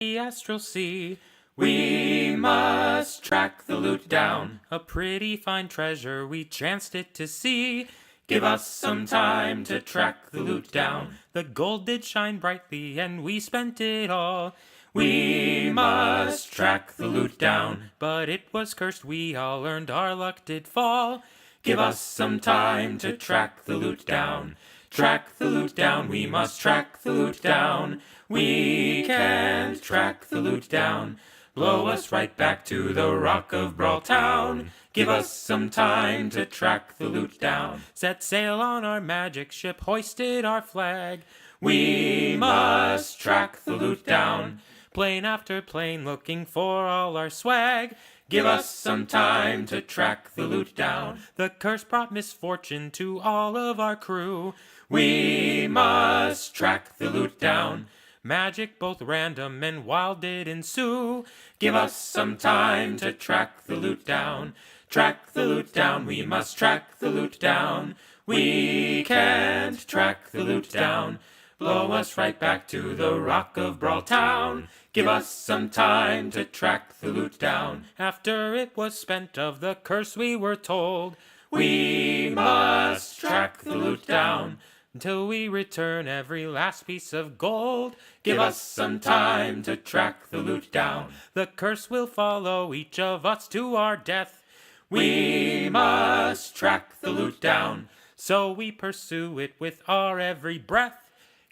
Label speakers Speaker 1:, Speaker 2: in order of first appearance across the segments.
Speaker 1: the astral sea. We must track the loot down, a pretty fine treasure we chanced it to see. Give us some time to track the loot down. The gold did shine brightly and we spent it all. We must track the loot down, but it was cursed we all earned our luck did fall. Give us some time to track the loot down. Track the loot down, we must track the loot down. We can't track the loot down. Blow us right back to the Rock of Brawl Town. Give us some time to track the loot down. Set sail on our magic ship, hoisted our flag. We must track the loot down. Plane after plane looking for all our swag. Give us some time to track the loot down. The curse brought misfortune to all of our crew. We must track the loot down. Magic both random and wild did ensue. Give us some time to track the loot down. Track the loot down, we must track the loot down. We can't track the loot down. Blow us right back to the Rock of Brawl Town. Give us some time to track the loot down. After it was spent of the curse we were told, we must track the loot down. Until we return every last piece of gold. Give us some time to track the loot down. The curse will follow each of us to our death. We must track the loot down. So we pursue it with our every breath.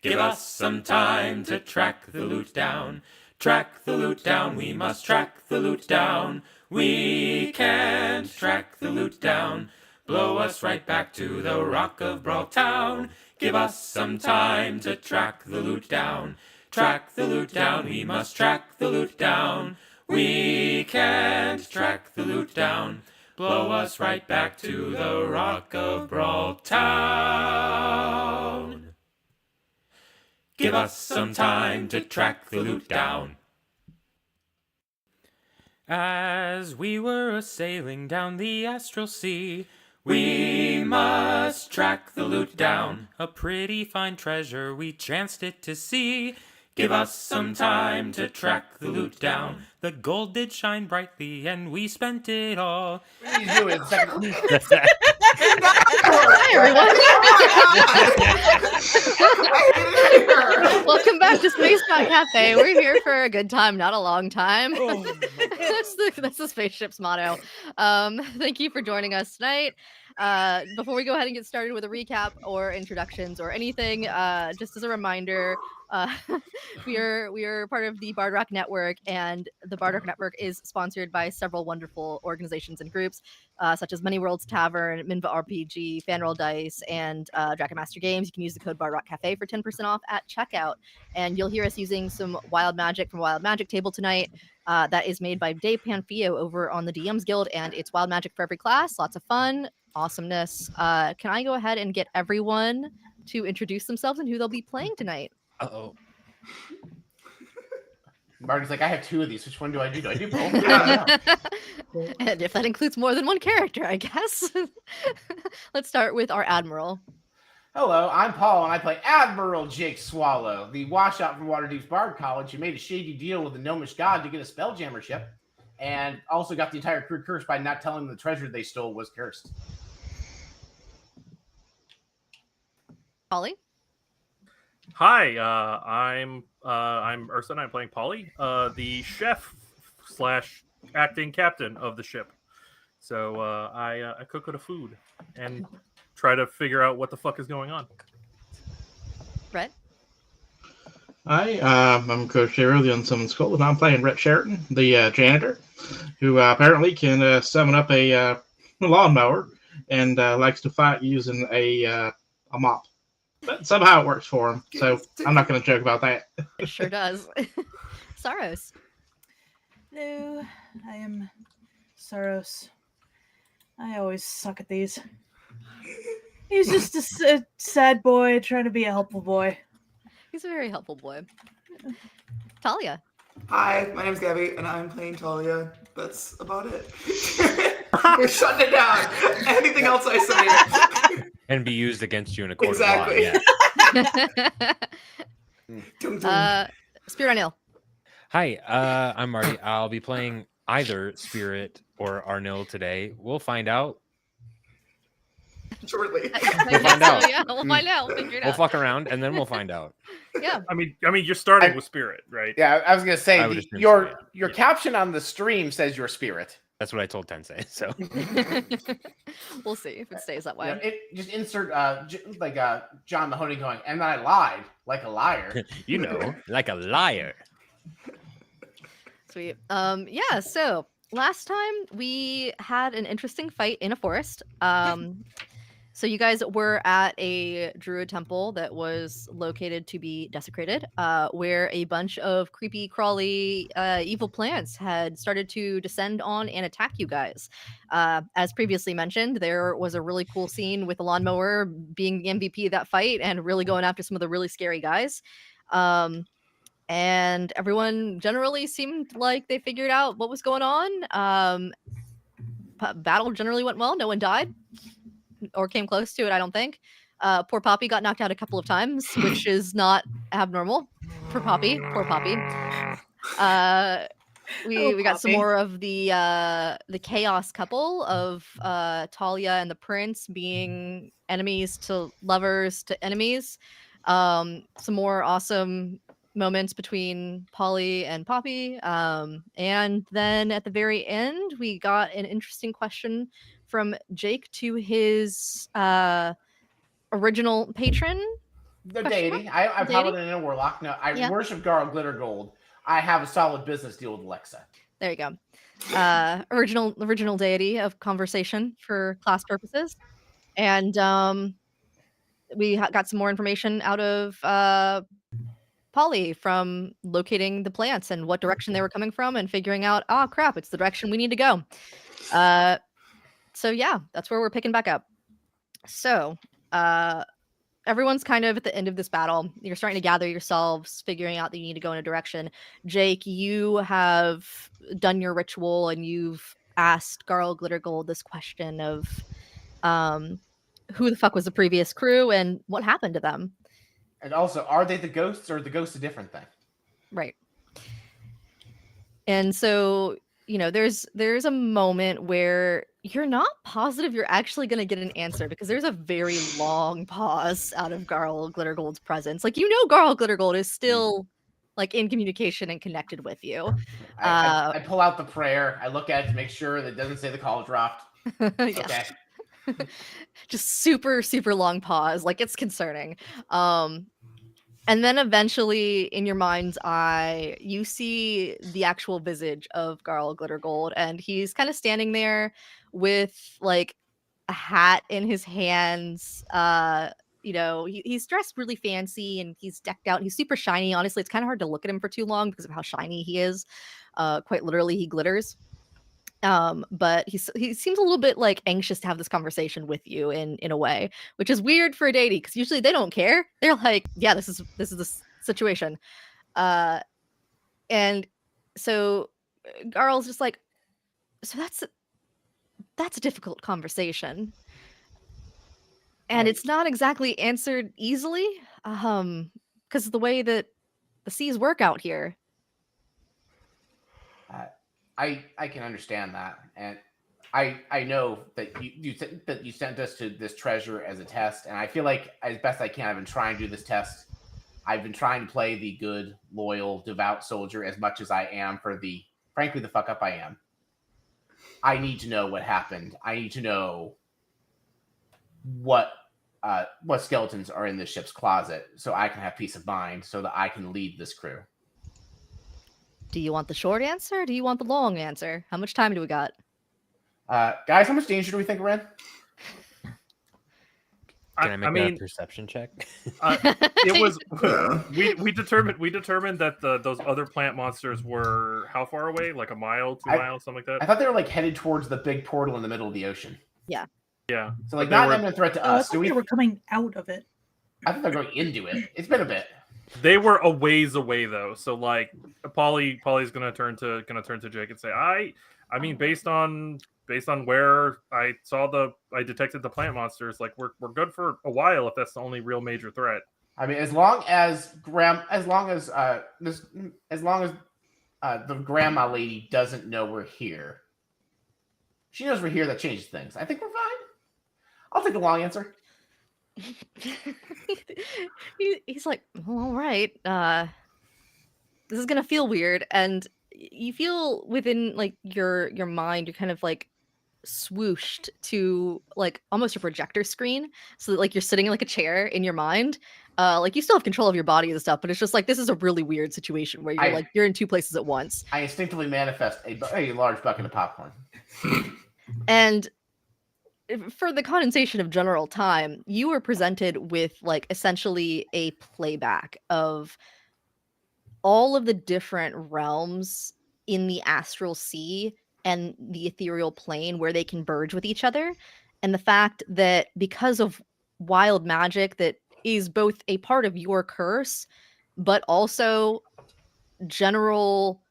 Speaker 1: Give us some time to track the loot down. Track the loot down, we must track the loot down. We can't track the loot down. Blow us right back to the Rock of Brawl Town. Give us some time to track the loot down. Track the loot down, we must track the loot down. We can't track the loot down. Blow us right back to the Rock of Brawl Town. Give us some time to track the loot down. As we were a-sailing down the astral sea, we must track the loot down, a pretty fine treasure we chanced it to see. Give us some time to track the loot down. The gold did shine brightly and we spent it all.
Speaker 2: What are you doing?
Speaker 3: Hi, everyone. Welcome back to Space Bat Cafe. We're here for a good time, not a long time. That's the spaceship's motto. Thank you for joining us tonight. Before we go ahead and get started with a recap or introductions or anything, just as a reminder, we are part of the Bard Rock Network, and the Bard Rock Network is sponsored by several wonderful organizations and groups, such as Many Worlds Tavern, Minva RPG, Fanroll Dice, and Dragon Master Games. You can use the code Bard Rock Cafe for 10% off at checkout, and you'll hear us using some Wild Magic from Wild Magic Table tonight. That is made by Dave Panfio over on the DM's Guild, and it's Wild Magic for every class. Lots of fun, awesomeness. Can I go ahead and get everyone to introduce themselves and who they'll be playing tonight?
Speaker 2: Uh-oh. Marty's like, I have two of these. Which one do I do? Do I do both? I don't know.
Speaker 3: And if that includes more than one character, I guess. Let's start with our Admiral.
Speaker 2: Hello, I'm Paul, and I play Admiral Jake Swallow, the washout from Waterdeep's Bard College who made a shady deal with the gnomish god to get a Spelljammer ship, and also got the entire crew cursed by not telling them the treasure they stole was cursed.
Speaker 3: Polly?
Speaker 4: Hi, I'm Ursa, and I'm playing Polly, the chef / acting captain of the ship. So I cook with the food and try to figure out what the fuck is going on.
Speaker 3: Rhett?
Speaker 5: Hi, I'm Coach Hero, the Unsummoned Skull, and I'm playing Rhett Sheraton, the janitor, who apparently can summon up a lawnmower and likes to fight using a mop. But somehow it works for him, so I'm not going to joke about that.
Speaker 3: It sure does. Sarros.
Speaker 6: Hello, I am Sarros. I always suck at these. He's just a sad boy trying to be a helpful boy.
Speaker 3: He's a very helpful boy. Talia.
Speaker 7: Hi, my name's Gabi, and I'm playing Talia. That's about it. We're shutting it down. Anything else I say
Speaker 1: And be used against you in a court
Speaker 7: exactly.
Speaker 1: of law. Yeah.
Speaker 3: Spirit Arnil.
Speaker 1: Hi, I'm Marty. I'll be playing either Spirit or Arnil today. We'll find out.
Speaker 7: Shortly.
Speaker 1: We'll find out.
Speaker 3: Yeah, we'll find out. We'll figure it
Speaker 1: We'll
Speaker 3: out.
Speaker 1: fuck around and then we'll find out.
Speaker 3: Yeah.
Speaker 4: I mean, you're starting with Spirit, right?
Speaker 2: Yeah, I was gonna say
Speaker 1: I would assume so,
Speaker 2: your
Speaker 1: yeah.
Speaker 2: caption on the stream says your spirit.
Speaker 1: That's what I told Tensei. So
Speaker 3: We'll see if it stays that way.
Speaker 2: Yeah, it just insert John Mahoney going, and then I lied like a liar.
Speaker 1: you know, like a liar.
Speaker 3: Sweet. Yeah, so last time we had an interesting fight in a forest. So you guys were at a druid temple that was located to be desecrated, where a bunch of creepy, crawly, evil plants had started to descend on and attack you guys. As previously mentioned, there was a really cool scene with the lawnmower being the MVP of that fight and really going after some of the really scary guys. And everyone generally seemed like they figured out what was going on. Battle generally went well. No one died or came close to it, I don't think. Poor Poppy got knocked out a couple of times, which is not abnormal for Poppy. Poor Poppy. We got some more of the chaos couple of Talia and the prince being enemies to lovers to enemies. Some more awesome moments between Polly and Poppy. And then at the very end, we got an interesting question from Jake to his original patron.
Speaker 2: The deity. I'm paladin and a warlock. No, I worship Garl Glittergold. I have a solid business deal with Alexa.
Speaker 3: There you go. Original deity of conversation for class purposes. And we got some more information out of Polly from locating the plants and what direction they were coming from and figuring out, oh crap, it's the direction we need to go. So yeah, that's where we're picking back up. So everyone's kind of at the end of this battle. You're starting to gather yourselves, figuring out that you need to go in a direction. Jake, you have done your ritual and you've asked Garl Glittergold this question of who the fuck was the previous crew and what happened to them.
Speaker 2: And also, are they the ghosts or are the ghosts a different thing?
Speaker 3: Right. And so, you know, there's a moment where you're not positive you're actually going to get an answer because there's a very long pause out of Garl Glittergold's presence. Like, you know, Garl Glittergold is still like in communication and connected with you.
Speaker 2: I pull out the prayer. I look at it to make sure that it doesn't say the call dropped. Okay.
Speaker 3: Just super, super long pause. Like, it's concerning. And then eventually, in your mind's eye, you see the actual visage of Garl Glittergold, and he's kind of standing there with like a hat in his hands. You know, he's dressed really fancy and he's decked out. He's super shiny. Honestly, it's kind of hard to look at him for too long because of how shiny he is. Quite literally, he glitters. But he seems a little bit like anxious to have this conversation with you in a way, which is weird for a deity because usually they don't care. They're like, yeah, this is the situation. And so Garl's just like, so that's a difficult conversation. And it's not exactly answered easily, because of the way that the seas work out here.
Speaker 2: I can understand that, and I know that you sent us to this treasure as a test, and I feel like as best I can, I've been trying to do this test. I've been trying to play the good, loyal, devout soldier as much as I am for the, frankly, the fuck up I am. I need to know what happened. I need to know what skeletons are in this ship's closet, so I can have peace of mind, so that I can lead this crew.
Speaker 3: Do you want the short answer or do you want the long answer? How much time do we got?
Speaker 2: Guys, how much danger do we think we're in?
Speaker 1: Can I make a perception check?
Speaker 4: It was we determined that those other plant monsters were how far away? Like a mile, 2 miles, something like that.
Speaker 2: I thought they were like headed towards the big portal in the middle of the ocean.
Speaker 3: Yeah.
Speaker 4: Yeah.
Speaker 2: So like not even a threat to us.
Speaker 6: I thought they were coming out of it.
Speaker 2: I thought they're going into it. It's been a bit.
Speaker 4: They were a ways away though, so like Polly's gonna turn to Jake and say, I mean, based on where I detected the plant monsters, like we're good for a while if that's the only real major threat.
Speaker 2: I mean, as long as the grandma lady doesn't know we're here. She knows we're here. That changes things. I think we're fine. I'll take the long answer.
Speaker 3: He's like, well, all right. This is gonna feel weird, and you feel within like your mind, you're kind of like swooshed to like almost a projector screen, so that like you're sitting in like a chair in your mind. Like you still have control of your body and stuff, but it's just like this is a really weird situation where you're like you're in two places at once.
Speaker 2: I instinctively manifest a large bucket of popcorn.
Speaker 3: And for the condensation of general time, you were presented with like essentially a playback of all of the different realms in the astral sea and the ethereal plane where they converge with each other. And the fact that because of wild magic that is both a part of your curse, but also general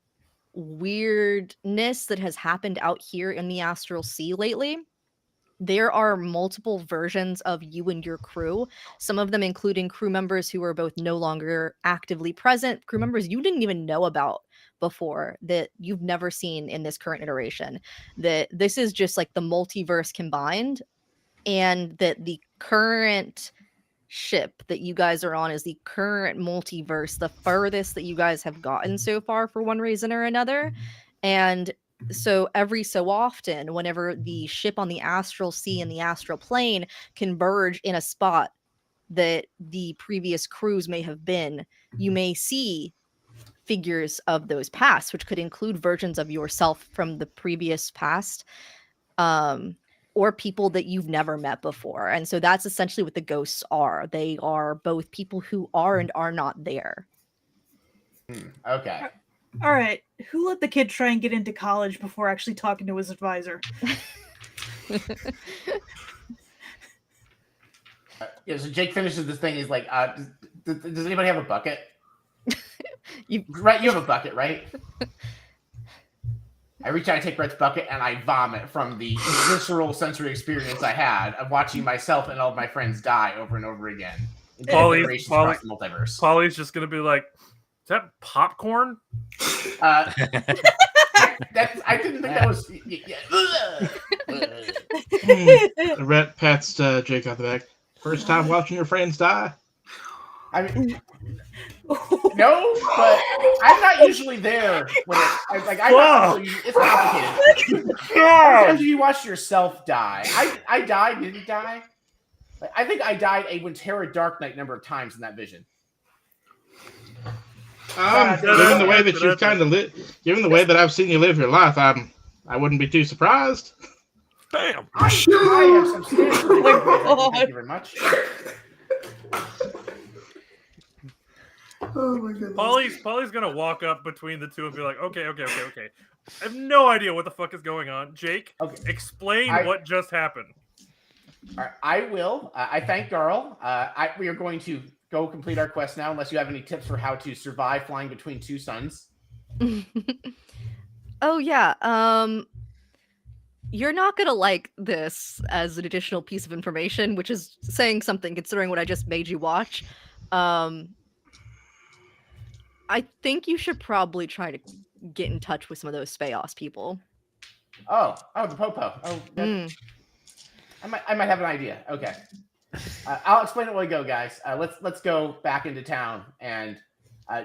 Speaker 3: weirdness that has happened out here in the astral sea lately, there are multiple versions of you and your crew, some of them including crew members who are both no longer actively present, crew members you didn't even know about before that you've never seen in this current iteration, that this is just like the multiverse combined, and that the current ship that you guys are on is the current multiverse, the furthest that you guys have gotten so far for one reason or another. And so every so often, whenever the ship on the astral sea and the astral plane converge in a spot that the previous crews may have been, you may see figures of those past, which could include versions of yourself from the previous past, or people that you've never met before. And so that's essentially what the ghosts are. They are both people who are and are not there.
Speaker 2: Okay.
Speaker 6: All right. Who let the kid try and get into college before actually talking to his advisor?
Speaker 2: So Jake finishes this thing. He's like, does anybody have a bucket?
Speaker 3: Right,
Speaker 2: you have a bucket, right? I reach out, I take Rhett's bucket, and I vomit from the visceral sensory experience I had of watching myself and all of my friends die over and over again.
Speaker 4: Polly's
Speaker 2: multiverse.
Speaker 4: Polly's just gonna be like, "Is that popcorn?"
Speaker 2: I didn't think that was.
Speaker 5: Rhett pats Jake on the back. First time watching your friends die?
Speaker 2: I mean, no, but I'm not usually there when it's complicated. How many times do you watch yourself die? I died, didn't die. I think I died a Winterra Dark Knight number of times in that vision.
Speaker 5: Given the way that you've kind of given the way that I've seen you live your life, I wouldn't be too surprised.
Speaker 4: Bam!
Speaker 2: I have some standards. Thank you very much.
Speaker 7: Oh my goodness.
Speaker 4: Polly's gonna walk up between the two and be like, okay. I have no idea what the fuck is going on. Jake, explain what just happened.
Speaker 2: All right, I will. I thank Garl. We are going to go complete our quest now, unless you have any tips for how to survive flying between two suns.
Speaker 3: Oh, yeah. You're not going to like this as an additional piece of information, which is saying something considering what I just made you watch. I think you should probably try to get in touch with some of those Speos people.
Speaker 2: Oh, the Popo. Oh, I might have an idea. Okay, I'll explain it while we go, guys. Let's go back into town, and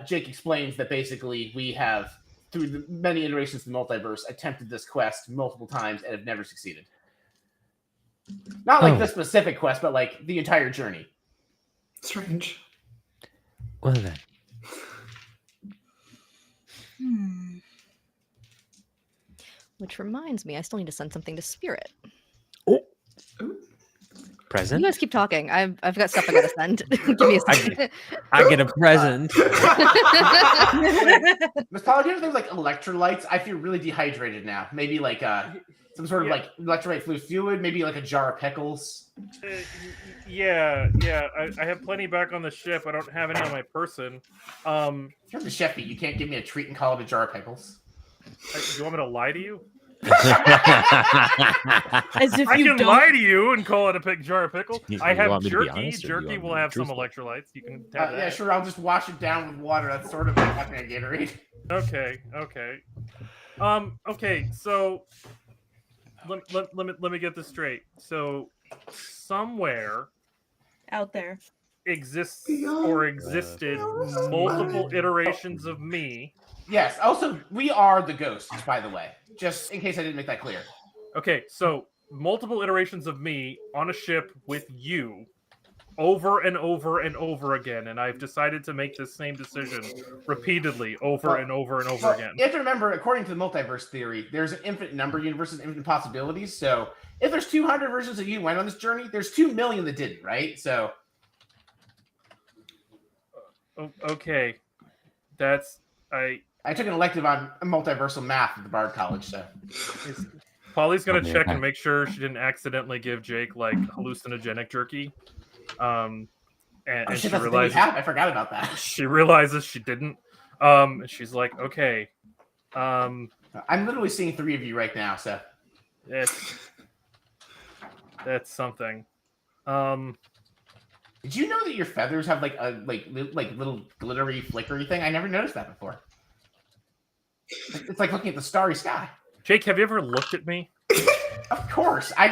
Speaker 2: Jake explains that basically we have, through the many iterations of the multiverse, attempted this quest multiple times and have never succeeded. Not like the specific quest, but like the entire journey.
Speaker 7: Strange.
Speaker 1: Well then.
Speaker 3: Which reminds me, I still need to send something to Spirit.
Speaker 1: Oh.
Speaker 3: You
Speaker 1: Present?
Speaker 3: guys keep talking. I've got stuff I gotta send. Give me a second.
Speaker 1: I get a present.
Speaker 2: Miss Polly, do you have things like electrolytes? I feel really dehydrated now. Maybe like some sort of like electrolyte fluid, maybe like a jar of pickles.
Speaker 4: Yeah. I have plenty back on the ship. I don't have any on my person.
Speaker 2: You're the chef, you can't give me a treat and call it a jar of pickles.
Speaker 4: Do you want me to lie to you?
Speaker 6: As if
Speaker 4: I
Speaker 6: you
Speaker 4: can
Speaker 6: don't.
Speaker 4: lie to you and call it a jar of pickles. I have
Speaker 1: want me to be
Speaker 4: jerky.
Speaker 1: honest, or you
Speaker 4: Jerky
Speaker 1: want me
Speaker 4: will
Speaker 1: to be
Speaker 4: have some
Speaker 1: truthful?
Speaker 4: electrolytes. You can have that.
Speaker 2: Yeah, sure. I'll just wash it down with water. That's sort of like having a Gatorade.
Speaker 4: Okay. Okay. So let me get this straight. So somewhere
Speaker 6: Out there.
Speaker 4: exists
Speaker 7: Beyond
Speaker 4: or existed multiple iterations of me.
Speaker 2: Yes. Also, we are the ghosts, by the way. Just in case I didn't make that clear.
Speaker 4: Okay, so multiple iterations of me on a ship with you over and over and over again, and I've decided to make this same decision repeatedly over and over and over
Speaker 2: Well,
Speaker 4: again.
Speaker 2: you have to remember, according to the multiverse theory, there's an infinite number of universes, infinite possibilities. So if there's 200 versions of you went on this journey, there's 2 million that didn't, right? So
Speaker 4: Okay, that's
Speaker 2: I took an elective on multiversal math at the Bard College, so
Speaker 4: Polly's gonna check and make sure she didn't accidentally give Jake like hallucinogenic jerky. And
Speaker 2: shit,
Speaker 4: she
Speaker 2: that's the thing we
Speaker 4: realizes
Speaker 2: have. I forgot about that.
Speaker 4: she realizes she didn't. And she's like, okay.
Speaker 2: I'm literally seeing 3 of you right now, so
Speaker 4: that's something.
Speaker 2: Did you know that your feathers have like a like little glittery, flickery thing? I never noticed that before. It's like looking at the starry sky.
Speaker 4: Jake, have you ever looked at me?
Speaker 2: Of course. I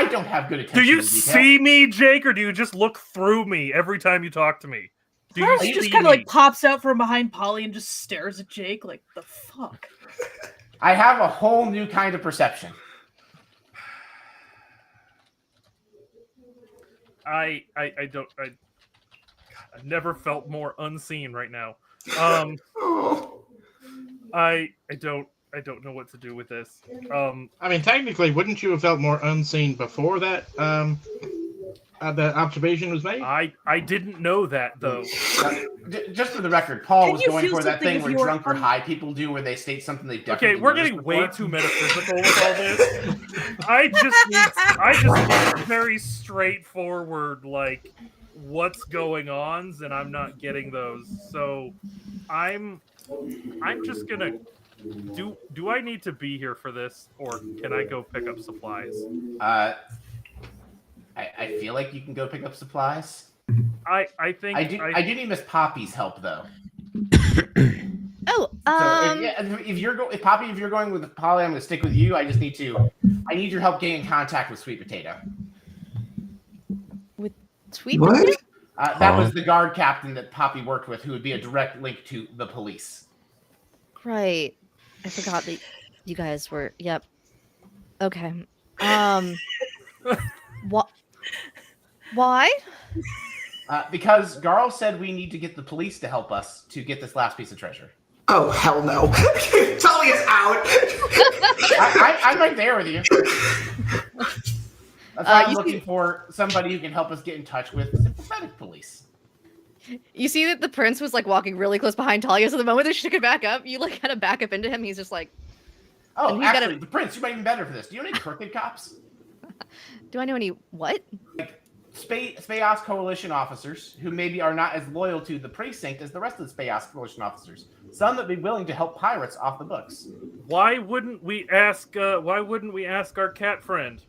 Speaker 2: don't have good attention.
Speaker 4: Do you
Speaker 2: to detail.
Speaker 4: see me, Jake, or do you just look through me every time you talk to me? Do you
Speaker 6: Sarros
Speaker 4: see
Speaker 6: just kind
Speaker 4: me?
Speaker 6: of like pops out from behind Polly and just stares at Jake like, the fuck?
Speaker 2: I have a whole new kind of perception.
Speaker 4: I've never felt more unseen right now.
Speaker 7: Oh.
Speaker 4: I don't know what to do with this.
Speaker 5: I mean, technically, wouldn't you have felt more unseen before that that observation was made?
Speaker 4: I didn't know that though.
Speaker 2: Just for the record, Paul
Speaker 6: Can
Speaker 2: was
Speaker 6: you
Speaker 2: going
Speaker 6: feel
Speaker 2: for that
Speaker 6: something
Speaker 2: thing
Speaker 6: if
Speaker 2: where
Speaker 6: you were
Speaker 2: drunk or
Speaker 6: un-
Speaker 2: high people do, where they state something they definitely.
Speaker 4: Okay, we're
Speaker 2: noticed
Speaker 4: getting way
Speaker 2: before.
Speaker 4: too metaphysical with all this. I just need very straightforward, like what's going on, and I'm not getting those. So I'm just gonna do I need to be here for this, or can I go pick up supplies?
Speaker 2: I feel like you can go pick up supplies.
Speaker 4: I think
Speaker 2: I do need Miss Poppy's help though.
Speaker 3: Oh,
Speaker 2: If you're going with Polly, I'm gonna stick with you. I need your help getting in contact with Sweet Potato.
Speaker 3: Sweet
Speaker 7: What?
Speaker 3: potato?
Speaker 2: That was the guard captain that Poppy worked with, who would be a direct link to the police.
Speaker 3: Right. I forgot that you guys were. Yep. Okay. What? Why?
Speaker 2: Because Garl said we need to get the police to help us to get this last piece of treasure.
Speaker 7: Oh, hell no. Talia's out.
Speaker 2: I'm right there with you. That's why I'm
Speaker 3: you
Speaker 2: looking for somebody who can help us get in touch with the sympathetic police.
Speaker 3: You see that the prince was like walking really close behind Talia, so the moment that she could back up, you like kind of back up into him. He's just like,
Speaker 2: Oh,
Speaker 3: And he's got
Speaker 2: actually, the prince, you might be better for this. Do you know any crooked cops?
Speaker 3: "Do I know any what?"
Speaker 2: Speos Coalition officers who maybe are not as loyal to the precinct as the rest of the Speos Coalition officers. Some that be willing to help pirates off the books.
Speaker 4: Why wouldn't we ask our cat friend?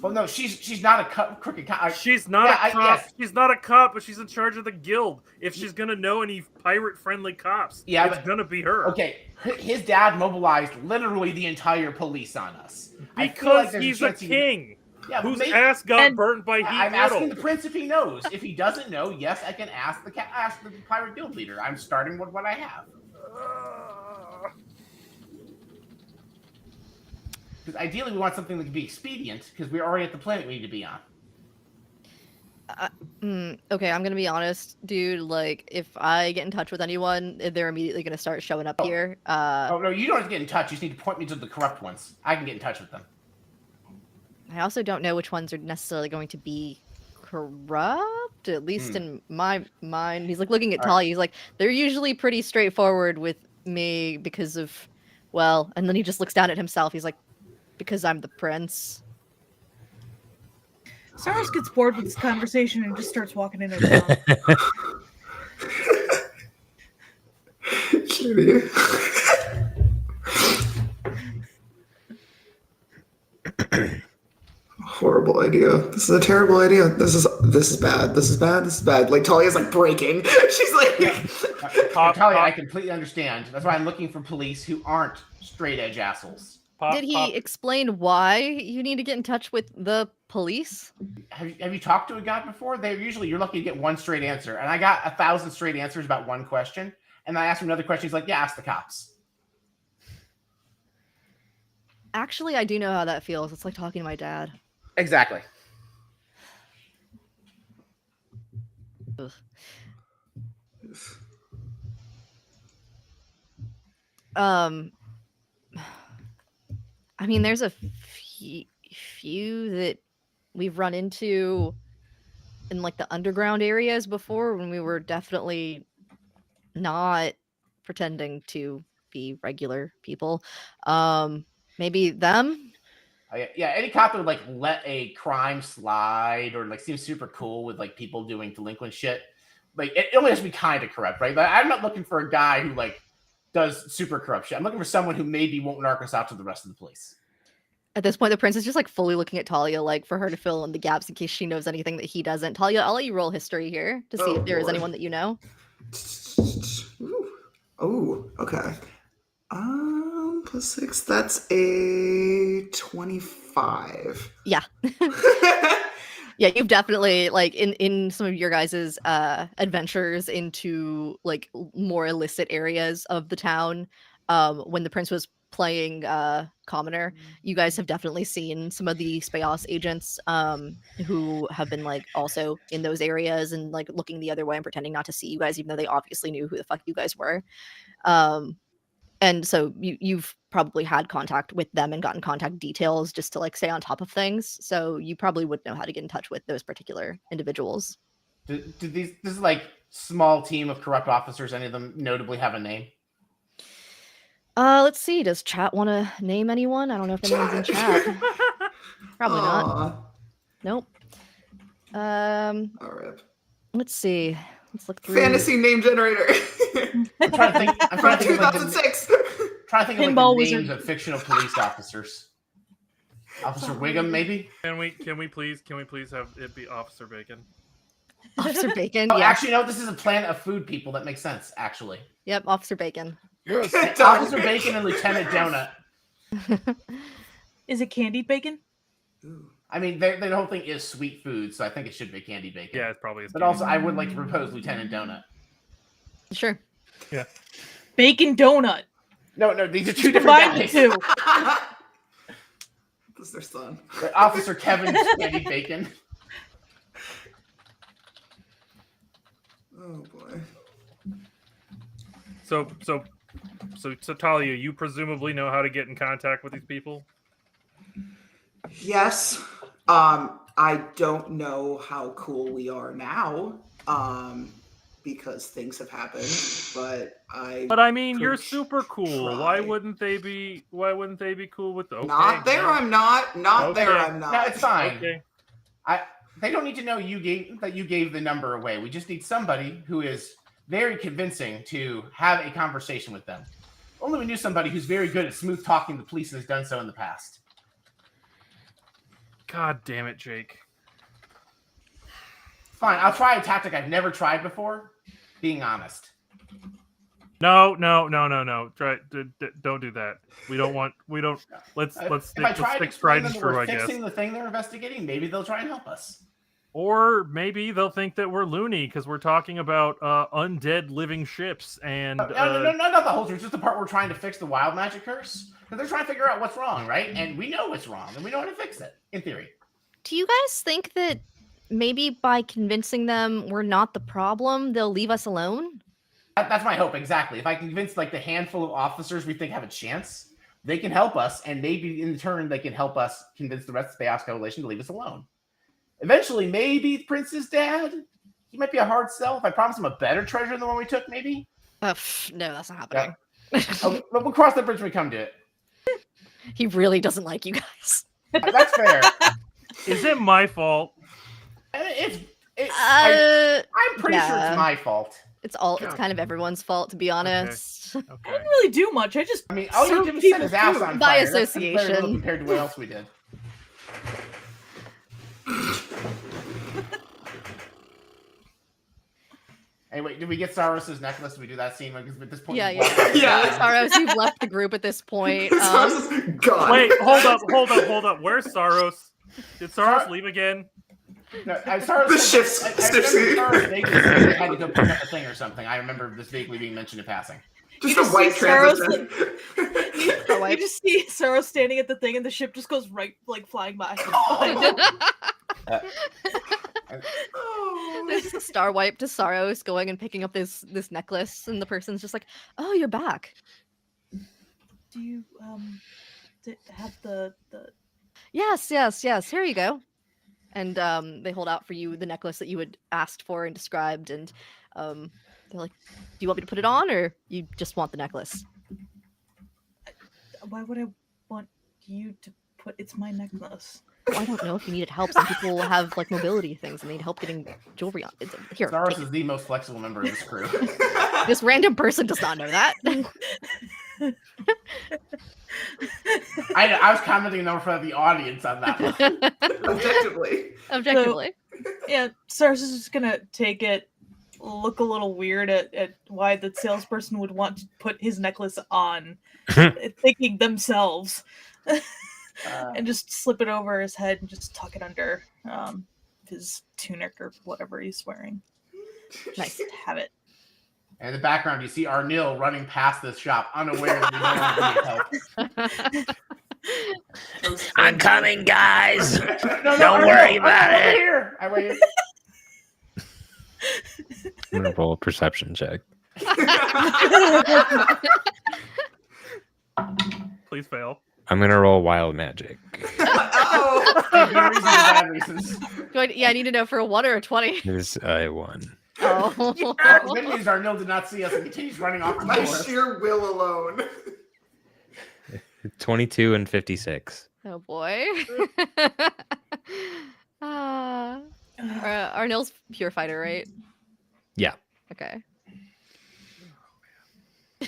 Speaker 2: Well, no, she's not a crooked cop.
Speaker 4: She's not a cop.
Speaker 2: Yes.
Speaker 4: She's not a cop, but she's in charge of the guild. If she's gonna know any pirate-friendly cops,
Speaker 2: Yeah,
Speaker 4: it's
Speaker 2: but-
Speaker 4: gonna be her.
Speaker 2: Okay, his dad mobilized literally the entire police on us. I feel
Speaker 4: Because
Speaker 2: like there's
Speaker 4: he's a
Speaker 2: chance he-
Speaker 4: king
Speaker 2: Yeah, but
Speaker 4: whose
Speaker 2: maybe-
Speaker 4: ass got
Speaker 6: And-
Speaker 4: burnt by heat
Speaker 2: I'm
Speaker 4: metal.
Speaker 2: asking the prince if he knows. If he doesn't know, yes, I can ask the pirate guild leader. I'm starting with what I have. Because ideally, we want something that can be expedient, because we're already at the planet we need to be on.
Speaker 3: Okay, I'm gonna be honest, dude. Like, if I get in touch with anyone, they're immediately gonna start showing up here.
Speaker 2: Oh no, you don't have to get in touch. You just need to point me to the corrupt ones. I can get in touch with them.
Speaker 3: I also don't know which ones are necessarily going to be corrupt, at least in my mind. He's like looking at
Speaker 2: All right.
Speaker 3: Talia. He's like, they're usually pretty straightforward with me because of, well, and then he just looks down at himself. He's like, because I'm the prince.
Speaker 6: Sarros gets bored with this conversation and just starts walking into town.
Speaker 7: Shitty. Horrible. horrible idea. This is a terrible idea. This is bad. This is bad. This is bad. Like Talia's like breaking. She's like,
Speaker 2: Talia, I completely understand. That's why I'm looking for police who aren't straight edge assholes.
Speaker 3: Did he explain why you need to get in touch with the police?
Speaker 2: Have you talked to a guy before? You're lucky to get one straight answer, and I got 1,000 straight answers about one question. And I asked him another question. He's like, "Yeah, ask the cops."
Speaker 3: Actually, I do know how that feels. It's like talking to my dad.
Speaker 2: Exactly.
Speaker 3: Ugh. I mean, there's a few that we've run into in like the underground areas before when we were definitely not pretending to be regular people. Maybe them?
Speaker 2: Yeah, any cop that would like let a crime slide or like seems super cool with like people doing delinquent shit. Like it only has to be kind of corrupt, right? But I'm not looking for a guy who like does super corrupt shit. I'm looking for someone who maybe won't narc us out to the rest of the police.
Speaker 3: At this point, the prince is just like fully looking at Talia, like for her to fill in the gaps in case she knows anything that he doesn't. Talia, I'll let you roll history here to see if there is anyone that you know.
Speaker 7: Oh, okay. +6. That's a 25.
Speaker 3: Yeah. Yeah, you've definitely like in some of your guys' adventures into like more illicit areas of the town. When the prince was playing commoner, you guys have definitely seen some of the Speos agents who have been like also in those areas and like looking the other way and pretending not to see you guys, even though they obviously knew who the fuck you guys were. And so you've probably had contact with them and gotten contact details just to like stay on top of things. So you probably would know how to get in touch with those particular individuals.
Speaker 2: Do this is like small team of corrupt officers, any of them notably have a name?
Speaker 3: Let's see. Does chat want to name anyone? I don't know if anyone's in chat. Probably not. Nope.
Speaker 7: All right.
Speaker 3: Let's see. Let's look through.
Speaker 7: Fantasy name generator.
Speaker 2: I'm trying to think. I'm trying to think of like
Speaker 7: 2006.
Speaker 2: trying to think of
Speaker 6: Pinball
Speaker 2: like the
Speaker 6: wizard.
Speaker 2: names of fictional police officers. Officer Wiggum, maybe.
Speaker 4: Can we please have it be Officer Bacon?
Speaker 3: Officer Bacon.
Speaker 2: Oh,
Speaker 3: Yeah.
Speaker 2: actually, no. This is a planet of food people. That makes sense. Actually,
Speaker 3: Yep. Officer Bacon.
Speaker 2: Officer Bacon and Lieutenant Donut.
Speaker 6: Is it candied bacon?
Speaker 2: I mean, the whole thing is sweet food, so I think it should be candy bacon.
Speaker 4: Yeah, it's probably.
Speaker 2: But also, I would like to propose Lieutenant Donut.
Speaker 3: Sure.
Speaker 4: Yeah.
Speaker 6: Bacon donut.
Speaker 2: No, these are two different
Speaker 6: Combine the
Speaker 2: guys.
Speaker 6: two.
Speaker 7: That's their son.
Speaker 2: Officer Kevin Candy Bacon.
Speaker 7: Oh boy.
Speaker 4: So Talia, you presumably know how to get in contact with these people?
Speaker 7: Yes. I don't know how cool we are now. Because things have happened, but
Speaker 4: I mean, you're
Speaker 7: could
Speaker 4: super cool.
Speaker 7: try.
Speaker 4: Why wouldn't they be cool with the? Okay,
Speaker 7: Not there.
Speaker 4: yeah.
Speaker 7: I'm not. Not
Speaker 4: Okay.
Speaker 7: there. I'm not.
Speaker 2: No, it's fine.
Speaker 4: Okay.
Speaker 2: They don't need to know you gave the number away. We just need somebody who is very convincing to have a conversation with them. Only we knew somebody who's very good at smooth talking to the police and has done so in the past.
Speaker 4: God damn it, Jake.
Speaker 2: Fine, I'll try a tactic I've never tried before. Being honest.
Speaker 4: No. Try. Don't do that. We don't. Let's
Speaker 2: If I try to
Speaker 4: stick
Speaker 2: explain
Speaker 4: tried
Speaker 2: them
Speaker 4: and
Speaker 2: that
Speaker 4: true,
Speaker 2: we're
Speaker 4: I guess.
Speaker 2: fixing the thing they're investigating, maybe they'll try and help us.
Speaker 4: Or maybe they'll think that we're loony because we're talking about undead living ships and.
Speaker 2: No, not the whole truth. Just the part we're trying to fix the wild magic curse. Because they're trying to figure out what's wrong, right? And we know what's wrong, and we know how to fix it, in theory.
Speaker 3: Do you guys think that maybe by convincing them we're not the problem, they'll leave us alone?
Speaker 2: That's my hope, exactly. If I can convince like the handful of officers we think have a chance, they can help us, and maybe in turn they can help us convince the rest of the Speos Coalition to leave us alone. Eventually, maybe Prince's dad, he might be a hard sell. If I promise him a better treasure than the one we took, maybe.
Speaker 3: No, that's not happening.
Speaker 2: But we'll cross that bridge when we come to it.
Speaker 3: He really doesn't like you guys.
Speaker 2: That's fair.
Speaker 4: Is it my fault?
Speaker 2: I'm pretty sure
Speaker 3: yeah.
Speaker 2: it's my fault.
Speaker 3: It's kind of everyone's fault, to be honest.
Speaker 6: I didn't really do much. I just
Speaker 2: I mean, all you
Speaker 6: served
Speaker 2: did was
Speaker 6: people
Speaker 2: set his ass
Speaker 6: food.
Speaker 2: on
Speaker 3: By
Speaker 2: fire. That's very little
Speaker 3: association.
Speaker 2: compared to what else we did. Hey, wait, did we get Sarros' necklace? Did we do that scene? Because at this point,
Speaker 3: Yeah,
Speaker 2: we've
Speaker 3: yeah.
Speaker 2: lost-
Speaker 7: Yeah.
Speaker 3: Sarros, you've left the group at this point.
Speaker 7: God.
Speaker 4: Wait, hold up. Where's Sarros? Did Sarros leave again?
Speaker 2: No, Sarros.
Speaker 7: The ship's
Speaker 2: I remember Sarros vaguely saying they had to go pick up a thing or something. I remember this vaguely being mentioned in passing.
Speaker 7: Just
Speaker 6: You
Speaker 7: a
Speaker 6: just
Speaker 7: white
Speaker 6: see Sarros-
Speaker 7: transition.
Speaker 6: You just see Sarros standing at the thing, and the ship just goes right, like flying by.
Speaker 7: Oh.
Speaker 3: There's a star wipe to Sarros going and picking up this necklace, and the person's just like, "Oh, you're back."
Speaker 6: Do you have the?
Speaker 3: Yes. Here you go. And they hold out for you the necklace that you had asked for and described, and they're like, "Do you want me to put it on, or you just want the necklace?"
Speaker 6: Why would I want you to put? It's my necklace.
Speaker 3: Well, I don't know if you needed help. Some people have like mobility things and need help getting jewelry on. Here,
Speaker 2: Sarros
Speaker 3: take
Speaker 2: is the most flexible member of this crew.
Speaker 3: it. This random person does not know that.
Speaker 2: I was commenting more for the audience on that one.
Speaker 3: Objectively.
Speaker 6: Yeah, Sarros is just gonna take it, look a little weird at why the salesperson would want to put his necklace on, thinking themselves, and just slip it over his head and just tuck it under his tunic or whatever he's wearing.
Speaker 3: Nice.
Speaker 6: Have it.
Speaker 2: And in the background, you see Arnil running past this shop, unaware that we don't need help.
Speaker 1: I'm coming, guys.
Speaker 2: No,
Speaker 1: Don't worry
Speaker 2: Arnil,
Speaker 1: about
Speaker 2: I'm over
Speaker 1: it.
Speaker 2: here. I wait.
Speaker 1: I'm gonna roll a perception check.
Speaker 4: Please fail.
Speaker 1: I'm gonna roll wild magic.
Speaker 7: Oh.
Speaker 2: Good reasons or bad reasons.
Speaker 3: Yeah, I need to know for a 1 or a 20.
Speaker 1: It is a 1.
Speaker 3: Oh.
Speaker 2: The good news, Arnil did not see us and continues running off the
Speaker 7: My
Speaker 2: floor.
Speaker 7: sheer will alone.
Speaker 1: 22 and 56.
Speaker 3: Oh boy. Arnil's pure fighter, right?
Speaker 1: Yeah.
Speaker 3: Okay.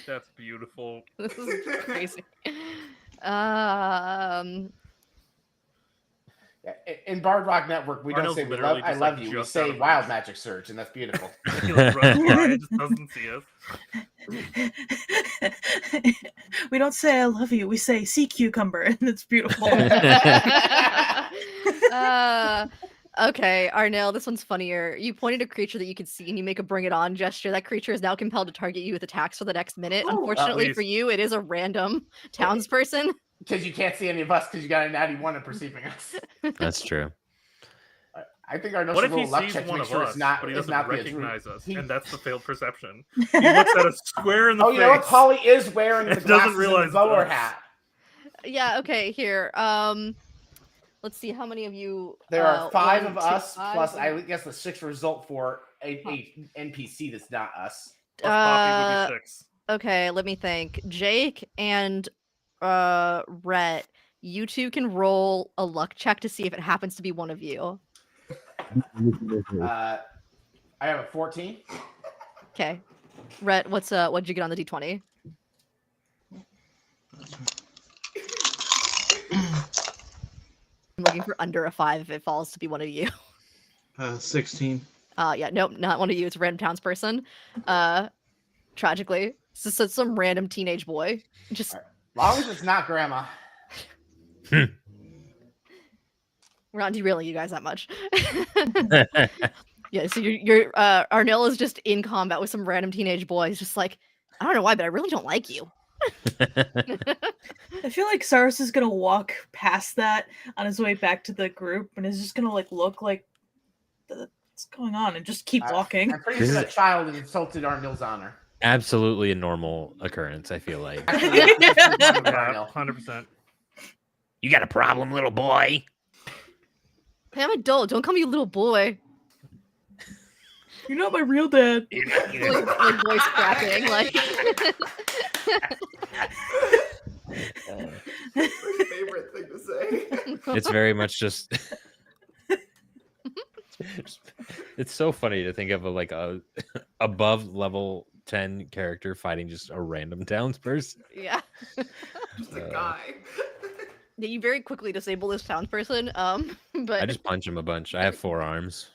Speaker 4: That's beautiful.
Speaker 3: This is crazy.
Speaker 2: In Bard Rock Network, we don't
Speaker 4: Arnold's
Speaker 2: say we
Speaker 4: literally
Speaker 2: love, I
Speaker 4: just,
Speaker 2: love
Speaker 4: like,
Speaker 2: you. We
Speaker 4: just out
Speaker 2: say
Speaker 4: of
Speaker 2: wild
Speaker 4: reach.
Speaker 2: magic surge, and that's beautiful.
Speaker 4: He like runs by and just doesn't see us.
Speaker 6: We don't say I love you. We say sea cucumber, and it's beautiful.
Speaker 3: Okay, Arnil, this one's funnier. You pointed a creature that you could see and you make a bring it on gesture. That creature is now compelled to target you with attacks for the next minute.
Speaker 2: Ooh,
Speaker 3: Unfortunately
Speaker 4: please.
Speaker 3: for you, it is a random townsperson.
Speaker 2: Because you can't see any of us because you got a natty 1 in perceiving us.
Speaker 1: That's true.
Speaker 2: I think Arnil
Speaker 4: What
Speaker 2: should
Speaker 4: if he
Speaker 2: roll a luck
Speaker 4: sees
Speaker 2: check to
Speaker 4: one
Speaker 2: make
Speaker 4: of
Speaker 2: sure
Speaker 4: us,
Speaker 2: it's not,
Speaker 4: but he
Speaker 2: it's
Speaker 4: doesn't
Speaker 2: not the
Speaker 4: recognize us,
Speaker 2: He-
Speaker 4: and that's the failed perception? He looks at us square in the
Speaker 2: Oh,
Speaker 4: face.
Speaker 2: you know what? Polly is wearing the
Speaker 4: It doesn't
Speaker 2: glasses and
Speaker 4: realize
Speaker 2: the bowler
Speaker 4: it's us.
Speaker 2: hat.
Speaker 3: Yeah, okay, here. Let's see how many of you
Speaker 2: There are 5
Speaker 3: 1,
Speaker 2: of
Speaker 3: 2,
Speaker 2: us,
Speaker 3: 5,
Speaker 2: plus I guess the 6 result for a NPC that's not us.
Speaker 4: Plus Poppy would be 6.
Speaker 3: Okay, let me think. Jake and Rhett, you two can roll a luck check to see if it happens to be one of you.
Speaker 2: I have a 14.
Speaker 3: Okay. Rhett, what'd you get on the D20? I'm looking for under a 5 if it falls to be one of you.
Speaker 5: 16.
Speaker 3: Yeah, nope, not one of you. It's a random townsperson. Tragically. It's just some random teenage boy. Just
Speaker 2: As long as it's not grandma.
Speaker 3: we're not derailing you guys that much. Yeah, so you're Arnil is just in combat with some random teenage boy. He's just like, I don't know why, but I really don't like you.
Speaker 6: I feel like Sarros is gonna walk past that on his way back to the group, and is just gonna look like, what's going on, and just keep walking.
Speaker 2: I'm pretty sure that child insulted Arnil's honor.
Speaker 1: Absolutely a normal occurrence, I feel like.
Speaker 2: Actually, that's just kind of
Speaker 4: Yeah,
Speaker 2: Arnil.
Speaker 4: 100%.
Speaker 1: You got a problem, little boy?
Speaker 3: Hey, I'm an adult. Don't call me a little boy.
Speaker 6: You're not my real dad.
Speaker 3: Like voice cracking. Like
Speaker 7: My favorite thing to say.
Speaker 1: It's very much just it's so funny to think of a above level 10 character fighting just a random townsperson.
Speaker 3: yeah.
Speaker 7: Just a guy.
Speaker 3: Yeah, you very quickly disable this townsperson, but
Speaker 8: I just punch him a bunch. I have 4 arms.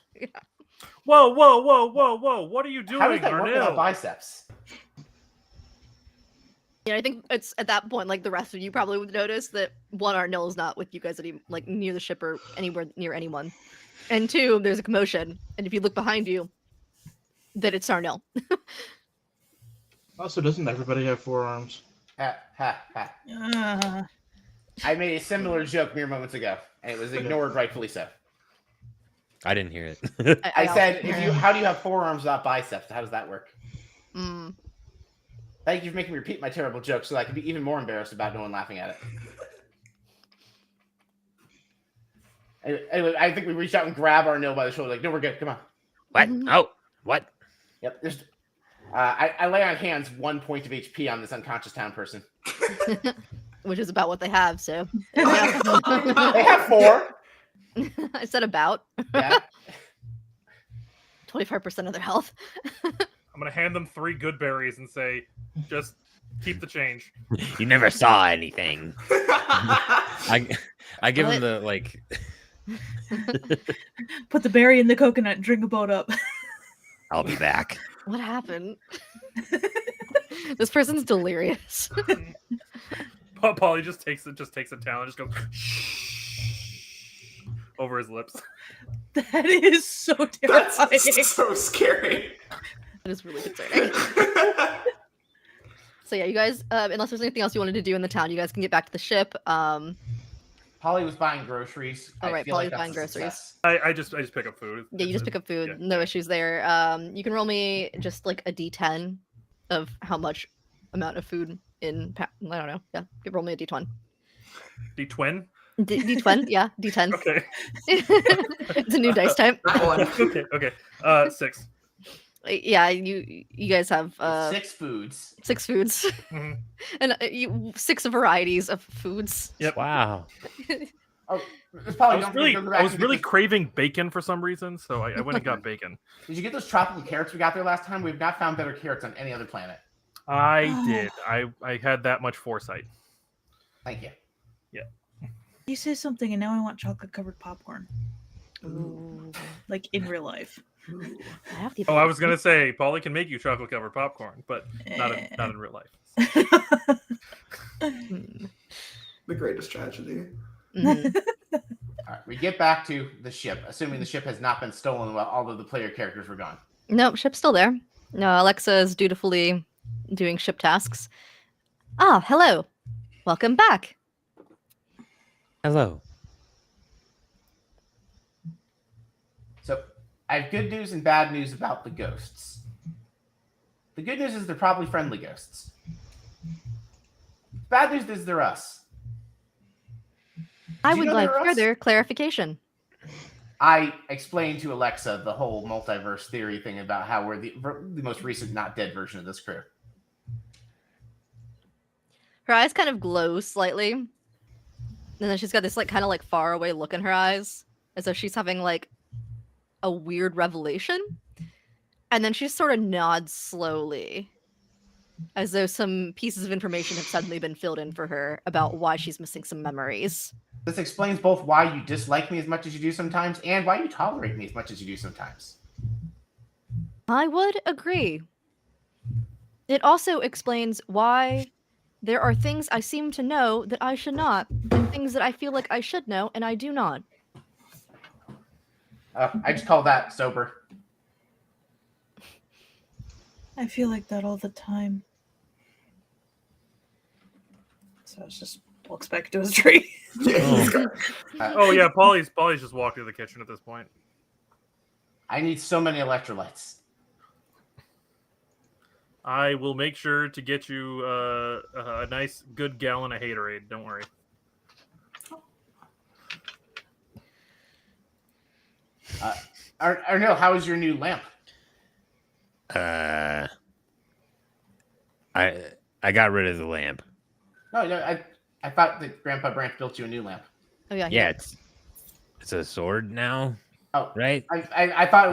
Speaker 4: Whoa, whoa, whoa, whoa, whoa! What are you doing,
Speaker 2: How does that work without
Speaker 4: Arnil?
Speaker 2: biceps?
Speaker 3: yeah, I think it's at that point, like the rest of you probably would notice that one, Arnil is not with you guys like near the ship or anywhere near anyone, and two, there's a commotion, and if you look behind you, that it's Arnil.
Speaker 5: Also, doesn't everybody have 4 arms?
Speaker 2: Ha, ha, ha. I made a similar joke mere moments ago, and it was ignored, rightfully so.
Speaker 8: I didn't hear it.
Speaker 2: I said, how do you have 4 arms without biceps? How does that work? Thank you for making me repeat my terrible joke so that I can be even more embarrassed about no one laughing at it. Anyway, I think we reached out and grabbed Arnil by the shoulder, like, no, we're good. Come on.
Speaker 8: What? Oh, what?
Speaker 2: Yep. There's, I lay on hands 1 point of HP on this unconscious town person.
Speaker 3: Which is about what they have, so.
Speaker 2: They have 4.
Speaker 3: I said about.
Speaker 2: Yeah.
Speaker 3: 25% of their health.
Speaker 4: I'm gonna hand them 3 good berries and say, just keep the change.
Speaker 8: You never saw anything. I give him the like.
Speaker 6: Put the berry in the coconut and drink a boat up.
Speaker 8: I'll be back.
Speaker 3: What happened? This person's delirious.
Speaker 4: Polly just takes a towel and just goes over his lips.
Speaker 6: That is so terrifying.
Speaker 7: That's so scary.
Speaker 3: That is really concerning. So yeah, you guys, unless there's anything else you wanted to do in the town, you guys can get back to the ship.
Speaker 2: Polly was buying groceries.
Speaker 3: All right,
Speaker 2: feel
Speaker 3: Polly was
Speaker 2: that's
Speaker 3: buying
Speaker 2: a
Speaker 3: groceries.
Speaker 2: success.
Speaker 4: I just pick up food.
Speaker 3: Yeah, you just pick up food.
Speaker 4: Yeah.
Speaker 3: No issues there. You can roll me just like a d10 of how much amount of food in. I don't know. Yeah, you roll me a d20.
Speaker 4: D-twin?
Speaker 3: D20, yeah, d10.
Speaker 4: Okay.
Speaker 3: It's a new dice type.
Speaker 7: That one.
Speaker 4: Okay. 6.
Speaker 3: Yeah, you guys have
Speaker 2: 6 foods.
Speaker 3: 6 foods,
Speaker 4: Mhm.
Speaker 3: and 6 varieties of foods.
Speaker 4: Yep.
Speaker 8: Wow.
Speaker 2: Oh, it's probably
Speaker 4: I was really craving bacon for some reason, so I went and got bacon.
Speaker 2: Did you get those tropical carrots we got there last time? We've not found better carrots on any other planet.
Speaker 4: I did. I had that much foresight.
Speaker 2: Thank you.
Speaker 6: You say something, and now I want chocolate-covered popcorn,
Speaker 3: Ooh.
Speaker 6: like in real life.
Speaker 3: I have the
Speaker 4: Oh, I was gonna say, Polly can make you chocolate covered popcorn, but not in real life.
Speaker 7: The greatest tragedy.
Speaker 3: Mhm.
Speaker 2: All right, we get back to the ship, assuming the ship has not been stolen while all of the player characters were gone.
Speaker 3: Nope, ship's still there. No, Alexa is dutifully doing ship tasks. Ah, hello. Welcome back.
Speaker 8: Hello.
Speaker 2: So, I have good news and bad news about the ghosts. The good news is they're probably friendly ghosts. Bad news is they're us.
Speaker 3: I
Speaker 2: Did you
Speaker 3: would
Speaker 2: know
Speaker 3: like
Speaker 2: they're us?
Speaker 3: further clarification.
Speaker 2: I explained to Alexa the whole multiverse theory thing about how we're the most recent not dead version of this crew.
Speaker 3: Her eyes kind of glow slightly. And then she's got this like kind of like far away look in her eyes, as though she's having like a weird revelation. And then she sort of nods slowly, as though some pieces of information have suddenly been filled in for her about why she's missing some memories.
Speaker 2: This explains both why you dislike me as much as you do sometimes and why you tolerate me as much as you do sometimes.
Speaker 3: I would agree. It also explains why there are things I seem to know that I should not, and things that I feel like I should know and I do not.
Speaker 2: I just call that sober.
Speaker 6: I feel like that all the time. So it just looks back to his tree.
Speaker 4: Oh yeah, Polly's just walked through the kitchen at this point.
Speaker 2: I need so many electrolytes.
Speaker 4: I will make sure to get you a nice good gallon of haterade. Don't worry.
Speaker 2: Arnil, how is your new lamp?
Speaker 8: I got rid of the lamp.
Speaker 2: No, I thought that Grandpa Branch built you a new lamp.
Speaker 3: Oh yeah.
Speaker 8: Yeah, it's a sword now.
Speaker 2: Oh,
Speaker 8: Right?
Speaker 2: I thought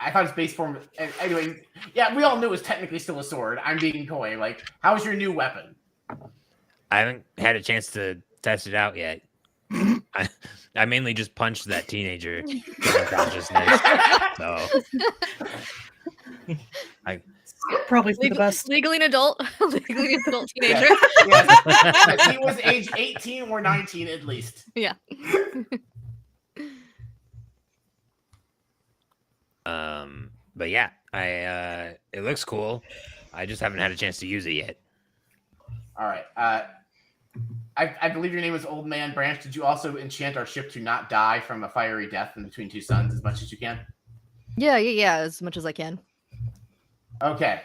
Speaker 2: I thought its base form. Anyway, yeah, we all knew it was technically still a sword. I'm being coy. Like, how's your new weapon?
Speaker 8: I haven't had a chance to test it out yet. I mainly just punched that teenager to unconsciousness. So
Speaker 6: Probably for the best.
Speaker 3: Legally an adult, legally an adult teenager.
Speaker 2: Yes. He was age 18 or 19 at least.
Speaker 3: Yeah.
Speaker 8: But yeah, it looks cool. I just haven't had a chance to use it yet.
Speaker 2: All right. I believe your name was Old Man Branch. Did you also enchant our ship to not die from a fiery death in between two suns as much as you can?
Speaker 3: Yeah, as much as I can.
Speaker 2: Okay.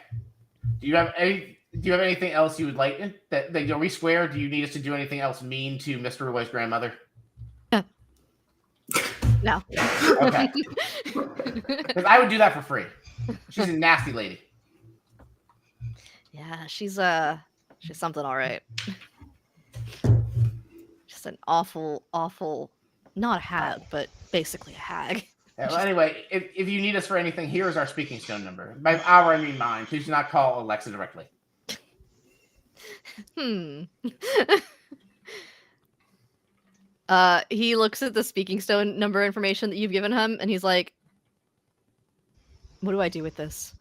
Speaker 2: Do you have anything else you would like? Are we square? Do you need us to do anything else mean to Mr. Roy's grandmother?
Speaker 3: No.
Speaker 2: Okay. Because I would do that for free. She's a nasty lady.
Speaker 3: Yeah, she's something all right. Just an awful, not a hag, but basically a hag.
Speaker 2: Yeah, well, anyway, if you need us for anything, here is our speaking stone number. By our, I mean mine. Please do not call Alexa directly.
Speaker 3: He looks at the speaking stone number information that you've given him, and he's like, "What do I do with this?"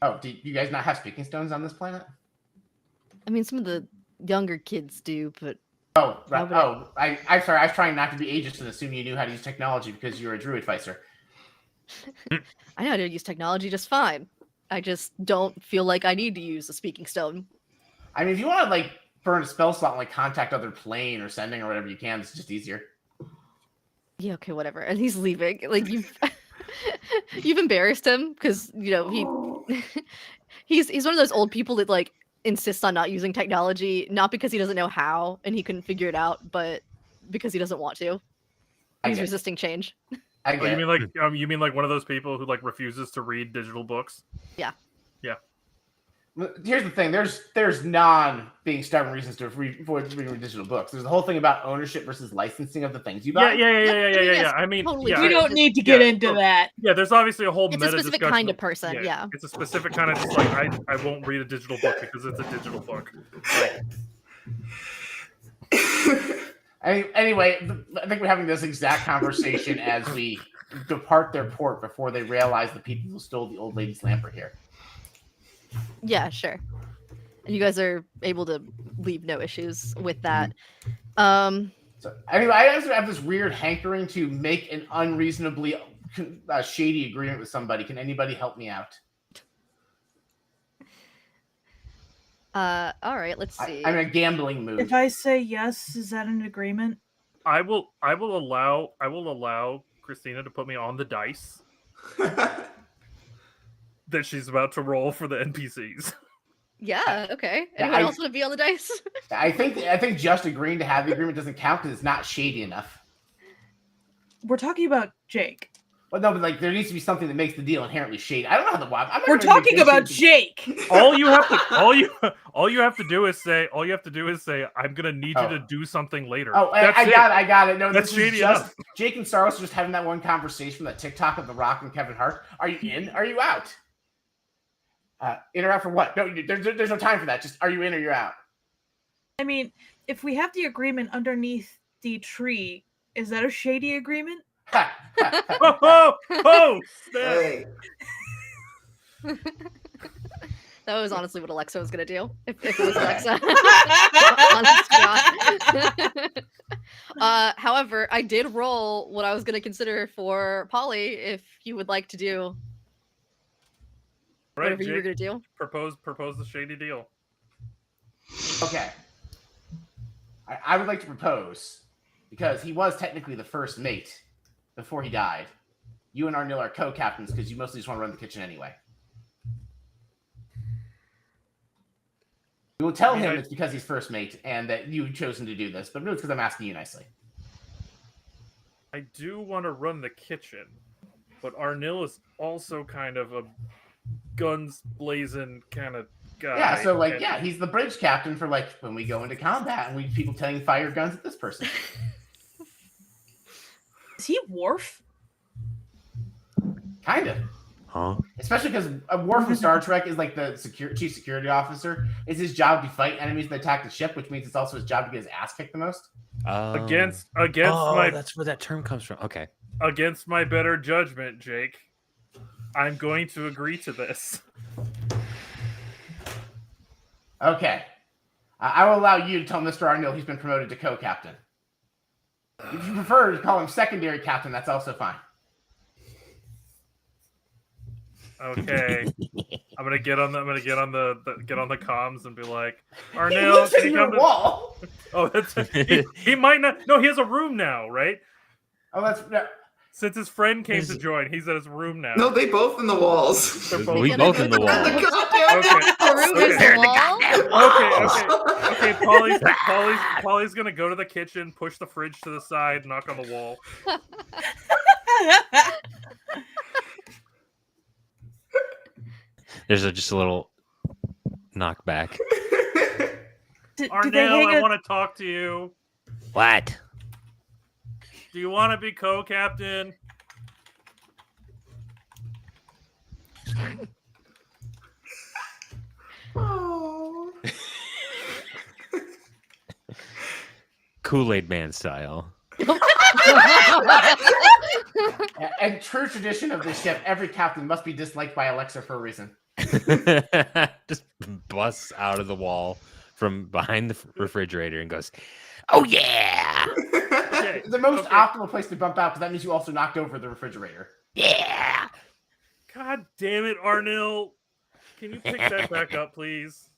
Speaker 2: Oh, do you guys not have speaking stones on this planet?
Speaker 3: I mean, some of the younger kids do, but
Speaker 2: oh, right. Oh, I'm sorry. I was trying not to be ageist and assume you knew how to use technology because you're a druid ficer.
Speaker 3: I know how to use technology just fine. I just don't feel like I need to use a speaking stone.
Speaker 2: I mean, if you want to like burn a spell slot and like contact other plane or sending or whatever you can, it's just easier.
Speaker 3: Yeah, okay, whatever. And he's leaving. Like you've embarrassed him because he's one of those old people that like insists on not using technology, not because he doesn't know how and he couldn't figure it out, but because he doesn't want to. He's resisting change.
Speaker 4: You mean like one of those people who like refuses to read digital books?
Speaker 3: Yeah.
Speaker 4: Yeah.
Speaker 2: Here's the thing: there's non-being stubborn reasons to avoid reading digital books. There's the whole thing about ownership versus licensing of the things you buy.
Speaker 4: Yeah. I mean,
Speaker 3: totally
Speaker 6: we don't need to get into that.
Speaker 4: Yeah, there's obviously a whole
Speaker 3: it's
Speaker 4: meta
Speaker 3: a specific
Speaker 4: discussion.
Speaker 3: kind of person. Yeah.
Speaker 4: It's a specific kind of just like I won't read a digital book because it's a digital book.
Speaker 2: Anyway, I think we're having this exact conversation as we depart their port before they realize the people who stole the old lady's lamp are here.
Speaker 3: Yeah, sure. And you guys are able to leave no issues with that. So
Speaker 2: anyway, I also have this weird hankering to make an unreasonably shady agreement with somebody. Can anybody help me out?
Speaker 3: All right, let's see.
Speaker 2: I'm in a gambling mood.
Speaker 6: If I say yes, is that an agreement?
Speaker 4: I will allow Xtina to put me on the dice that she's about to roll for the NPCs.
Speaker 3: Yeah, okay. Anyone else want to be on the dice?
Speaker 2: I think just agreeing to have the agreement doesn't count because it's not shady enough.
Speaker 6: We're talking about Jake.
Speaker 2: Well, no, but like there needs to be something that makes the deal inherently shady. I don't know how the
Speaker 6: We're talking about Jake.
Speaker 4: All you have to do is say I'm gonna need you to do something later.
Speaker 2: Oh, I got it. No,
Speaker 4: that's
Speaker 2: this is
Speaker 4: shady
Speaker 2: just
Speaker 4: enough.
Speaker 2: Jake and Sarros are just having that one conversation from that TikTok of The Rock and Kevin Hart. Are you in? Are you out? In or out for what? No, there's no time for that. Just are you in or you're out?
Speaker 6: I mean, if we have the agreement underneath the tree, is that a shady agreement?
Speaker 4: Oh!
Speaker 7: Hey.
Speaker 3: That was honestly what Alexa was gonna do. If it was Alexa. However, I did roll what I was gonna consider for Polly. If you would like to do whatever you were gonna do,
Speaker 4: propose the shady deal.
Speaker 2: Okay. I would like to propose because he was technically the first mate before he died. You and Arnil are co-captains because you mostly just want to run the kitchen anyway. We will tell him it's because he's first mate and that you've chosen to do this, but really it's because I'm asking you nicely.
Speaker 4: I do want to run the kitchen, but Arnil is also kind of a guns blazing kind of guy.
Speaker 2: Yeah, so he's the bridge captain for like when we go into combat and we people telling you fire guns at this person.
Speaker 6: Is he Worf?
Speaker 2: Kind of.
Speaker 8: Huh?
Speaker 2: Especially because Worf from Star Trek is like the chief security officer. It's his job to fight enemies that attack the ship, which means it's also his job to get his ass kicked the most.
Speaker 4: Against
Speaker 8: oh,
Speaker 4: my
Speaker 8: that's where that term comes from. Okay.
Speaker 4: against my better judgment, Jake, I'm going to agree to this.
Speaker 2: Okay. I will allow you to tell Mr. Arnil he's been promoted to co-captain. If you prefer to call him secondary captain, that's also fine.
Speaker 4: Okay, I'm gonna get on the comms and be like,
Speaker 2: He
Speaker 4: Arnil,
Speaker 2: lives
Speaker 4: can
Speaker 2: in
Speaker 4: you
Speaker 2: your
Speaker 4: come to...
Speaker 2: wall.
Speaker 4: Oh, that's he might not. No, he has a room now, right?
Speaker 2: Oh, that's
Speaker 4: Since his friend came to join, he's at his room now.
Speaker 7: No, they both in the walls.
Speaker 4: They're both
Speaker 8: We both in the wall.
Speaker 7: The goddamn
Speaker 4: Okay.
Speaker 3: The room is
Speaker 4: Okay.
Speaker 3: the wall.
Speaker 4: Okay. Polly's gonna go to the kitchen, push the fridge to the side, knock on the wall.
Speaker 8: There's just a little knockback.
Speaker 6: Do they
Speaker 4: Arnil,
Speaker 6: hang
Speaker 4: I
Speaker 6: a-
Speaker 4: want to talk to you.
Speaker 8: What?
Speaker 4: Do you want to be co-captain?
Speaker 7: Oh.
Speaker 8: Kool-Aid Man style.
Speaker 2: and true tradition of this ship. Every captain must be disliked by Alexa for a reason.
Speaker 8: Just busts out of the wall from behind the refrigerator and goes, "Oh yeah,
Speaker 4: Okay.
Speaker 2: The most
Speaker 4: Okay.
Speaker 2: optimal place to bump out because that means you also knocked over the refrigerator.
Speaker 8: yeah."
Speaker 4: God damn it, Arnil. Can you pick that back up, please?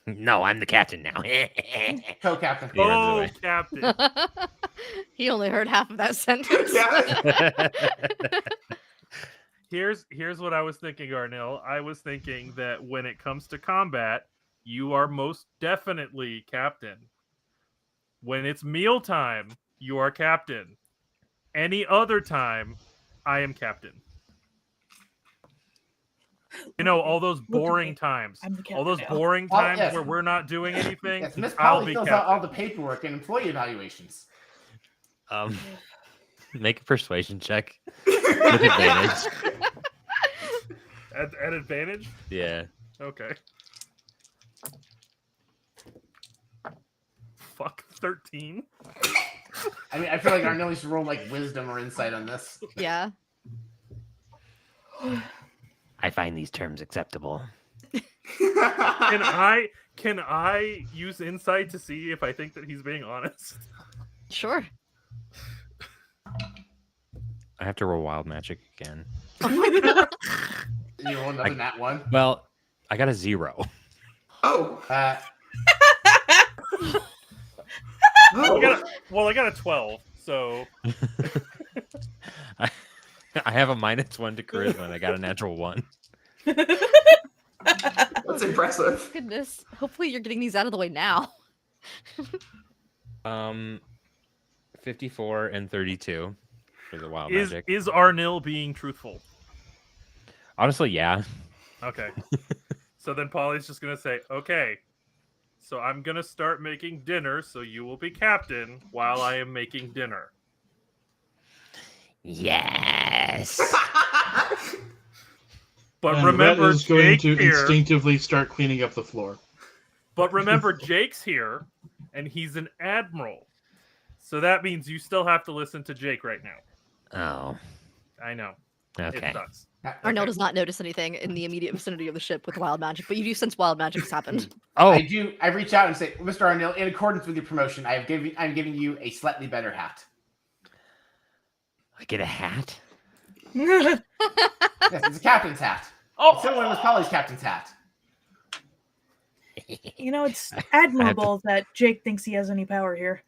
Speaker 8: No, I'm the captain now.
Speaker 2: Co-captain.
Speaker 8: He runs
Speaker 4: Oh, Captain.
Speaker 3: He only heard half of that sentence.
Speaker 7: Yeah.
Speaker 4: Here's what I was thinking, Arnil. I was thinking that when it comes to combat, you are most definitely captain. When it's mealtime, you are captain. Any other time, I am captain. You know, all those
Speaker 6: Look at
Speaker 4: boring
Speaker 6: me.
Speaker 4: times.
Speaker 6: I'm the
Speaker 4: All those
Speaker 6: captain now.
Speaker 4: boring
Speaker 2: Oh,
Speaker 4: times
Speaker 2: yes.
Speaker 4: where we're not doing anything.
Speaker 2: Yes, Miss
Speaker 4: I'll
Speaker 2: Polly
Speaker 4: be
Speaker 2: fills out all the
Speaker 4: captain.
Speaker 2: paperwork and employee evaluations.
Speaker 8: Make a persuasion check with advantage.
Speaker 4: At advantage?
Speaker 8: Yeah.
Speaker 4: Okay. Fuck, 13?
Speaker 2: I mean, I feel like Arnil needs to roll like wisdom or insight on this.
Speaker 3: Yeah.
Speaker 8: I find these terms acceptable.
Speaker 4: Can I use insight to see if I think that he's being honest?
Speaker 3: Sure.
Speaker 8: I have to roll wild magic again.
Speaker 2: You roll another nat one.
Speaker 8: Well, I got a 0.
Speaker 7: Oh.
Speaker 4: I got a 12, so
Speaker 8: I have a -1 to charisma and I got a natural 1.
Speaker 7: That's impressive.
Speaker 3: Goodness. Hopefully you're getting these out of the way now.
Speaker 8: 54 and 32 for the wild
Speaker 4: is
Speaker 8: magic.
Speaker 4: Arnil being truthful?
Speaker 8: Honestly, yeah.
Speaker 4: Okay. So then Polly's just gonna say, okay, so I'm gonna start making dinner, so you will be captain while I am making dinner.
Speaker 8: Yes.
Speaker 4: But
Speaker 5: And
Speaker 4: remember,
Speaker 5: Rhett is going
Speaker 4: Jake
Speaker 5: to
Speaker 4: here.
Speaker 5: instinctively start cleaning up the floor.
Speaker 4: But remember, Jake's here, and he's an admiral. So that means you still have to listen to Jake right now.
Speaker 8: Oh,
Speaker 4: I know.
Speaker 8: okay.
Speaker 4: It sucks.
Speaker 3: Arnel does not notice anything in the immediate vicinity of the ship with wild magic, but you do sense wild magic has happened.
Speaker 8: Oh,
Speaker 2: I reach out and say, Mr. Arnil, in accordance with your promotion, I'm giving you a slightly better hat.
Speaker 8: I get a hat?
Speaker 2: Yes, it's a captain's hat. It's similar to Miss Polly's captain's hat.
Speaker 6: You know, it's admirable that Jake thinks he has any power here.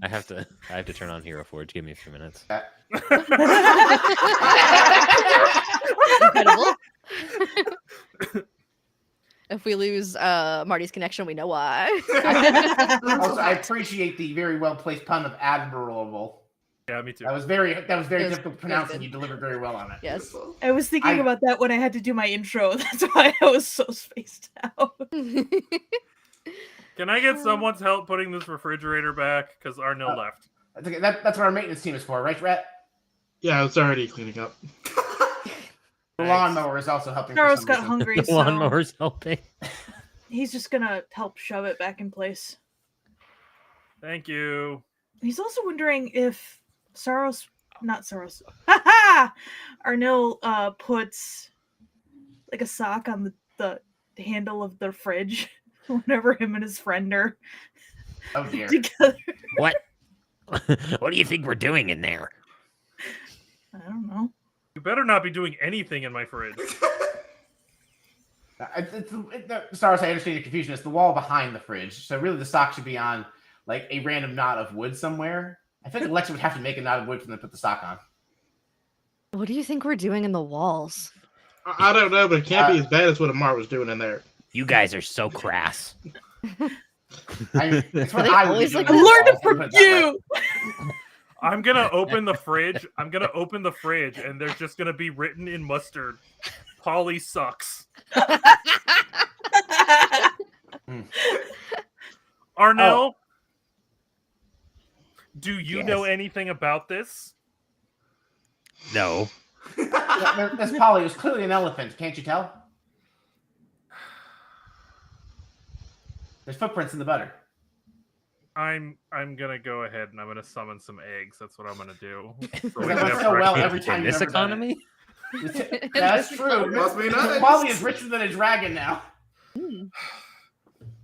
Speaker 8: I have to turn on Hero Forge. Give me a few minutes.
Speaker 3: Incredible. If we lose Marty's connection, we know why.
Speaker 2: Also, I appreciate the very well placed pun of admirable.
Speaker 4: Yeah, me too.
Speaker 2: That was very
Speaker 3: It was
Speaker 2: difficult to pronounce,
Speaker 3: good.
Speaker 2: and you delivered very well on it.
Speaker 3: Yes.
Speaker 6: I was thinking about that when I had to do my intro. That's why I was so spaced out.
Speaker 4: Can I get someone's help putting this refrigerator back? Because Arnil left.
Speaker 2: That's okay. That's what our maintenance team is for, right, Rhett?
Speaker 5: Yeah, it's already cleaning up.
Speaker 2: The
Speaker 4: Thanks.
Speaker 2: lawnmower is also helping. For
Speaker 6: Sarros
Speaker 2: some
Speaker 6: got
Speaker 2: reason.
Speaker 6: hungry,
Speaker 8: The
Speaker 6: so
Speaker 8: lawnmower's helping.
Speaker 6: he's just gonna help shove it back in place.
Speaker 4: Thank you.
Speaker 6: He's also wondering if not Sarros, haha, Arnil puts like a sock on the handle of the fridge whenever him and his friend are
Speaker 2: Oh dear.
Speaker 6: together.
Speaker 8: What? What do you think we're doing in there?
Speaker 6: I don't know.
Speaker 4: You better not be doing anything in my fridge.
Speaker 2: Sorry, I understand your confusion. It's the wall behind the fridge. So really, the sock should be on like a random knot of wood somewhere. I think Alexa would have to make a knot of wood for them to put the sock on.
Speaker 3: What do you think we're doing in the walls?
Speaker 5: I don't know, but it can't be as bad as what Amar was doing in there.
Speaker 8: You guys are so crass.
Speaker 2: I mean, it's what
Speaker 3: They
Speaker 2: I would
Speaker 3: always
Speaker 2: do
Speaker 3: like
Speaker 2: in
Speaker 6: I
Speaker 2: the
Speaker 6: learned
Speaker 2: walls,
Speaker 6: it from
Speaker 2: put it that way.
Speaker 6: you.
Speaker 4: I'm gonna open the fridge. And there's just gonna be written in mustard, "Polly sucks." Arnil, do you know anything about this?
Speaker 8: No.
Speaker 2: This Polly was clearly an elephant. Can't you tell? There's footprints in the butter.
Speaker 4: I'm gonna go ahead and I'm gonna summon some eggs. That's what I'm gonna do.
Speaker 2: That went so well every time
Speaker 8: In
Speaker 2: you've
Speaker 8: this
Speaker 2: ever done
Speaker 8: economy?
Speaker 2: it. That's true.
Speaker 7: Must be nice.
Speaker 2: Polly is richer than a dragon now.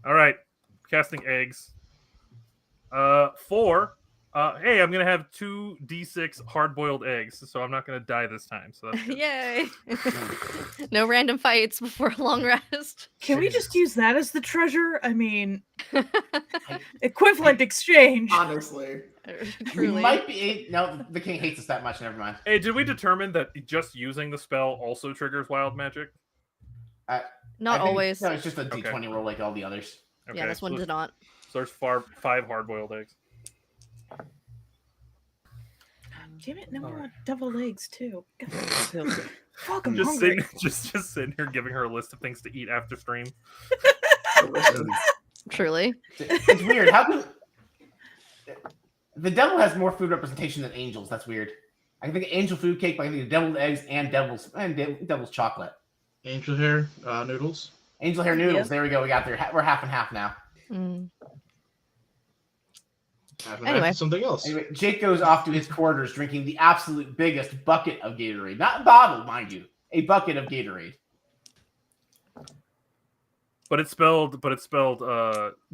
Speaker 4: All right, casting eggs. 4. Hey, I'm gonna have 2 D6 hard-boiled eggs, so I'm not gonna die this time. So that's good.
Speaker 3: Yay! No random fights before a long rest.
Speaker 6: Can we just use that as the treasure? I mean, equivalent exchange.
Speaker 7: Honestly.
Speaker 2: We
Speaker 3: Truly.
Speaker 2: might be. No, the king hates us that much. Never mind.
Speaker 4: Hey, did we determine that just using the spell also triggers wild magic?
Speaker 3: Not
Speaker 2: I think-
Speaker 3: always.
Speaker 2: No, it's just a D20 roll like all the others.
Speaker 4: Okay,
Speaker 3: Yeah, this one did not.
Speaker 4: So there's 5 hard-boiled eggs.
Speaker 6: Damn it! Now I want deviled eggs too. God, fuck, I'm
Speaker 4: Just
Speaker 6: hungry.
Speaker 4: sitting here giving her a list of things to eat after stream.
Speaker 3: Truly.
Speaker 2: It's weird. How come the devil has more food representation than angels? That's weird. I can think of angel food cake, but I can think of deviled eggs and devil's chocolate.
Speaker 5: Angel hair noodles.
Speaker 2: Angel hair noodles.
Speaker 6: Yep.
Speaker 2: There we go. We got there. We're half and half now.
Speaker 3: Mm.
Speaker 5: Anyway, something else.
Speaker 2: Anyway, Jake goes off to his quarters drinking the absolute biggest bucket of Gatorade. Not a bottle, mind you. A bucket of Gatorade.
Speaker 4: But it's spelled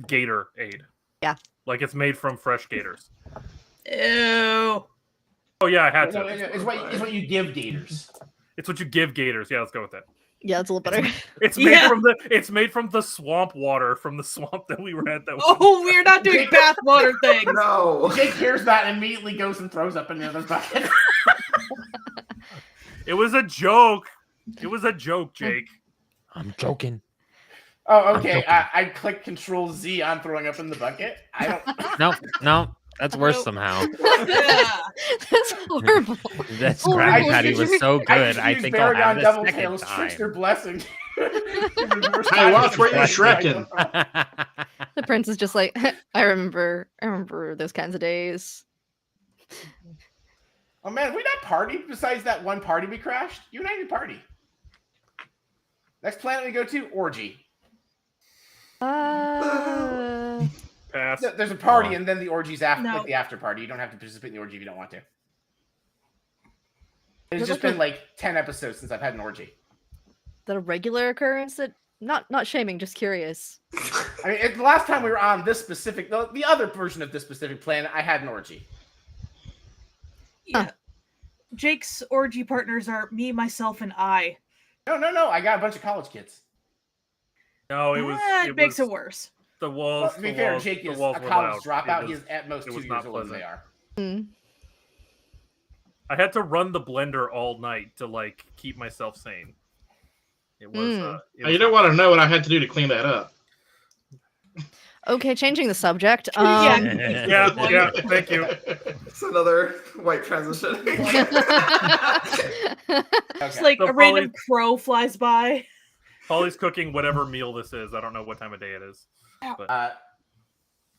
Speaker 4: Gator Aid.
Speaker 3: Yeah.
Speaker 4: Like it's made from fresh gators.
Speaker 6: Ew.
Speaker 4: Oh yeah, I had
Speaker 2: No,
Speaker 4: to.
Speaker 2: it's what you give gators.
Speaker 4: It's what you give gators. Yeah, let's go with that.
Speaker 3: Yeah, it's a little better.
Speaker 4: It's made from the swamp water from the swamp that we were at. That
Speaker 6: Oh, we're not doing bathwater things.
Speaker 7: No.
Speaker 2: Jake hears that and immediately goes and throws up in the other bucket.
Speaker 4: It was a joke. It was a joke, Jake.
Speaker 8: I'm joking.
Speaker 2: Oh, okay. I click Control Z on throwing up in the bucket. I don't.
Speaker 8: No. That's worse
Speaker 6: Nope.
Speaker 8: somehow.
Speaker 6: Yeah.
Speaker 3: That's horrible.
Speaker 8: That
Speaker 3: Oh,
Speaker 8: Krabby
Speaker 3: I
Speaker 8: Patty
Speaker 3: just
Speaker 8: was
Speaker 3: used-
Speaker 8: so good.
Speaker 2: I
Speaker 8: I think I'll have
Speaker 2: Baragon
Speaker 8: it a
Speaker 2: Double
Speaker 8: second
Speaker 2: Tails
Speaker 8: time.
Speaker 2: Trickster Blessing.
Speaker 5: Hey, watch where you're shrekking.
Speaker 3: The prince is just like, I remember those kinds of days.
Speaker 2: Oh man, we not partied besides that one party we crashed? You and I didn't party. Next planet we go to, orgy.
Speaker 4: Pass.
Speaker 2: There's a party and then the orgy's after,
Speaker 6: No.
Speaker 2: like the after party. You don't have to participate in the orgy if you don't want to. It's
Speaker 3: Is
Speaker 2: just
Speaker 3: that
Speaker 2: been like 10 episodes since I've had an orgy.
Speaker 3: That a regular occurrence? That not shaming, just curious.
Speaker 2: I mean, the last time we were on this specific, the other version of this specific planet, I had an orgy.
Speaker 6: Yeah. Jake's orgy partners are me, myself, and I.
Speaker 2: No. I got a bunch of college kids.
Speaker 4: No, it was.
Speaker 6: It makes
Speaker 4: was
Speaker 6: it worse.
Speaker 4: The
Speaker 2: Well,
Speaker 4: walls.
Speaker 2: to be
Speaker 4: the
Speaker 2: fair,
Speaker 4: walls,
Speaker 2: Jake
Speaker 4: the
Speaker 2: is
Speaker 4: walls
Speaker 2: a
Speaker 4: were
Speaker 2: college
Speaker 4: loud.
Speaker 2: dropout.
Speaker 4: It
Speaker 2: He
Speaker 4: was-
Speaker 2: is at most
Speaker 4: it
Speaker 2: 2
Speaker 4: was
Speaker 2: years
Speaker 4: not
Speaker 2: older than
Speaker 4: pleasant.
Speaker 2: they are.
Speaker 3: Mm.
Speaker 4: I had to run the blender all night to like keep myself sane. It was.
Speaker 5: You don't want to know what I had to do to clean that up.
Speaker 3: Okay, changing the subject.
Speaker 6: Yeah.
Speaker 4: Yeah. Thank you.
Speaker 7: It's another white transition.
Speaker 6: It's like
Speaker 4: So
Speaker 6: a random crow flies by.
Speaker 4: Polly's cooking whatever meal this is. I don't know what time of day it is.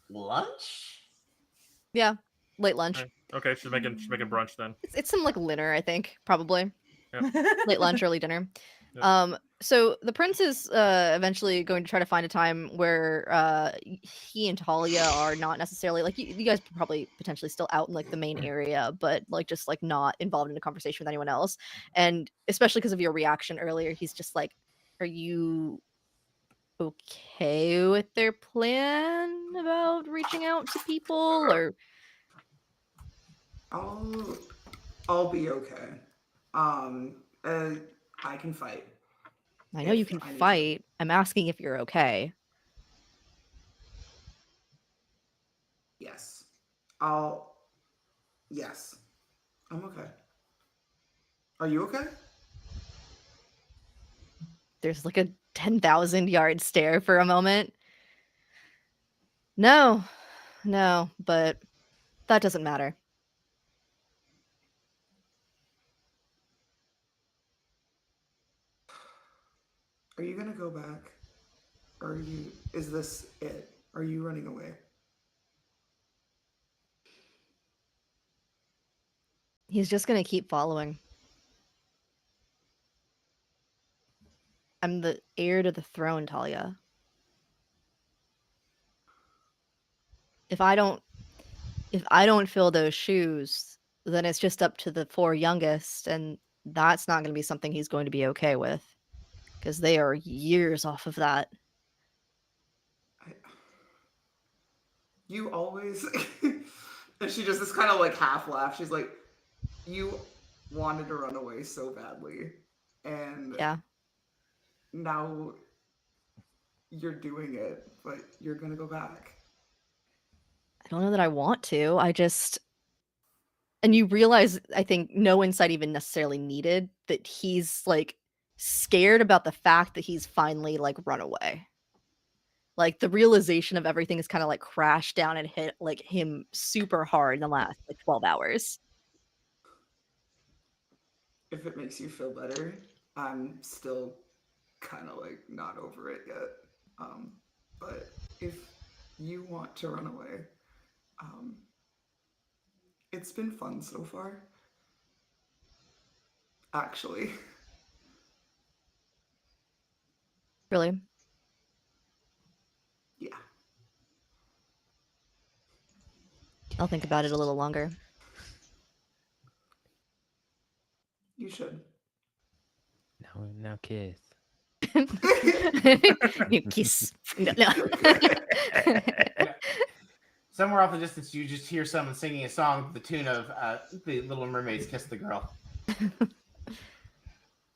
Speaker 2: Lunch?
Speaker 3: Yeah, late lunch.
Speaker 4: Okay, she's making brunch then.
Speaker 3: It's some like dinner, I think, probably. late lunch, early dinner.
Speaker 4: Yeah.
Speaker 3: So the prince is eventually going to try to find a time where he and Talia are not necessarily like you guys are probably potentially still out in like the main area, but like just like not involved in a conversation with anyone else. And especially because of your reaction earlier, he's just like, "Are you okay with their plan about reaching out to people?" Or
Speaker 7: I'll be okay. I can fight.
Speaker 3: I know you
Speaker 7: If
Speaker 3: can
Speaker 7: I need to.
Speaker 3: fight. I'm asking if you're okay.
Speaker 7: Yes. Yes. I'm okay. Are you okay?
Speaker 3: There's like a 10,000 yard stare for a moment. No, but that doesn't matter.
Speaker 7: Are you gonna go back? Is this it? Are you running away?
Speaker 3: He's just gonna keep following. I'm the heir to the throne, Talia. If I don't fill those shoes, then it's just up to the 4 youngest, and that's not gonna be something he's going to be okay with. Because they are years off of that.
Speaker 7: You always and she just this kind of like half laugh. She's like, you wanted to run away so badly, and
Speaker 3: Yeah.
Speaker 7: now you're doing it, but you're gonna go back.
Speaker 3: I don't know that I want to. And you realize, I think, no insight even necessarily needed, that he's like scared about the fact that he's finally like run away. Like the realization of everything is kind of like crashed down and hit like him super hard in the last like 12 hours.
Speaker 7: If it makes you feel better, I'm still kind of like not over it yet. But if you want to run away, it's been fun so far. Actually.
Speaker 3: Really?
Speaker 7: Yeah.
Speaker 3: I'll think about it a little longer.
Speaker 7: You should.
Speaker 8: Now kiss.
Speaker 3: You kiss. No.
Speaker 2: Somewhere off the distance, you just hear someone singing a song to the tune of "The Little Mermaid's Kiss the Girl."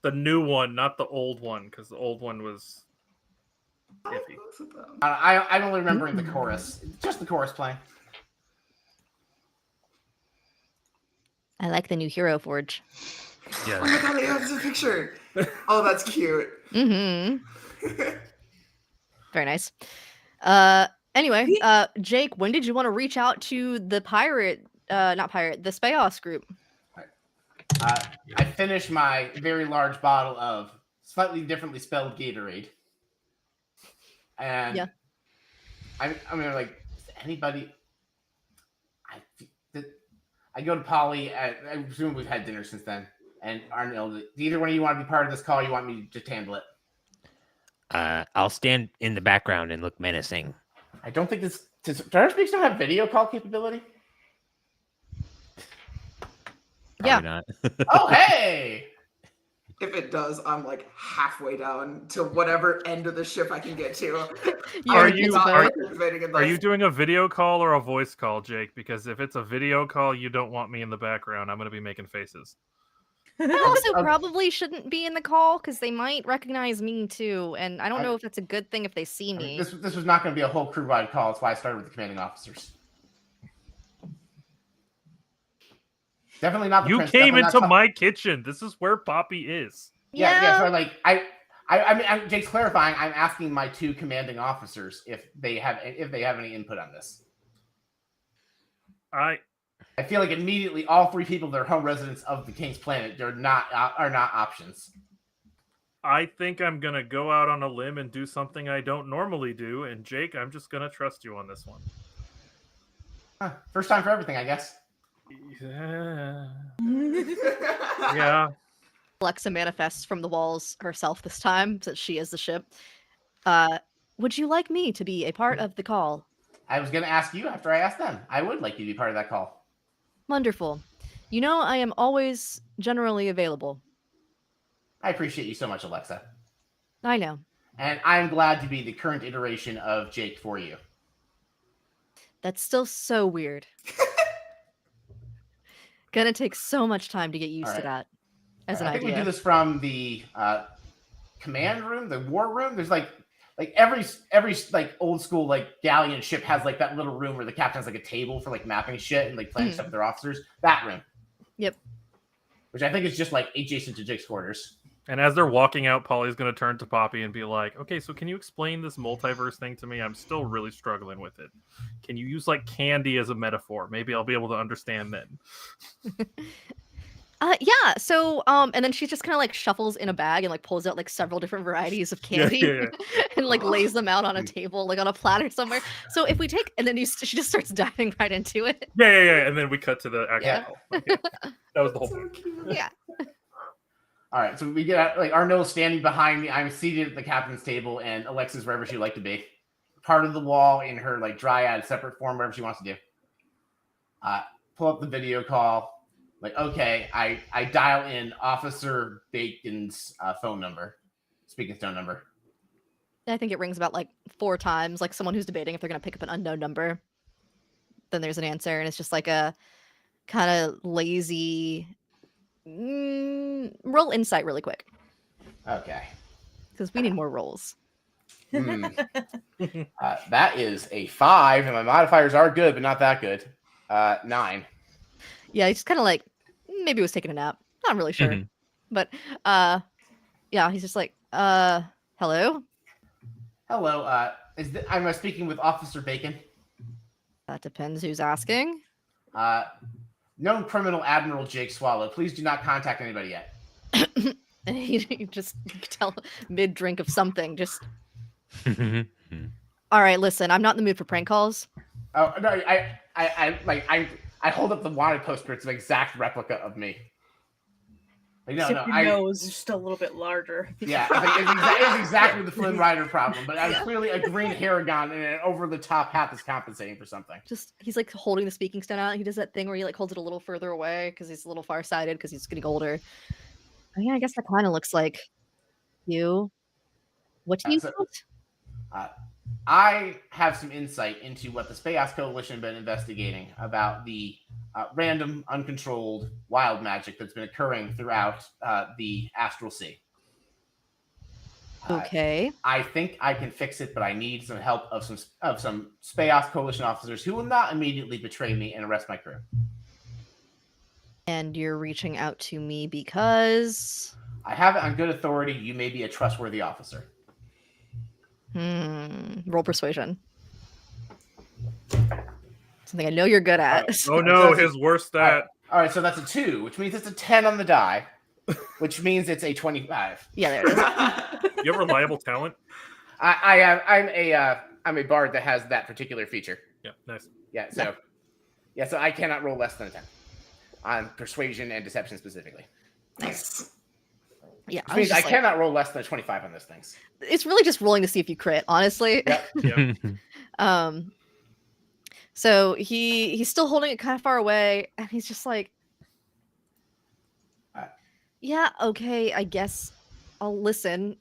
Speaker 4: The new one, not the old one, because the old one was iffy.
Speaker 2: I'm only remembering the chorus. Just the chorus playing.
Speaker 3: I like the new Hero Forge.
Speaker 7: Oh my god, I have the picture. Oh, that's cute.
Speaker 3: Mm-hmm. Very nice. Anyway, Jake, when did you want to reach out to the the Speos group?
Speaker 2: I finished my very large bottle of slightly differently spelled Gatorade. And
Speaker 3: yeah.
Speaker 2: I mean, like, anybody... I go to Polly. I presume we've had dinner since then. And Arnil, do either one of you want to be part of this call? Or you want me to just handle it?
Speaker 8: I'll stand in the background and look menacing.
Speaker 2: I don't think this. Does Speaks not have video call capability?
Speaker 8: Probably not.
Speaker 2: Oh, hey!
Speaker 7: If it does, I'm like halfway down to whatever end of the ship I can get to.
Speaker 4: Are
Speaker 7: I'm
Speaker 4: you-
Speaker 7: not
Speaker 4: are-
Speaker 7: participating in
Speaker 4: Are
Speaker 7: this.
Speaker 4: you doing a video call or a voice call, Jake? Because if it's a video call, you don't want me in the background. I'm going to be making faces.
Speaker 3: I also probably shouldn't be in the call because they might recognize me too, and I don't know if that's a good thing if they see
Speaker 2: I
Speaker 3: me.
Speaker 2: mean, this was not going to be a whole crew-wide call. That's why I started with the commanding officers. Definitely not the
Speaker 4: You
Speaker 2: prince,
Speaker 4: came
Speaker 2: definitely not
Speaker 4: into
Speaker 2: Tom-
Speaker 4: my kitchen. This is where Poppy is.
Speaker 2: Yeah. So like I mean, Jake's clarifying. I'm asking my 2 commanding officers if they have any input on this.
Speaker 4: I
Speaker 2: feel like immediately all 3 people that are home residents of the King's Planet are not options.
Speaker 4: I think I'm going to go out on a limb and do something I don't normally do. And Jake, I'm just going to trust you on this one.
Speaker 2: Huh. First time for everything, I guess.
Speaker 4: Yeah. Yeah.
Speaker 3: Alexa manifests from the walls herself this time, since she is the ship. Would you like me to be a part of the call?
Speaker 2: I was going to ask you after I asked them. I would like you to be part of that call.
Speaker 3: Wonderful. You know I am always generally available.
Speaker 2: I appreciate you so much, Alexa.
Speaker 3: I know.
Speaker 2: And I'm glad to be the current iteration of Jake for you.
Speaker 3: That's still so weird. Gonna take so much time to get used to that as an
Speaker 2: I think we
Speaker 3: idea.
Speaker 2: do this from the command room, the war room. There's like every like old school like galleon ship has like that little room where the captain has like a table for like mapping shit and like planning stuff with their officers. That room.
Speaker 3: Yep.
Speaker 2: Which I think is just like adjacent to Jake's quarters.
Speaker 4: And as they're walking out, Polly's going to turn to Poppy and be like, okay, so can you explain this multiverse thing to me? I'm still really struggling with it. Can you use like candy as a metaphor? Maybe I'll be able to understand then.
Speaker 3: Yeah. So, and then she just kind of like shuffles in a bag and like pulls out like several different varieties of candy and like lays them out on a table, like on a platter somewhere. So if we take, and then she just starts diving right into it.
Speaker 4: Yeah. And then we cut to the actual. Yeah. That was the whole point.
Speaker 3: Yeah.
Speaker 2: All right, so we get like Arnil standing behind me. I'm seated at the captain's table, and Alexa's wherever she'd like to be, part of the wall in her like dryad separate form, whatever she wants to do. Pull up the video call. Like, okay, I dial in Officer Bacon's phone number, speaking stone number.
Speaker 3: I think it rings about like 4 times, like someone who's debating if they're gonna pick up an unknown number. Then there's an answer, and it's just like a kind of lazy. Roll insight really quick.
Speaker 2: Okay.
Speaker 3: Because we need more rolls.
Speaker 2: That is a 5, and my modifiers are good, but not that good. 9.
Speaker 3: Yeah, he's just kind of like, maybe was taking a nap. Not really sure.
Speaker 8: Mhm.
Speaker 3: But, yeah, he's just like, hello?
Speaker 2: Hello, am I speaking with Officer Bacon?
Speaker 3: That depends who's asking.
Speaker 2: Known criminal Admiral Jake Swallow. Please do not contact anybody yet.
Speaker 3: And you just tell mid-drink of something, just... All right, listen, I'm not in the mood for prank calls.
Speaker 2: Oh, no, I hold up the wanted poster. It's an exact replica of me. Like,
Speaker 6: Except your nose is just a little bit larger.
Speaker 2: Yeah, it's exactly the Flynn Rider problem, but I'm clearly a green Haragon and an over-the-top hat that's compensating for something.
Speaker 3: Just, he's like holding the speaking stone out. He does that thing where he like holds it a little further away because he's a little farsighted because he's getting older. Oh, yeah, I guess that kind of looks like you. What do you want?
Speaker 2: I have some insight into what the Space Coalition have been investigating about the random, uncontrolled wild magic that's been occurring throughout the Astral Sea.
Speaker 3: Okay.
Speaker 2: I think I can fix it, but I need some help of some Space Coalition officers who will not immediately betray me and arrest my crew.
Speaker 3: And you're reaching out to me because...
Speaker 2: I have it on good authority. You may be a trustworthy officer.
Speaker 3: Roll persuasion. Something I know you're good at.
Speaker 4: Oh no, his worst stat.
Speaker 2: All right, so that's a 2, which means it's a 10 on the die, which means it's a 25.
Speaker 3: Yeah, there it is.
Speaker 4: You have reliable talent?
Speaker 2: I'm a bard that has that particular feature.
Speaker 4: Yeah, nice.
Speaker 2: Yeah, so I cannot roll less than a 10 on persuasion and deception specifically.
Speaker 7: Nice.
Speaker 3: Yeah,
Speaker 2: which means I cannot roll less than a 25 on those things.
Speaker 3: It's really just rolling to see if you crit, honestly.
Speaker 2: Yep.
Speaker 4: Yeah.
Speaker 3: So he's still holding it kind of far away, and he's just like, yeah, okay, I guess I'll listen.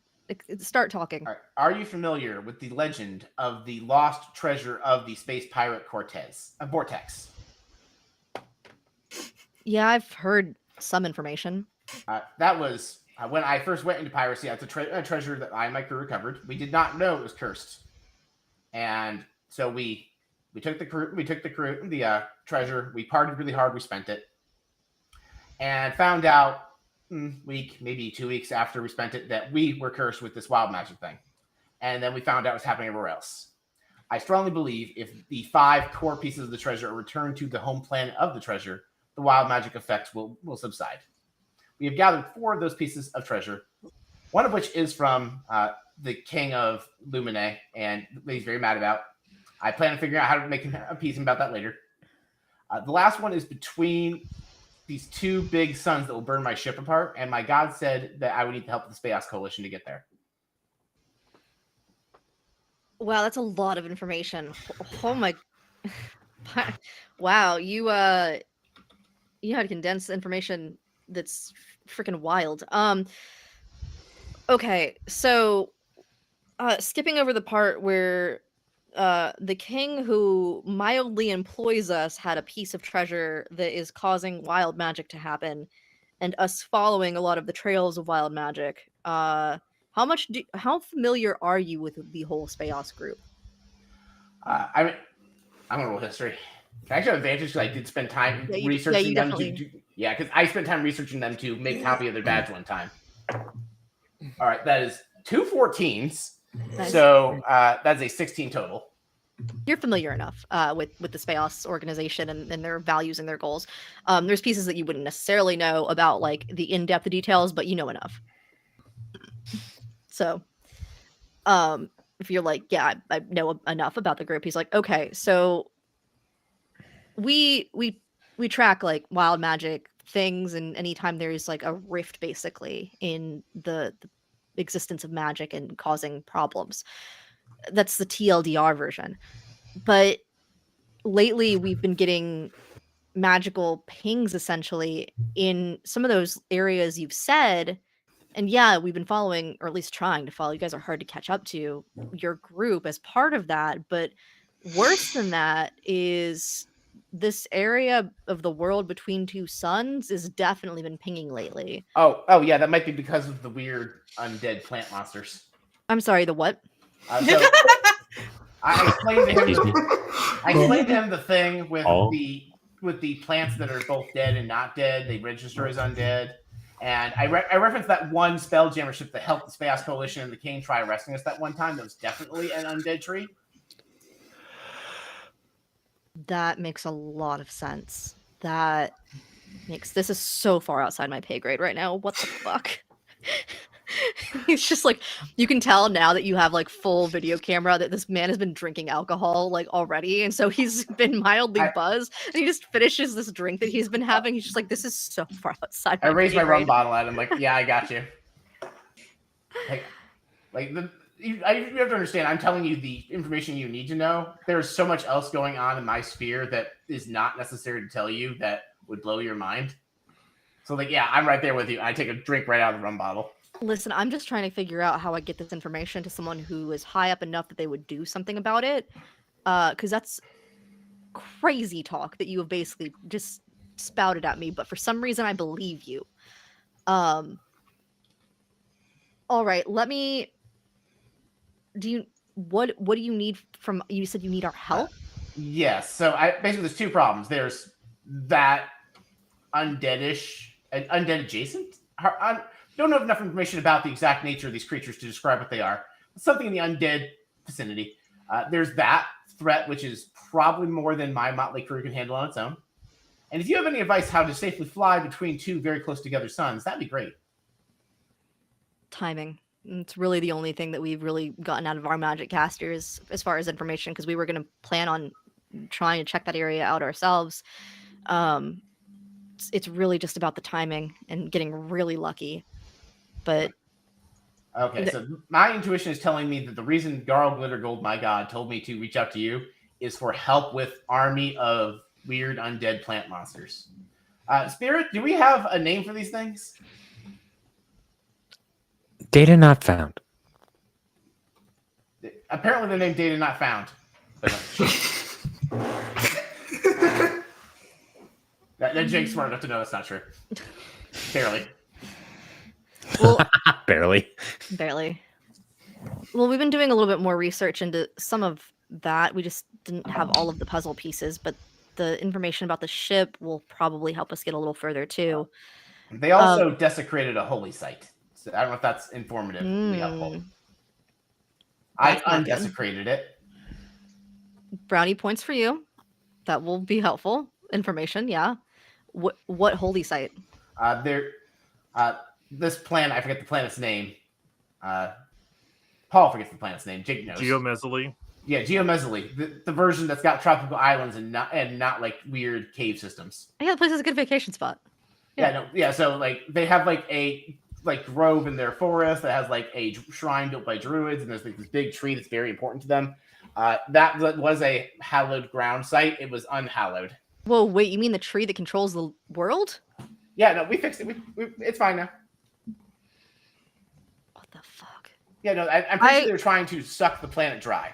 Speaker 3: Start talking.
Speaker 2: All right. Are you familiar with the legend of the lost treasure of the space pirate Vortex?
Speaker 3: Yeah, I've heard some information.
Speaker 2: That was when I first went into piracy. That's a treasure that I and my crew recovered. We did not know it was cursed, and so we took the treasure. We partied really hard. We spent it, and found out maybe 2 weeks after we spent it that we were cursed with this wild magic thing, and then we found out it was happening everywhere else. I strongly believe if the 5 core pieces of the treasure are returned to the home planet of the treasure, the wild magic effects will subside. We have gathered 4 of those pieces of treasure, one of which is from the King of Lumine, and he's very mad about. I plan on figuring out how to make him appease him about that later. The last one is between these two big suns that will burn my ship apart, and my god said that I would need the help of the Space Coalition to get there.
Speaker 3: Wow, that's a lot of information. Oh my, wow, you had condensed information that's freaking wild. Okay, so skipping over the part where the king who mildly employs us had a piece of treasure that is causing wild magic to happen, and us following a lot of the trails of wild magic. How familiar are you with the whole Speos group?
Speaker 2: I'm gonna roll history. I actually have advantage because I did spend time researching them. Because I spent time researching them to make copy of their badge one time. All right, that is 2 14s. Nice. So that's a 16 total.
Speaker 3: You're familiar enough with the Speos organization and their values and their goals. There's pieces that you wouldn't necessarily know about, like the in-depth details, but you know enough. So, if you're like, yeah, I know enough about the group, he's like, okay, so we track like wild magic things, and anytime there's like a rift basically in the existence of magic and causing problems. That's the TLDR version. But lately we've been getting magical pings essentially in some of those areas you've said. And yeah, we've been following, or at least trying to follow. You guys are hard to catch up to, your group as part of that. But worse than that is this area of the world between two suns has definitely been pinging lately.
Speaker 2: Oh yeah, that might be because of the weird undead plant monsters.
Speaker 3: I'm sorry, the what?
Speaker 2: So I explained to him the thing with the plants that are both dead and not dead. They register as undead. And I referenced that one Spelljammer ship that helped the Space Coalition and the King try arresting us that one time. That was definitely an undead tree.
Speaker 3: That makes a lot of sense. This is so far outside my pay grade right now. What the fuck? It's just like, you can tell now that you have like full video camera that this man has been drinking alcohol like already, and so he's been mildly buzzed, and he just finishes this drink that he's been having. He's just like, this is so far outside.
Speaker 2: I raised my rum bottle at him, like, yeah, I got you. You have to understand, I'm telling you the information you need to know. There's so much else going on in my sphere that is not necessary to tell you that would blow your mind. So, like, yeah, I'm right there with you. I take a drink right out of the rum bottle.
Speaker 3: Listen, I'm just trying to figure out how I get this information to someone who is high up enough that they would do something about it. Because that's crazy talk that you have basically just spouted at me. But for some reason, I believe you. All right, what do you need from, you said you need our help?
Speaker 2: Yes. So basically there's two problems. There's that undead adjacent. I don't know enough information about the exact nature of these creatures to describe what they are. Something in the undead vicinity. There's that threat, which is probably more than my motley crew can handle on its own. And if you have any advice how to safely fly between two very close together suns, that'd be great.
Speaker 3: Timing. It's really the only thing that we've really gotten out of our magic casters as far as information, because we were going to plan on trying to check that area out ourselves. It's really just about the timing and getting really lucky. But
Speaker 2: okay, so my intuition is telling me that the reason Garl Glittergold, my god, told me to reach out to you is for help with army of weird undead plant monsters. Spirit, do we have a name for these things?
Speaker 8: Data not found.
Speaker 2: Apparently the name Data not found. that Jake's smart enough to know that's not true. Barely.
Speaker 3: Well,
Speaker 8: Barely.
Speaker 3: Well, we've been doing a little bit more research into some of that. We just didn't have all of the puzzle pieces, but the information about the ship will probably help us get a little further too.
Speaker 2: They also desecrated a holy site. So I don't know if that's informatively helpful. I undesecrated it.
Speaker 3: Brownie points for you. That will be helpful information. Yeah. What holy site?
Speaker 2: This planet, I forget the planet's name. Paul forgets the planet's name. Jake knows.
Speaker 4: Geomesily.
Speaker 2: Yeah, Geomesily. The version that's got tropical islands and not like weird cave systems.
Speaker 3: Yeah, the place is a good vacation spot.
Speaker 2: Yeah. So like they have like a grove in their forest that has like a shrine built by druids, and there's like this big tree that's very important to them. That was a hallowed ground site. It was unhallowed.
Speaker 3: Whoa, wait, you mean the tree that controls the world?
Speaker 2: Yeah, no, we fixed it. It's fine now.
Speaker 3: What the fuck?
Speaker 2: Yeah, no, I'm pretty sure they're trying to suck the planet dry.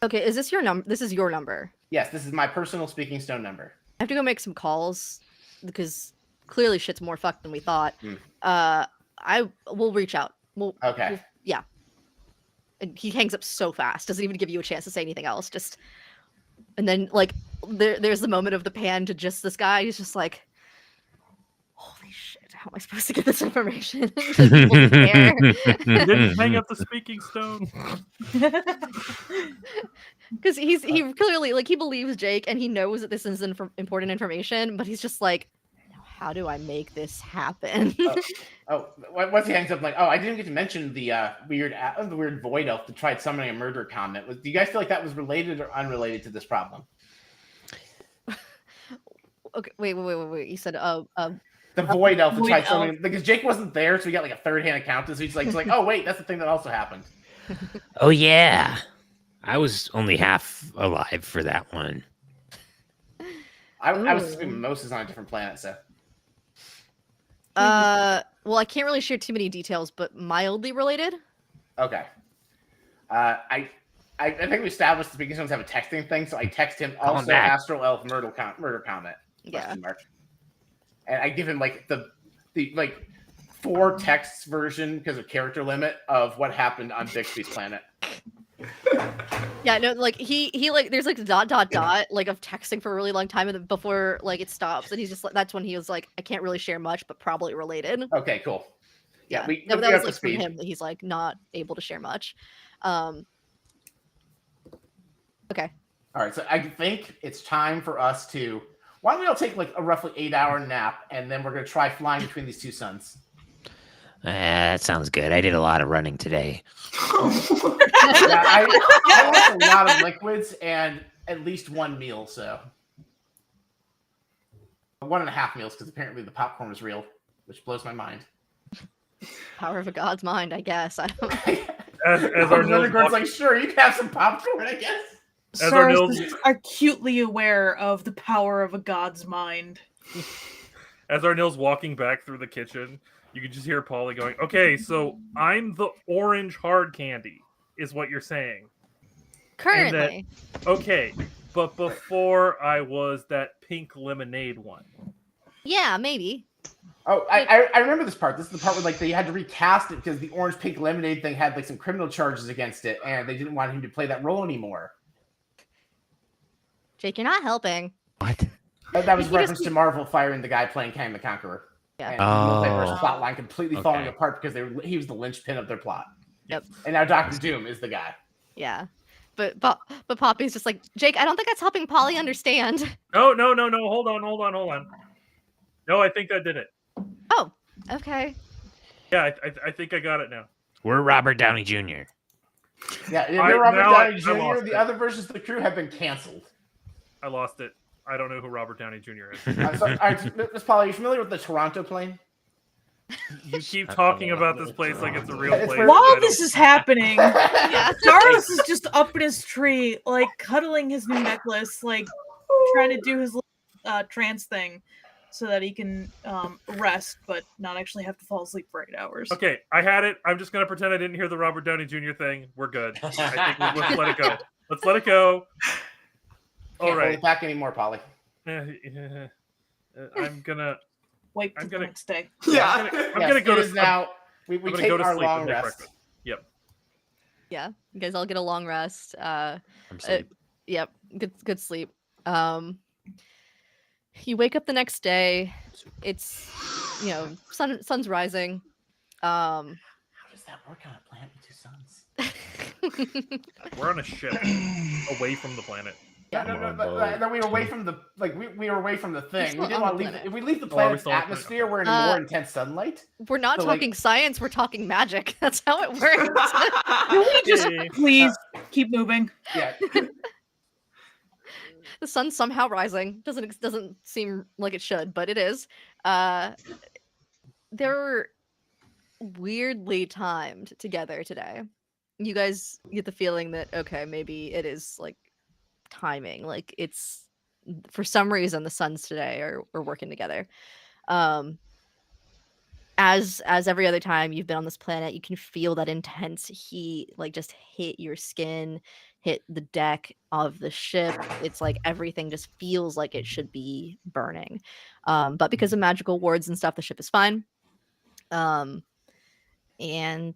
Speaker 3: Okay, is this your number? This is your number.
Speaker 2: Yes, this is my personal speaking stone number.
Speaker 3: I have to go make some calls because clearly shit's more fucked than we thought. We'll reach out.
Speaker 2: Okay.
Speaker 3: Yeah. And he hangs up so fast, doesn't even give you a chance to say anything else. And then like there's the moment of the pan to just this guy. He's just like, holy shit, how am I supposed to get this information?
Speaker 4: Didn't hang up the speaking stone.
Speaker 3: Because he clearly like he believes Jake and he knows that this is important information, but he's just like, how do I make this happen?
Speaker 2: Once he hangs up, like, I didn't get to mention the weird void elf that tried summoning a murder comment. Do you guys feel like that was related or unrelated to this problem?
Speaker 3: Okay, wait. You said
Speaker 2: the void elf that tried summoning, because Jake wasn't there, so he got like a third-hand account. So he's like, oh wait, that's the thing that also happened.
Speaker 8: Oh yeah, I was only half alive for that one.
Speaker 2: I was assuming Mos is on a different planet, so.
Speaker 3: Well, I can't really share too many details, but mildly related.
Speaker 2: Okay. I think we established the speaking stones have a texting thing, so I text him also Astral Elf murder comment.
Speaker 3: Yeah.
Speaker 2: And I give him like the 4 texts version because of character limit of what happened on Bixby's planet.
Speaker 3: Yeah, no, like he like there's like dot like of texting for a really long time, and then before like it stops, and he's just like, that's when he was like, I can't really share much, but probably related.
Speaker 2: Okay, cool. Yeah,
Speaker 3: that was like from him that he's like not able to share much. Okay.
Speaker 2: All right, so I think it's time for us to. Why don't we all take like a roughly 8-hour nap, and then we're gonna try flying between these 2 suns.
Speaker 8: That sounds good. I did a lot of running today.
Speaker 2: I lost a lot of liquids and at least 1 meal, so 1.5 meals because apparently the popcorn was real, which blows my mind.
Speaker 3: Power of a god's mind, I guess. I don't.
Speaker 4: As Arnil's
Speaker 2: like, sure, you can have some popcorn, I guess.
Speaker 6: Sarros is acutely aware of the power of a god's mind.
Speaker 4: As Arnil's walking back through the kitchen, you can just hear Polly going, okay, so I'm the orange hard candy, is what you're saying.
Speaker 3: Currently.
Speaker 4: Okay, but before I was that pink lemonade one.
Speaker 3: Yeah, maybe.
Speaker 2: Oh, I remember this part. This is the part where like they had to recast it because the orange pink lemonade thing had like some criminal charges against it, and they didn't want him to play that role anymore.
Speaker 3: Jake, you're not helping.
Speaker 8: What?
Speaker 2: That was reference to Marvel firing the guy playing Kang the Conqueror.
Speaker 3: Yeah.
Speaker 2: And the multiverse plot line completely falling apart because he was the linchpin of their plot.
Speaker 3: Yep.
Speaker 2: And now Dr. Doom is the guy.
Speaker 3: Yeah. But Poppy's just like, Jake, I don't think that's helping Polly understand.
Speaker 4: No. Hold on. No, I think I did it.
Speaker 3: Oh, okay.
Speaker 4: Yeah, I think I got it now.
Speaker 8: We're Robert Downey Jr.
Speaker 2: Yeah, Robert Downey Jr. The other versions of the crew have been canceled.
Speaker 4: I lost it. I don't know who Robert Downey Jr. is.
Speaker 2: Miss Polly, are you familiar with the Toronto plane?
Speaker 4: You keep talking about this place like it's a real place.
Speaker 6: While this is happening, Sarros is just up in his tree, like cuddling his new necklace, like trying to do his trance thing so that he can rest, but not actually have to fall asleep for 8 hours.
Speaker 4: Okay, I had it. I'm just going to pretend I didn't hear the Robert Downey Jr. thing. We're good. I think let's let it go. Let's let it go. All right.
Speaker 2: Hold it back anymore, Polly.
Speaker 4: I'm gonna
Speaker 6: wait till the next day.
Speaker 7: Yeah,
Speaker 4: I'm gonna go to sleep
Speaker 2: now. We take our long rest.
Speaker 4: Yep.
Speaker 3: Yeah, you guys all get a long rest. Yep, good sleep. You wake up the next day. It's sun's rising.
Speaker 2: How does that work on a planet with 2 suns?
Speaker 4: We're on a ship away from the planet.
Speaker 2: No, we were away from the we were away from the thing. We didn't want to leave. If we leave the planet's atmosphere, we're in more intense sunlight.
Speaker 3: We're not talking science. We're talking magic. That's how it works.
Speaker 6: Can we just please keep moving?
Speaker 2: Yeah.
Speaker 3: The sun's somehow rising. Doesn't seem like it should, but it is. They're weirdly timed together today. You guys get the feeling that okay, maybe it is like timing. Like it's for some reason the suns today are working together. As every other time you've been on this planet, you can feel that intense heat like just hit your skin, hit the deck of the ship. It's like everything just feels like it should be burning. But because of magical wards and stuff, the ship is fine. And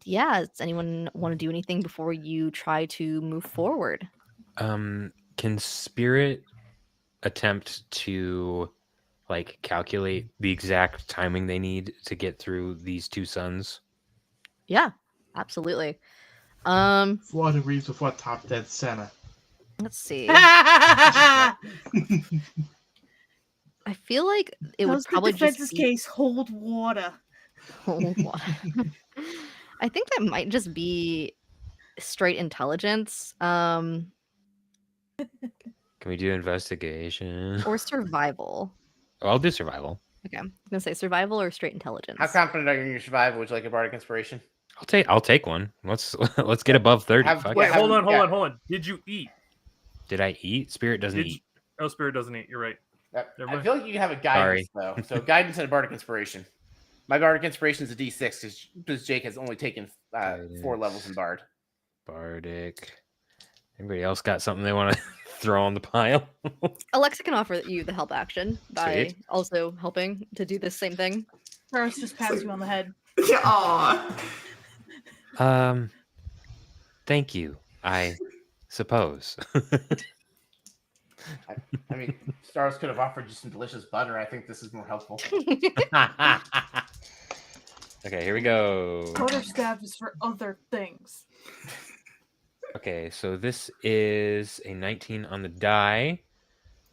Speaker 3: yeah, does anyone want to do anything before you try to move forward?
Speaker 8: Can Spirit attempt to like calculate the exact timing they need to get through these two suns?
Speaker 3: Yeah, absolutely.
Speaker 5: Water reads with what top dead center.
Speaker 3: Let's see. I feel like it would
Speaker 6: How's
Speaker 3: probably
Speaker 6: the
Speaker 3: just
Speaker 6: defense's
Speaker 3: be
Speaker 6: case hold water?
Speaker 3: hold water. I think that might just be straight intelligence,
Speaker 8: Can we do investigation?
Speaker 3: or survival.
Speaker 8: Oh, I'll do survival.
Speaker 3: Okay, I'm gonna say survival or straight intelligence.
Speaker 2: How confident are you in your survival? Would you like a bardic inspiration?
Speaker 8: I'll take one. Let's get above 30.
Speaker 2: Have-
Speaker 8: Fuck
Speaker 2: wait,
Speaker 8: it.
Speaker 2: have-
Speaker 4: Hold on.
Speaker 2: yeah.
Speaker 4: Did you eat?
Speaker 8: Did I eat? Spirit doesn't
Speaker 4: Did you-
Speaker 8: eat.
Speaker 4: Oh, Spirit doesn't eat. You're right.
Speaker 2: I
Speaker 4: Never
Speaker 2: feel like you can have a guidance though. So guidance and a bardic inspiration. My bardic inspiration is a D6 because Jake has only taken 4 levels in bard.
Speaker 8: Bardic. Anybody else got something they want to throw on the pile?
Speaker 3: Alexa can offer you the help action by
Speaker 8: Sweet.
Speaker 3: also helping to do this same thing.
Speaker 6: Sarros just pats you on the head.
Speaker 7: Yeah, aw.
Speaker 8: Thank you. I suppose.
Speaker 2: I mean, Stars could have offered you some delicious butter. I think this is more helpful.
Speaker 8: Okay, here we go.
Speaker 6: Quarterstaff is for other things.
Speaker 8: Okay, so this is a 19 on the die,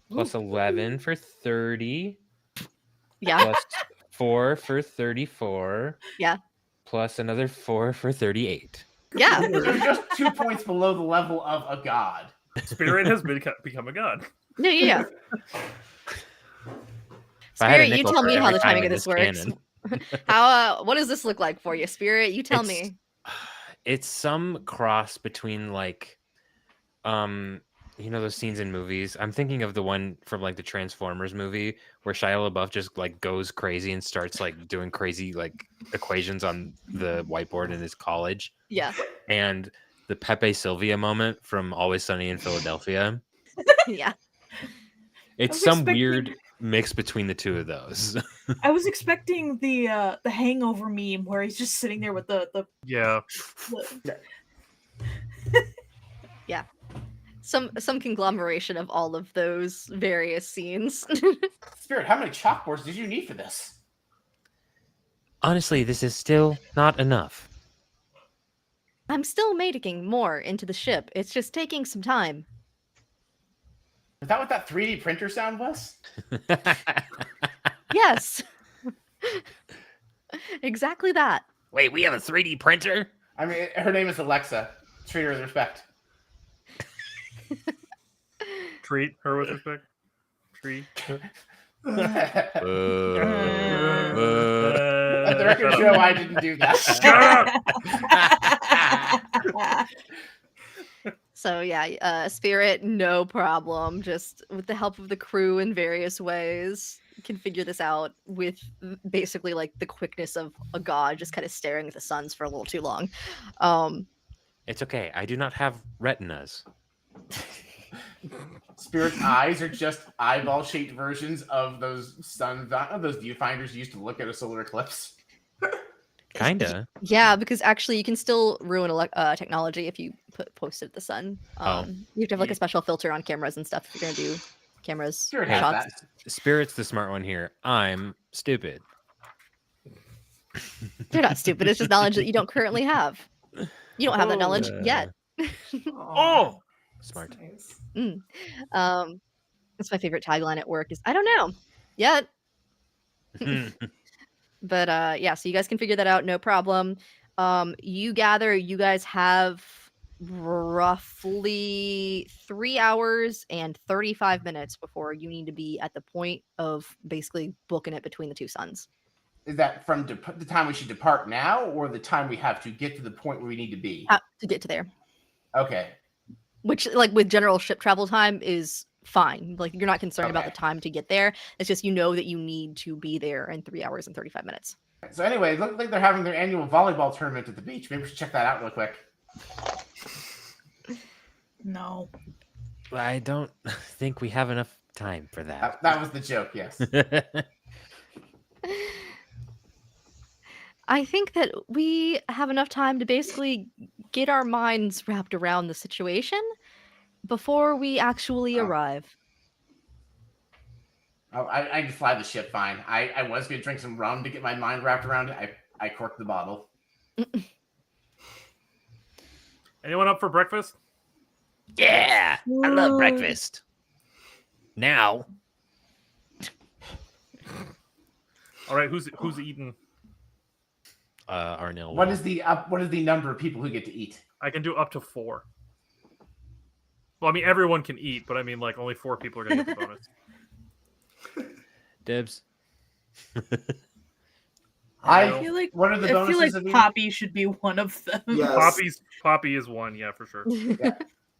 Speaker 8: plus 11 for 30,
Speaker 3: Yeah,
Speaker 8: plus 4 for 34.
Speaker 3: Yeah.
Speaker 8: Plus another 4 for 38.
Speaker 3: yeah.
Speaker 2: You're just 2 points below the level of a god.
Speaker 4: Spirit has become a god.
Speaker 3: Yeah.
Speaker 8: If I had a
Speaker 3: Spirit, you
Speaker 8: nickel
Speaker 3: tell
Speaker 8: for
Speaker 3: me how
Speaker 8: every
Speaker 3: the
Speaker 8: time
Speaker 3: timing
Speaker 8: in
Speaker 3: of this
Speaker 8: this
Speaker 3: works.
Speaker 8: canon.
Speaker 3: How what does this look like for you, Spirit? You tell
Speaker 8: It's-
Speaker 3: me.
Speaker 8: It's some cross between like those scenes in movies. I'm thinking of the one from like the Transformers movie where Shia LaBeouf just like goes crazy and starts like doing crazy like equations on the whiteboard in his college,
Speaker 3: Yeah.
Speaker 8: and the Pepe Sylvia moment from Always Sunny in Philadelphia.
Speaker 3: Yeah.
Speaker 8: It's
Speaker 6: was
Speaker 8: some
Speaker 6: expecting-
Speaker 8: weird mix between the two of those.
Speaker 6: I was expecting the Hangover meme where he's just sitting there with the
Speaker 4: Yeah.
Speaker 3: Some conglomeration of all of those various scenes.
Speaker 2: Spirit, how many chalkboards did you need for this?
Speaker 8: Honestly, this is still not enough.
Speaker 3: I'm still making more into the ship. It's just taking some time.
Speaker 2: Is that what that 3D printer sound was?
Speaker 3: Yes. Exactly that.
Speaker 8: Wait, we have a 3D printer?
Speaker 2: I mean, her name is Alexa. Treat her with respect.
Speaker 4: Treat her with respect. Treat.
Speaker 2: At the record show, I didn't do that.
Speaker 4: Shut up!
Speaker 3: So yeah, Spirit, no problem. Just with the help of the crew in various ways, can figure this out with basically like the quickness of a god, just kind of staring at the suns for a little too long.
Speaker 8: It's okay. I do not have retinas.
Speaker 2: Spirit's eyes are just eyeball-shaped versions of those those viewfinders used to look at a solar eclipse.
Speaker 8: Kinda.
Speaker 3: Yeah, because actually you can still ruin technology if you post it at the sun.
Speaker 8: Oh.
Speaker 3: You have to have like a special filter on cameras and stuff if you're gonna do cameras
Speaker 2: Spirit has
Speaker 3: shots.
Speaker 2: that.
Speaker 8: Spirit's the smart one here. I'm stupid.
Speaker 3: You're not stupid. It's just knowledge that you don't currently have. You don't have that knowledge yet.
Speaker 7: Aw,
Speaker 8: Smart.
Speaker 7: that's nice.
Speaker 3: That's my favorite tagline at work is I don't know yet. But yeah, so you guys can figure that out, no problem. You gather you guys have roughly 3 hours and 35 minutes before you need to be at the point of basically booking it between the two suns.
Speaker 2: Is that from the time we should depart now, or the time we have to get to the point where we need to be?
Speaker 3: To get to there.
Speaker 2: Okay.
Speaker 3: Which, like, with general ship travel time is fine. Like, you're not concerned about
Speaker 2: Okay.
Speaker 3: the time to get there. It's just you know that you need to be there in 3 hours and 35 minutes.
Speaker 2: So anyway, it looks like they're having their annual volleyball tournament at the beach. Maybe we should check that out real quick.
Speaker 6: No.
Speaker 8: I don't think we have enough time for that.
Speaker 2: That was the joke, yes.
Speaker 3: I think that we have enough time to basically get our minds wrapped around the situation before we actually arrive.
Speaker 2: Oh, I can fly the ship fine. I was going to drink some rum to get my mind wrapped around it. I corked the bottle.
Speaker 4: Anyone up for breakfast?
Speaker 8: Yeah, I love breakfast. Now,
Speaker 4: All right, who's eating?
Speaker 8: Arnil.
Speaker 2: What is the number of people who get to eat?
Speaker 4: I can do up to 4. Well, I mean, everyone can eat, but I mean, like, only 4 people are going to get the bonus.
Speaker 8: Dibs?
Speaker 2: I
Speaker 6: feel like
Speaker 2: what are the bonuses?
Speaker 6: I feel like
Speaker 2: of eating?
Speaker 6: Poppy should be one of them.
Speaker 7: Yes.
Speaker 4: Poppy is one, yeah, for sure.
Speaker 2: Yeah.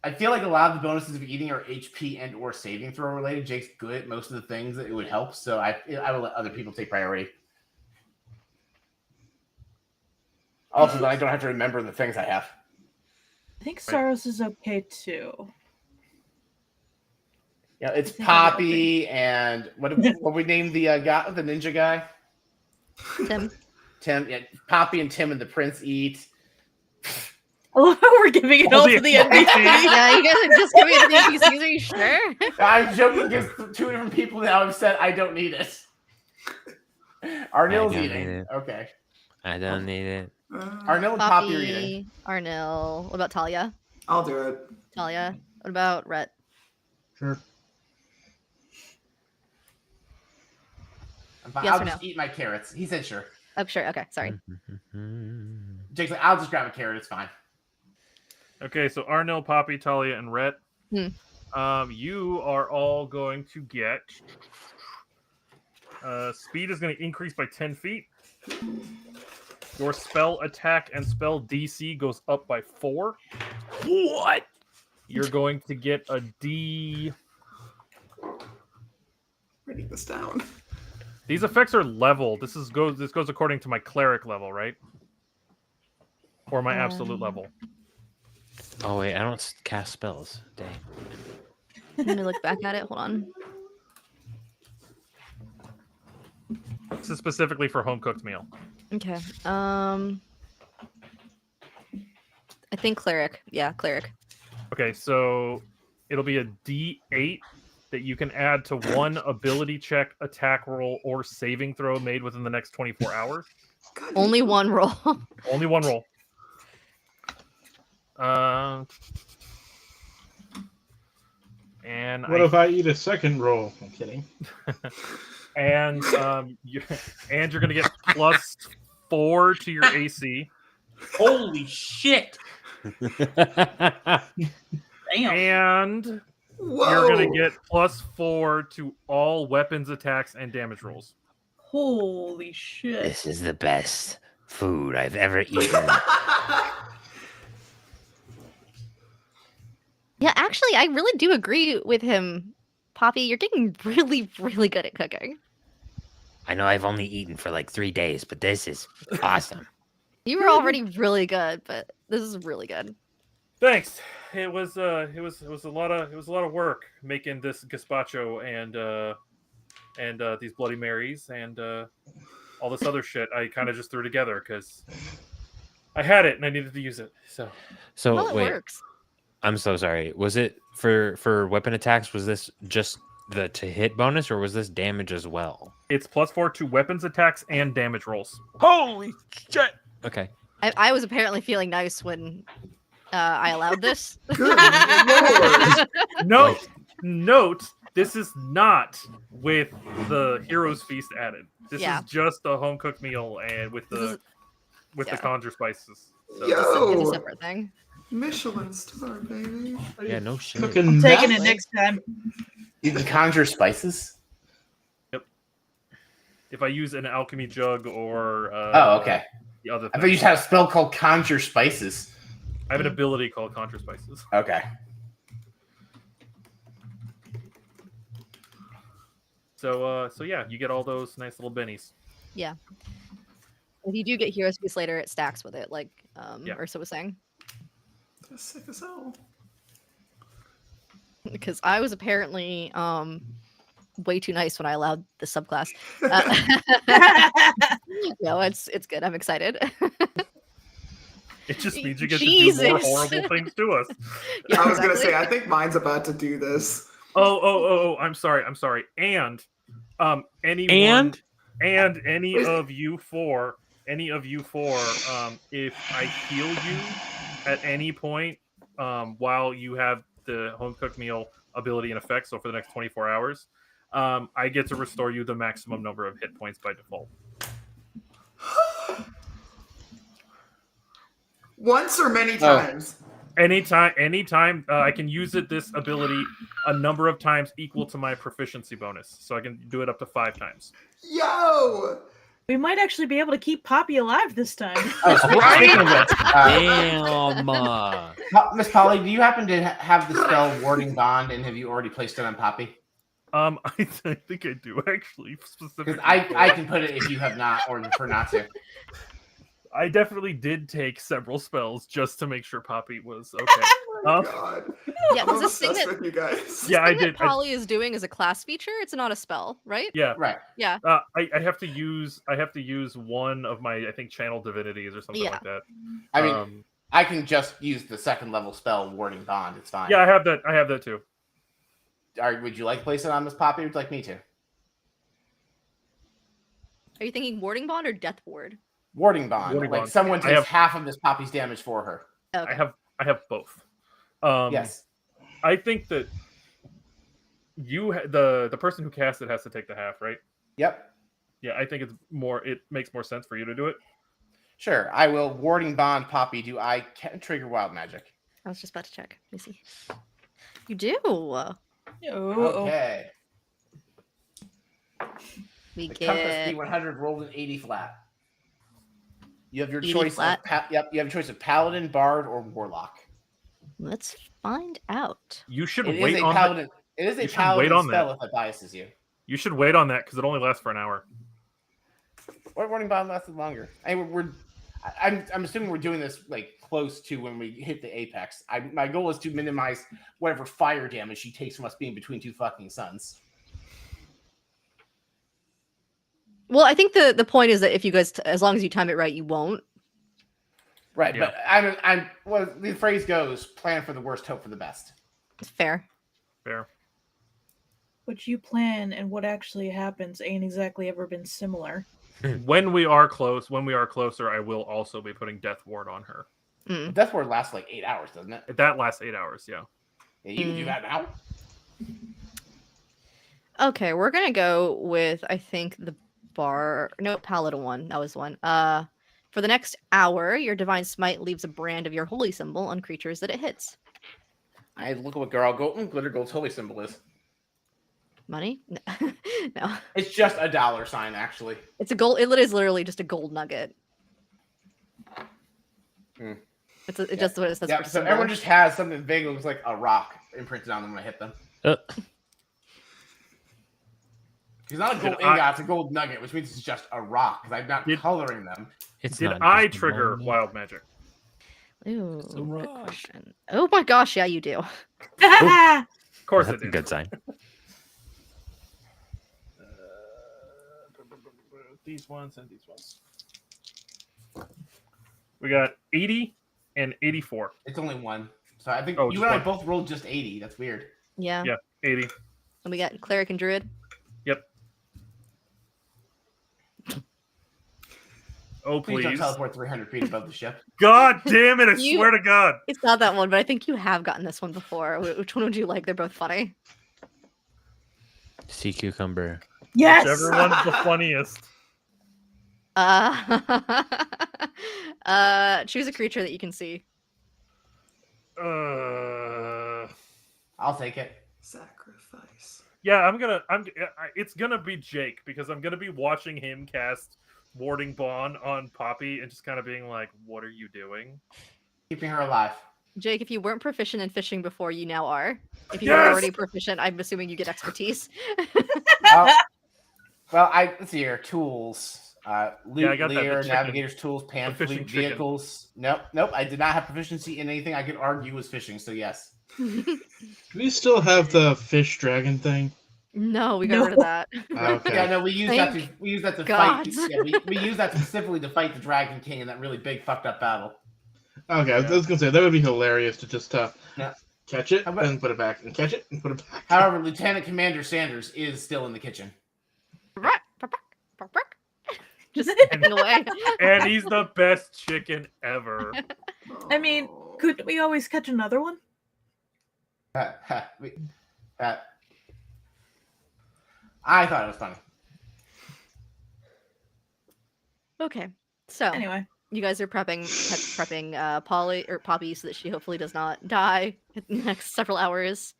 Speaker 2: I feel like a lot of the bonuses of eating are HP and or saving throw related. Jake's good at most of the things that it would help, so I will let other people take priority. Also, then I don't have to remember the things I have.
Speaker 6: I think Sarros is okay too.
Speaker 2: Yeah, it's
Speaker 6: I think
Speaker 2: Poppy and what we named the guy, the ninja guy? Tim. Yeah, Poppy and Tim and the Prince eat.
Speaker 6: Oh, we're giving it all to the NPC.
Speaker 3: Yeah, you guys are just giving it to the NPCs. Are you sure?
Speaker 2: I'm joking because 2 different people now have said I don't need it. Arnil's
Speaker 8: don't
Speaker 2: eating.
Speaker 8: need it.
Speaker 2: Okay.
Speaker 8: I don't need it.
Speaker 2: Arnil and Poppy are eating.
Speaker 3: Arnil. What about Talia?
Speaker 7: I'll do it.
Speaker 3: Talia. What about Rhett?
Speaker 5: Sure.
Speaker 2: I'm fine.
Speaker 3: Yes
Speaker 2: I'll
Speaker 3: or
Speaker 2: just
Speaker 3: no?
Speaker 2: eat my carrots. He said sure.
Speaker 3: Oh, sure. Okay, sorry.
Speaker 2: Jake's like, I'll just grab a carrot. It's fine.
Speaker 4: Okay, so Arnil, Poppy, Talia, and Rhett.
Speaker 3: Hmm.
Speaker 4: You are all going to get... speed is going to increase by 10 feet. Your spell attack and spell DC goes up by 4.
Speaker 8: What?
Speaker 4: You're going to get a D...
Speaker 7: Writing this down.
Speaker 4: These effects are level. This goes according to my cleric level, right? Or my absolute level.
Speaker 8: Oh wait, I don't cast spells. Dang.
Speaker 3: Let me look back at it. Hold on.
Speaker 4: This is specifically for home cooked meal.
Speaker 3: Okay. I think cleric. Yeah, cleric.
Speaker 4: Okay, so it'll be a D8 that you can add to one ability check, attack roll, or saving throw made within the next 24 hours.
Speaker 7: God,
Speaker 3: Only one roll.
Speaker 4: Only one roll. And
Speaker 5: What if I eat a second roll? I'm kidding.
Speaker 4: and you're gonna get +4 to your AC.
Speaker 1: Holy shit!
Speaker 4: And
Speaker 7: Whoa.
Speaker 4: you're gonna get +4 to all weapons, attacks, and damage rolls.
Speaker 6: Holy shit.
Speaker 8: This is the best food I've ever eaten.
Speaker 3: Yeah, actually, I really do agree with him. Poppy, you're getting really, really good at cooking.
Speaker 8: I know I've only eaten for like 3 days, but this is awesome.
Speaker 3: You were already really good, but this is really good.
Speaker 4: Thanks. It was a lot of work making this gazpacho and these Bloody Marys and all this other shit. I kind of just threw together because I had it and I needed to use it. So
Speaker 3: Well, it
Speaker 8: wait,
Speaker 3: works.
Speaker 8: I'm so sorry. Was it for weapon attacks? Was this just the to hit bonus, or was this damage as well?
Speaker 4: it's +4 to weapons, attacks, and damage rolls.
Speaker 8: Holy shit! Okay.
Speaker 3: I was apparently feeling nice when I allowed this.
Speaker 7: Good lord.
Speaker 4: Note, this is not with the Hero's Feast added. This
Speaker 3: Yeah.
Speaker 4: is just a home cooked meal and with
Speaker 3: This
Speaker 4: the
Speaker 3: is-
Speaker 4: conjure spices. So.
Speaker 3: It's a
Speaker 7: Yo.
Speaker 3: separate thing.
Speaker 7: Michelin star, baby.
Speaker 8: Yeah, no shit.
Speaker 5: Cooking
Speaker 6: I'm taking it
Speaker 5: that?
Speaker 6: next time.
Speaker 2: You can conjure spices.
Speaker 4: If I use an alchemy jug or
Speaker 2: Oh, okay.
Speaker 4: the other
Speaker 2: I
Speaker 4: thing.
Speaker 2: thought you just had a spell called conjure spices.
Speaker 4: I have an ability called Conjure Spices.
Speaker 2: Okay.
Speaker 4: So yeah, you get all those nice little bennies.
Speaker 3: Yeah. If you do get Heroes Piece later, it stacks with it, like
Speaker 4: Yeah.
Speaker 3: Ursa was saying.
Speaker 7: That's sick as hell.
Speaker 3: Because I was apparently way too nice when I allowed the subclass. No, it's good. I'm excited.
Speaker 4: It just means you get to do
Speaker 3: Jesus.
Speaker 4: more horrible things to us.
Speaker 3: Yeah,
Speaker 7: I was gonna say,
Speaker 3: exactly.
Speaker 7: I think mine's about to do this.
Speaker 4: Oh, I'm sorry. And anyone and any of you four, if I heal you at any point while you have the home cooked meal ability in effect, so for the next 24 hours, I get to restore you the maximum number of hit points by default.
Speaker 7: Once or many times.
Speaker 4: Anytime I can use this ability a number of times equal to my proficiency bonus, so I can do it up to 5 times.
Speaker 7: Yo!
Speaker 6: We might actually be able to keep Poppy alive this time.
Speaker 2: Oh, speaking of which,
Speaker 8: Damn.
Speaker 2: Miss Polly, do you happen to have the spell Warding Bond, and have you already placed it on Poppy?
Speaker 4: I think I do actually specifically.
Speaker 2: Because I can put it if you have not, or prefer not to.
Speaker 4: I definitely did take several spells just to make sure Poppy was okay.
Speaker 7: Oh my god.
Speaker 3: Yeah,
Speaker 7: I'm
Speaker 3: because this thing
Speaker 7: obsessed
Speaker 3: that
Speaker 7: with you guys.
Speaker 4: Yeah, I
Speaker 3: thing that
Speaker 4: did.
Speaker 3: Polly is doing is a class feature. It's not a spell, right?
Speaker 4: Yeah,
Speaker 2: Right.
Speaker 3: Yeah.
Speaker 4: I have to use one of my I think channel divinities or something like that.
Speaker 2: I mean, I can just use the second level spell Warding Bond. It's fine.
Speaker 4: Yeah, I have that too.
Speaker 2: Would you like to place it on Miss Poppy? Or would you like me to?
Speaker 3: Are you thinking Warding Bond or Death Ward?
Speaker 2: Warding Bond.
Speaker 4: Warding
Speaker 2: like
Speaker 4: Bond.
Speaker 2: someone
Speaker 4: I
Speaker 2: takes
Speaker 4: have-
Speaker 2: half of Miss Poppy's damage for her.
Speaker 3: Okay.
Speaker 4: I have both.
Speaker 2: Yes.
Speaker 4: I think that the person who cast it has to take the half, right?
Speaker 2: Yep.
Speaker 4: Yeah, I think it makes more sense for you to do it.
Speaker 2: Sure. I will Warding Bond Poppy. Do I trigger wild magic?
Speaker 3: I was just about to check. Let me see. You do.
Speaker 6: Oh,
Speaker 2: Okay.
Speaker 3: We
Speaker 2: The compass
Speaker 3: get
Speaker 2: D100 rolled an 80 flat. You have your
Speaker 3: 80
Speaker 2: choice.
Speaker 3: flat?
Speaker 2: Yep. You have a choice of Paladin, Bard, or Warlock.
Speaker 3: Let's find out.
Speaker 4: You should
Speaker 2: It
Speaker 4: wait
Speaker 2: is a
Speaker 4: on
Speaker 2: Paladin. It is a
Speaker 4: You should
Speaker 2: Paladin
Speaker 4: wait on
Speaker 2: spell
Speaker 4: that.
Speaker 2: if it biases you.
Speaker 4: You should wait on that because it only lasts for an hour.
Speaker 2: What Warding Bond lasted longer? I'm assuming we're doing this like close to when we hit the apex. My goal is to minimize whatever fire damage she takes from us being between two fucking suns.
Speaker 3: Well, I think the point is that if you guys, as long as you time it right, you won't.
Speaker 2: Right,
Speaker 4: Yeah.
Speaker 2: but well, the phrase goes: "Plan for the worst, hope for the best."
Speaker 3: It's fair.
Speaker 4: Fair.
Speaker 6: what you plan and what actually happens ain't exactly ever been similar.
Speaker 4: When we are closer, I will also be putting Death Ward on her.
Speaker 3: Mm.
Speaker 2: Death Ward lasts like 8 hours, doesn't it?
Speaker 4: That lasts 8 hours, yeah.
Speaker 2: Yeah, you can do that now.
Speaker 3: Okay, we're gonna go with I think the Paladin one. That was one. For the next hour, your divine smite leaves a brand of your holy symbol on creatures that it hits.
Speaker 2: I look at what Girl Glitter Gold's holy symbol is.
Speaker 3: Money? No.
Speaker 2: It's just a dollar sign, actually.
Speaker 3: It's a gold. It is literally just a gold nugget.
Speaker 2: Hmm.
Speaker 3: It just what it says.
Speaker 2: Yeah,
Speaker 3: for
Speaker 2: so
Speaker 3: symbol.
Speaker 2: everyone just has something big that looks like a rock imprinted on them when I hit them. It's not a gold ingot, it's a gold nugget, which means it's just a rock, because I'm not coloring them.
Speaker 4: Did I trigger wild magic?
Speaker 3: Ooh,
Speaker 8: It's a
Speaker 3: good
Speaker 8: rock.
Speaker 3: question. Oh my gosh, yeah, you do.
Speaker 4: Of course
Speaker 8: That's
Speaker 4: I
Speaker 8: a
Speaker 4: did.
Speaker 8: good sign.
Speaker 4: These ones and these ones. We got 80 and 84.
Speaker 2: It's only one. So I think
Speaker 4: Oh,
Speaker 2: you
Speaker 4: just
Speaker 2: and I
Speaker 4: one.
Speaker 2: both rolled just 80. That's weird.
Speaker 3: Yeah.
Speaker 4: Yeah, 80.
Speaker 3: And we got cleric and druid.
Speaker 4: Yep. Oh,
Speaker 2: Please don't
Speaker 4: please.
Speaker 2: teleport 300 feet above the ship.
Speaker 4: God damn it, I
Speaker 3: You-
Speaker 4: swear to God.
Speaker 3: It's not that one, but I think you have gotten this one before. Which one would you like? They're both funny.
Speaker 8: Sea cucumber.
Speaker 6: Yes.
Speaker 4: Whichever one's the funniest.
Speaker 3: Choose a creature that you can see.
Speaker 2: I'll take it.
Speaker 7: Sacrifice.
Speaker 4: Yeah, it's gonna be Jake because I'm gonna be watching him cast Warding Bond on Poppy and just kind of being like, "What are you doing?"
Speaker 2: Keeping her alive.
Speaker 3: Jake, if you weren't proficient in fishing before, you now are. If you
Speaker 4: Yes!
Speaker 3: were already proficient, I'm assuming you get expertise.
Speaker 2: Well, let's see here. Tools. Loot,
Speaker 4: I got that, the
Speaker 2: leer,
Speaker 4: chicken.
Speaker 2: navigator's tools, pan
Speaker 4: fishing
Speaker 2: fleet,
Speaker 4: chicken.
Speaker 2: vehicles. Nope. I did not have proficiency in anything I could argue was fishing, so yes.
Speaker 5: Do we still have the fish dragon thing?
Speaker 3: No, we got rid of that.
Speaker 5: Okay.
Speaker 2: Yeah, no, we use that to fight.
Speaker 3: gods.
Speaker 2: Yeah, we use that specifically to fight the Dragon King in that really big fucked up battle.
Speaker 5: Okay, I was gonna say that would be hilarious to just
Speaker 2: Yeah.
Speaker 5: catch it
Speaker 2: How about-
Speaker 5: and put it back, and catch it and put it back.
Speaker 2: However, Lieutenant Commander Sanders is still in the kitchen.
Speaker 3: Just hacking away.
Speaker 4: And he's the best chicken ever.
Speaker 6: I mean, couldn't we always catch another one?
Speaker 2: I thought it was funny.
Speaker 3: Okay, so
Speaker 6: Anyway,
Speaker 3: you guys are prepping Poppy so that she hopefully does not die in the next several hours.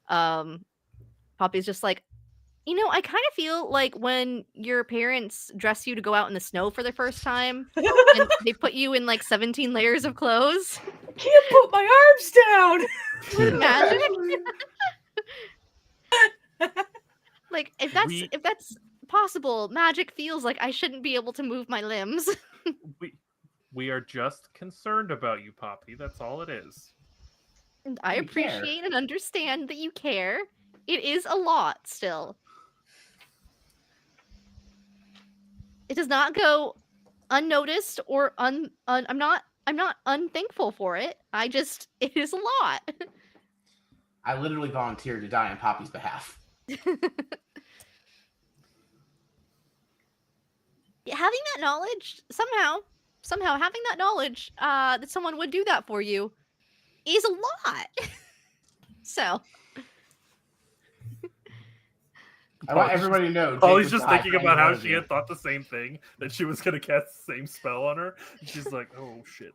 Speaker 3: Poppy's just like, I kind of feel like when your parents dress you to go out in the snow for the first time, and they put you in like 17 layers of clothes.
Speaker 6: I can't put my arms down.
Speaker 3: With magic. Like if that's possible, magic feels like I shouldn't be able to move my limbs.
Speaker 4: We are just concerned about you, Poppy. That's all it is.
Speaker 3: And I
Speaker 2: You care.
Speaker 3: appreciate and understand that you care. It is a lot still. It does not go unnoticed or I'm not unthankful for it. It is a lot.
Speaker 2: I literally volunteered to die on Poppy's behalf.
Speaker 3: Having that knowledge, somehow having that knowledge that someone would do that for you is a lot. So
Speaker 2: I want everybody to know.
Speaker 4: Oh,
Speaker 2: Jake
Speaker 4: he's
Speaker 2: was
Speaker 4: just
Speaker 2: alive
Speaker 4: thinking
Speaker 2: for
Speaker 4: about how
Speaker 2: any one of
Speaker 4: she
Speaker 2: you.
Speaker 4: had thought the same thing, that she was gonna cast the same spell on her. And she's like, "Oh shit."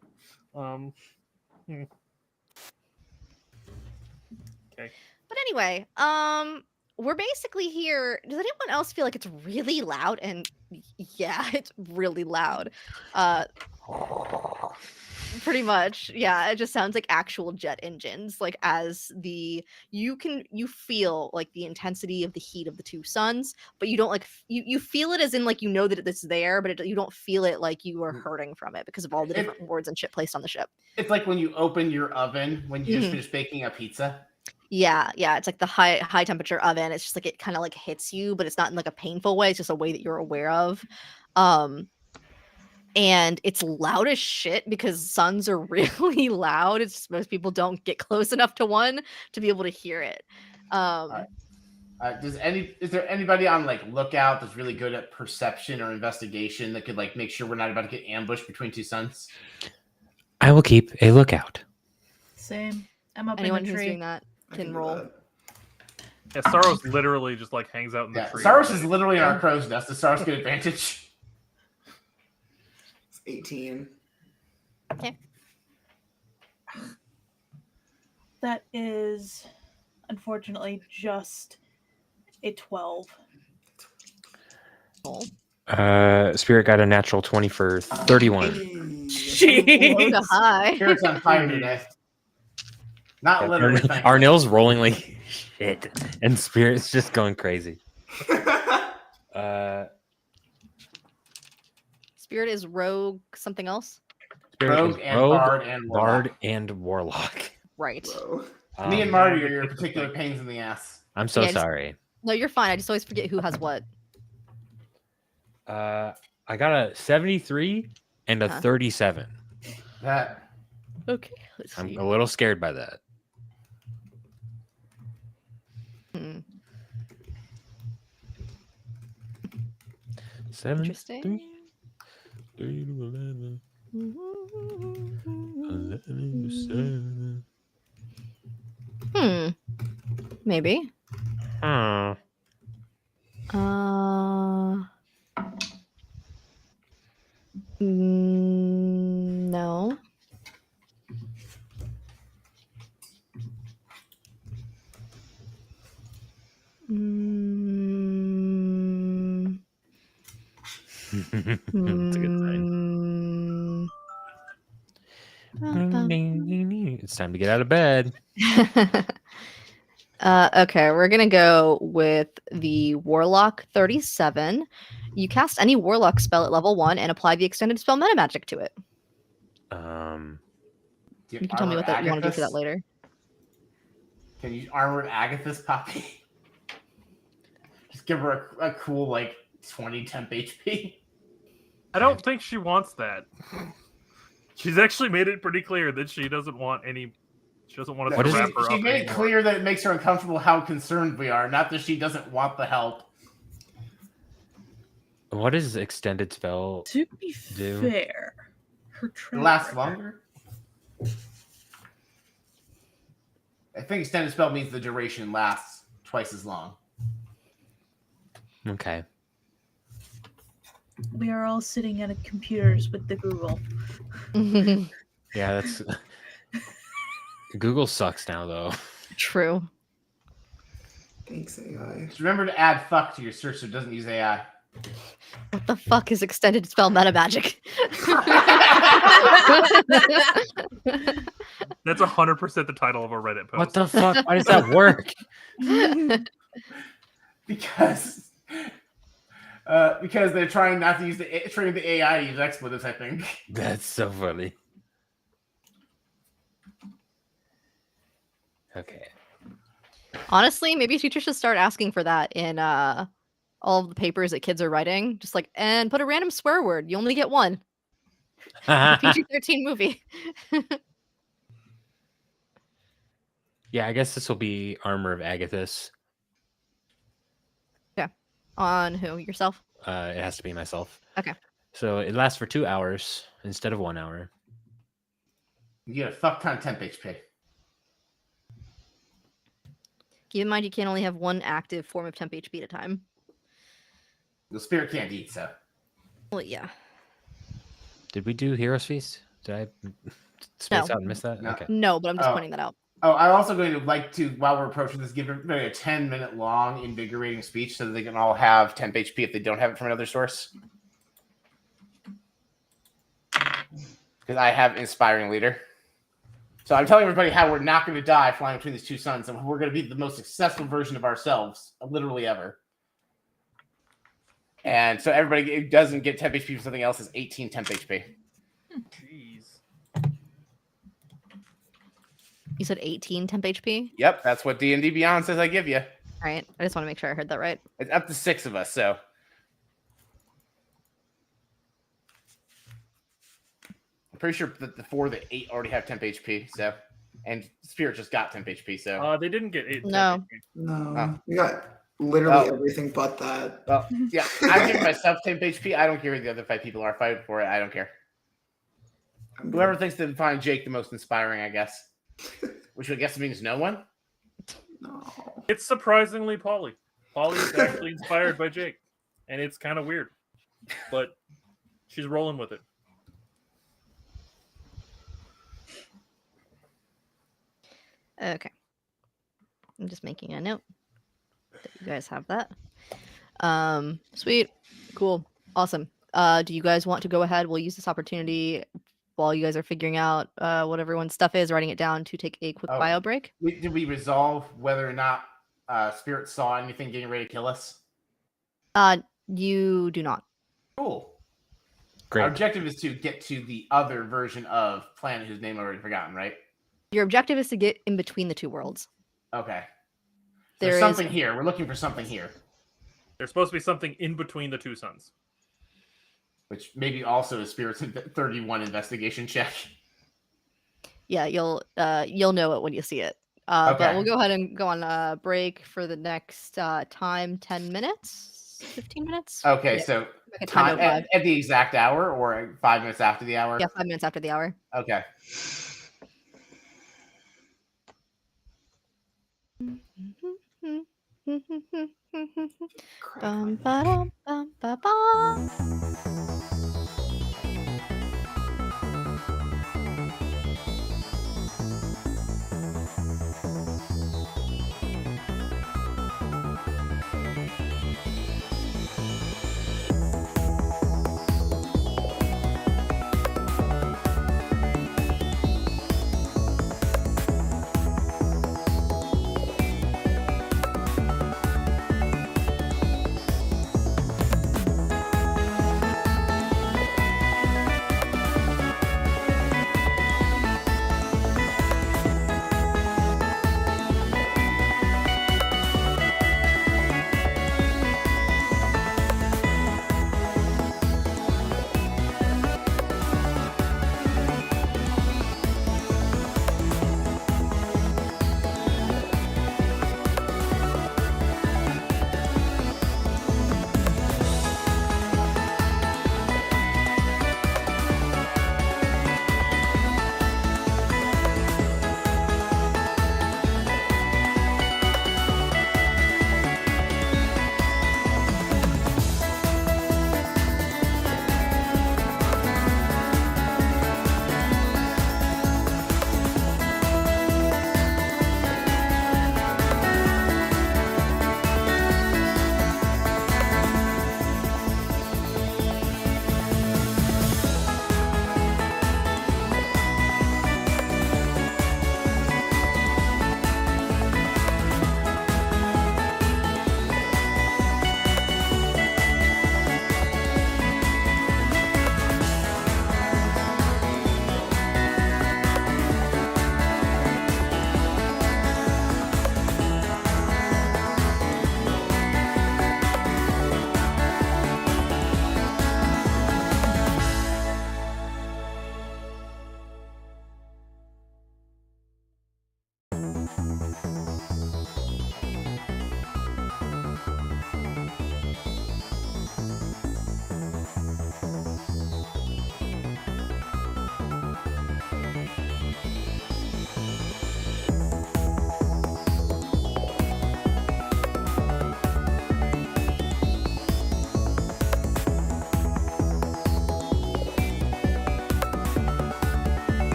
Speaker 4: Okay.
Speaker 3: But anyway, we're basically here. Does anyone else feel like it's really loud? And yeah, it's really loud. Pretty much. Yeah, it just sounds like actual jet engines. Like as you feel like the intensity of the heat of the two suns, but you don't like you feel it as in like that it's there, but you don't feel it like you are hurting from it because of all the different wards and shit placed on the ship.
Speaker 2: It's like when you open your oven when you just
Speaker 3: Mhm.
Speaker 2: finished baking a pizza.
Speaker 3: Yeah, it's like the high temperature oven. It's just like it kind of like hits you, but it's not in like a painful way. It's just a way that you're aware of. And it's loud as shit because suns are really loud. It's just most people don't get close enough to one to be able to hear it.
Speaker 2: Right. Is there anybody on like lookout that's really good at perception or investigation that could like make sure we're not about to get ambushed between two suns?
Speaker 8: I will keep a lookout.
Speaker 6: Same. I'm up
Speaker 3: Anyone
Speaker 6: in the
Speaker 3: who's
Speaker 6: tree.
Speaker 3: doing that
Speaker 7: I
Speaker 3: can
Speaker 7: do
Speaker 3: roll.
Speaker 7: that.
Speaker 4: Yeah, Sarros literally just like hangs out in the
Speaker 2: Yeah,
Speaker 4: tree.
Speaker 2: Sarros is literally in our crow's nest. Does Sarros get advantage?
Speaker 7: It's 18.
Speaker 6: That is unfortunately just a 12.
Speaker 8: Spirit got a natural 20 for 31.
Speaker 6: Jeez.
Speaker 3: Low to high.
Speaker 2: Spirit's on fire today. Not literally. thankfully.
Speaker 8: Arnil's rolling like shit, and Spirit's just going crazy.
Speaker 3: Spirit is rogue something else.
Speaker 8: Spirit
Speaker 2: Rogue
Speaker 8: is
Speaker 2: and Bard and Warlock.
Speaker 8: Bard and Warlock.
Speaker 3: Right.
Speaker 7: Bro.
Speaker 2: Me and
Speaker 8: Um,
Speaker 2: Marty are your particular pains in the ass.
Speaker 8: I'm so
Speaker 3: Yeah, just-
Speaker 8: sorry.
Speaker 3: No, you're fine. I just always forget who has what.
Speaker 8: I got a 73 and a
Speaker 3: Uh-huh.
Speaker 8: 37.
Speaker 2: That
Speaker 3: Okay. Let's
Speaker 8: I'm
Speaker 3: see.
Speaker 8: a little scared by that.
Speaker 3: Hmm.
Speaker 8: 7,
Speaker 3: Interesting.
Speaker 8: 3 to 11. 11 to 7.
Speaker 3: Maybe.
Speaker 8: Huh.
Speaker 3: No.
Speaker 8: It's a good sign. It's time to get out of bed.
Speaker 3: Okay, we're gonna go with the Warlock 37. You cast any Warlock spell at level 1 and apply the extended spell meta magic to it. You can tell me what you want to do for that later.
Speaker 2: Can you armor Agathis, Poppy? Just give her a cool, like, 20 temp HP.
Speaker 4: I don't think she wants that. She's actually made it pretty clear that she doesn't want any. She doesn't want us to wrap her up.
Speaker 2: She made it
Speaker 4: anymore.
Speaker 2: clear that it makes her uncomfortable how concerned we are, not that she doesn't want the help.
Speaker 8: What does extended spell
Speaker 6: To be
Speaker 8: do?
Speaker 6: fair, her
Speaker 2: It
Speaker 6: track
Speaker 2: lasts
Speaker 6: record-
Speaker 2: longer. I think extended spell means the duration lasts twice as long.
Speaker 8: Okay.
Speaker 6: We are all sitting at computers with the Google.
Speaker 8: Yeah, that's Google sucks now though.
Speaker 3: True.
Speaker 7: Thanks, AI.
Speaker 2: Just remember to add fuck to your search so it doesn't use AI.
Speaker 3: What the fuck is extended spell meta magic?
Speaker 4: That's 100% the title of a Reddit post.
Speaker 8: What the fuck? Why does that work?
Speaker 2: Because they're trying not to use training the AI to use expletives, I think.
Speaker 8: That's so funny. Okay.
Speaker 3: Honestly, maybe teachers should start asking for that in all of the papers that kids are writing. Just like, and put a random swear word. You only get one. PG-13 movie.
Speaker 8: Yeah, I guess this will be Armor of Agathis.
Speaker 3: On who? Yourself?
Speaker 8: It has to be myself.
Speaker 3: Okay.
Speaker 8: So it lasts for 2 hours instead of 1 hour.
Speaker 2: You get a fuck ton of temp HP.
Speaker 3: Keep in mind you can only have one active form of temp HP at a time.
Speaker 2: The spirit can't eat, so.
Speaker 3: Well, yeah.
Speaker 8: Did we do Heroes Feast? Did I space out and miss that?
Speaker 2: No.
Speaker 8: Okay.
Speaker 3: No, but I'm just
Speaker 2: Oh.
Speaker 3: pointing that out.
Speaker 2: Oh, I'm also going to like to, while we're approaching this, give everybody a 10-minute long invigorating speech so that they can all have temp HP if they don't have it from another source. Because I have Inspiring Leader. So I'm telling everybody how we're not going to die flying between these two suns, and we're going to be the most successful version of ourselves, literally ever. And so everybody who doesn't get temp HP from something else is 18 temp HP.
Speaker 4: Jeez.
Speaker 3: You said 18 temp HP?
Speaker 2: Yep, that's what D&D Beyond says I give you.
Speaker 3: All right. I just want to make sure I heard that right.
Speaker 2: It's up to 6 of us, so. I'm pretty sure that the 4 that 8 already have temp HP, so. And Spirit just got temp HP, so.
Speaker 4: They didn't get 8.
Speaker 3: No.
Speaker 7: No, we got literally
Speaker 2: Oh.
Speaker 7: everything but that.
Speaker 2: Well, yeah, I'm giving myself temp HP. I don't care who the other 5 people are fighting for it. I don't care. Whoever thinks to find Jake the most inspiring, I guess. Which I guess means no one.
Speaker 7: No.
Speaker 4: It's surprisingly Polly. Polly is actually inspired by Jake, and it's kind of weird, but she's rolling with it.
Speaker 3: Okay. I'm just making a note that you guys have that. Sweet. Cool. Awesome. Do you guys want to go ahead? We'll use this opportunity while you guys are figuring out what everyone's stuff is, writing it down, to take a quick
Speaker 2: Oh.
Speaker 3: bio break.
Speaker 2: Did we resolve whether or not Spirit saw anything getting ready to kill us?
Speaker 3: You do not.
Speaker 2: Cool.
Speaker 8: Great.
Speaker 2: Our objective is to get to the other version of planet whose name I've already forgotten, right?
Speaker 3: Your objective is to get in between the two worlds.
Speaker 2: Okay.
Speaker 3: There
Speaker 2: There's
Speaker 3: is-
Speaker 2: something here. We're looking for something here.
Speaker 4: There's supposed to be something in between the two suns.
Speaker 2: Which maybe also is Spirit's 31 investigation check.
Speaker 3: Yeah, you'll know it when you see it. But
Speaker 2: Okay.
Speaker 3: we'll go ahead and go on break for the next time, 10 minutes, 15 minutes.
Speaker 2: Okay,
Speaker 3: Yeah,
Speaker 2: so
Speaker 3: like a time
Speaker 2: time
Speaker 3: of
Speaker 2: at the exact hour or 5 minutes after the hour?
Speaker 3: yeah, 5 minutes after the hour.
Speaker 2: Okay.
Speaker 3: Bum, ba-dum, bum, ba-bum.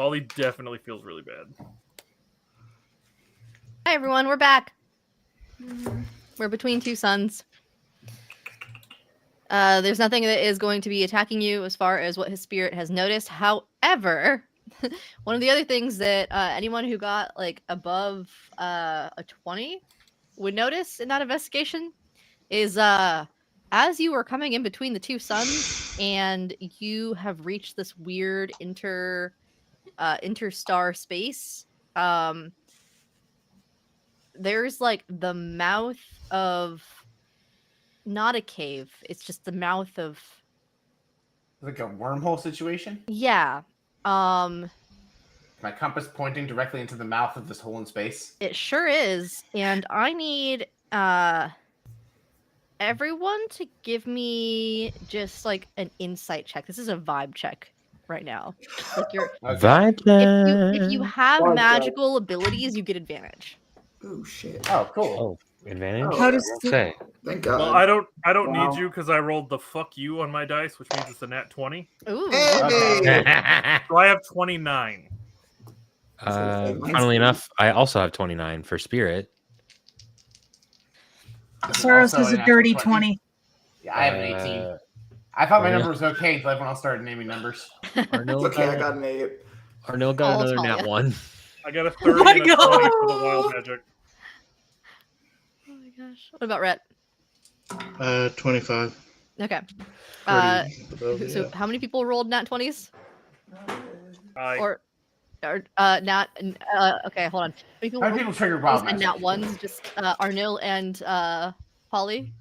Speaker 4: Polly definitely feels really bad.
Speaker 3: Hi everyone, we're back. We're between two suns. There's nothing that is going to be attacking you as far as what his spirit has noticed. However, one of the other things that anyone who got like above a 20 would notice in that investigation is as you were coming in between the two suns and you have reached this weird interstar space, there's like the mouth of not a cave, it's just the mouth of
Speaker 2: Like a wormhole situation?
Speaker 3: yeah.
Speaker 2: My compass pointing directly into the mouth of this hole in space.
Speaker 3: It sure is. And I need everyone to give me just like an insight check. This is a vibe check right now. Like you're if you have
Speaker 9: Vibe check.
Speaker 3: magical abilities, you get advantage.
Speaker 7: Oh shit.
Speaker 2: Oh, cool.
Speaker 8: Oh, advantage.
Speaker 7: Oh,
Speaker 6: How does
Speaker 8: Say.
Speaker 7: Thank God.
Speaker 4: Well, I don't
Speaker 9: Wow.
Speaker 4: need you because I rolled the fuck you on my dice, which means it's a nat 20.
Speaker 3: Ooh.
Speaker 7: Hey!
Speaker 4: So I have 29.
Speaker 8: Funnily enough, I also have 29 for spirit.
Speaker 6: Sarros
Speaker 2: Also
Speaker 6: has
Speaker 2: an
Speaker 6: a
Speaker 2: natural
Speaker 6: dirty 20.
Speaker 2: Yeah, I have an 18.
Speaker 8: Uh,
Speaker 2: I thought my
Speaker 8: yeah.
Speaker 2: number was okay until everyone else started naming numbers.
Speaker 8: Arnil,
Speaker 7: It's okay, I got an 8.
Speaker 8: Arnil got
Speaker 3: Oh,
Speaker 8: another
Speaker 3: Talia.
Speaker 8: nat 1.
Speaker 4: I got a 30
Speaker 6: my
Speaker 4: and a 20 for the
Speaker 6: God.
Speaker 4: wild magic.
Speaker 3: Oh my gosh. What about Rhett?
Speaker 5: 25.
Speaker 3: Okay.
Speaker 5: 30 above,
Speaker 3: So
Speaker 5: yeah.
Speaker 3: how many people rolled nat 20s?
Speaker 4: I
Speaker 3: Or nat okay, hold on. How many people
Speaker 2: How many
Speaker 3: rolled
Speaker 2: people triggered wild
Speaker 3: and
Speaker 2: magic?
Speaker 3: nat ones? Just Arnil and Polly.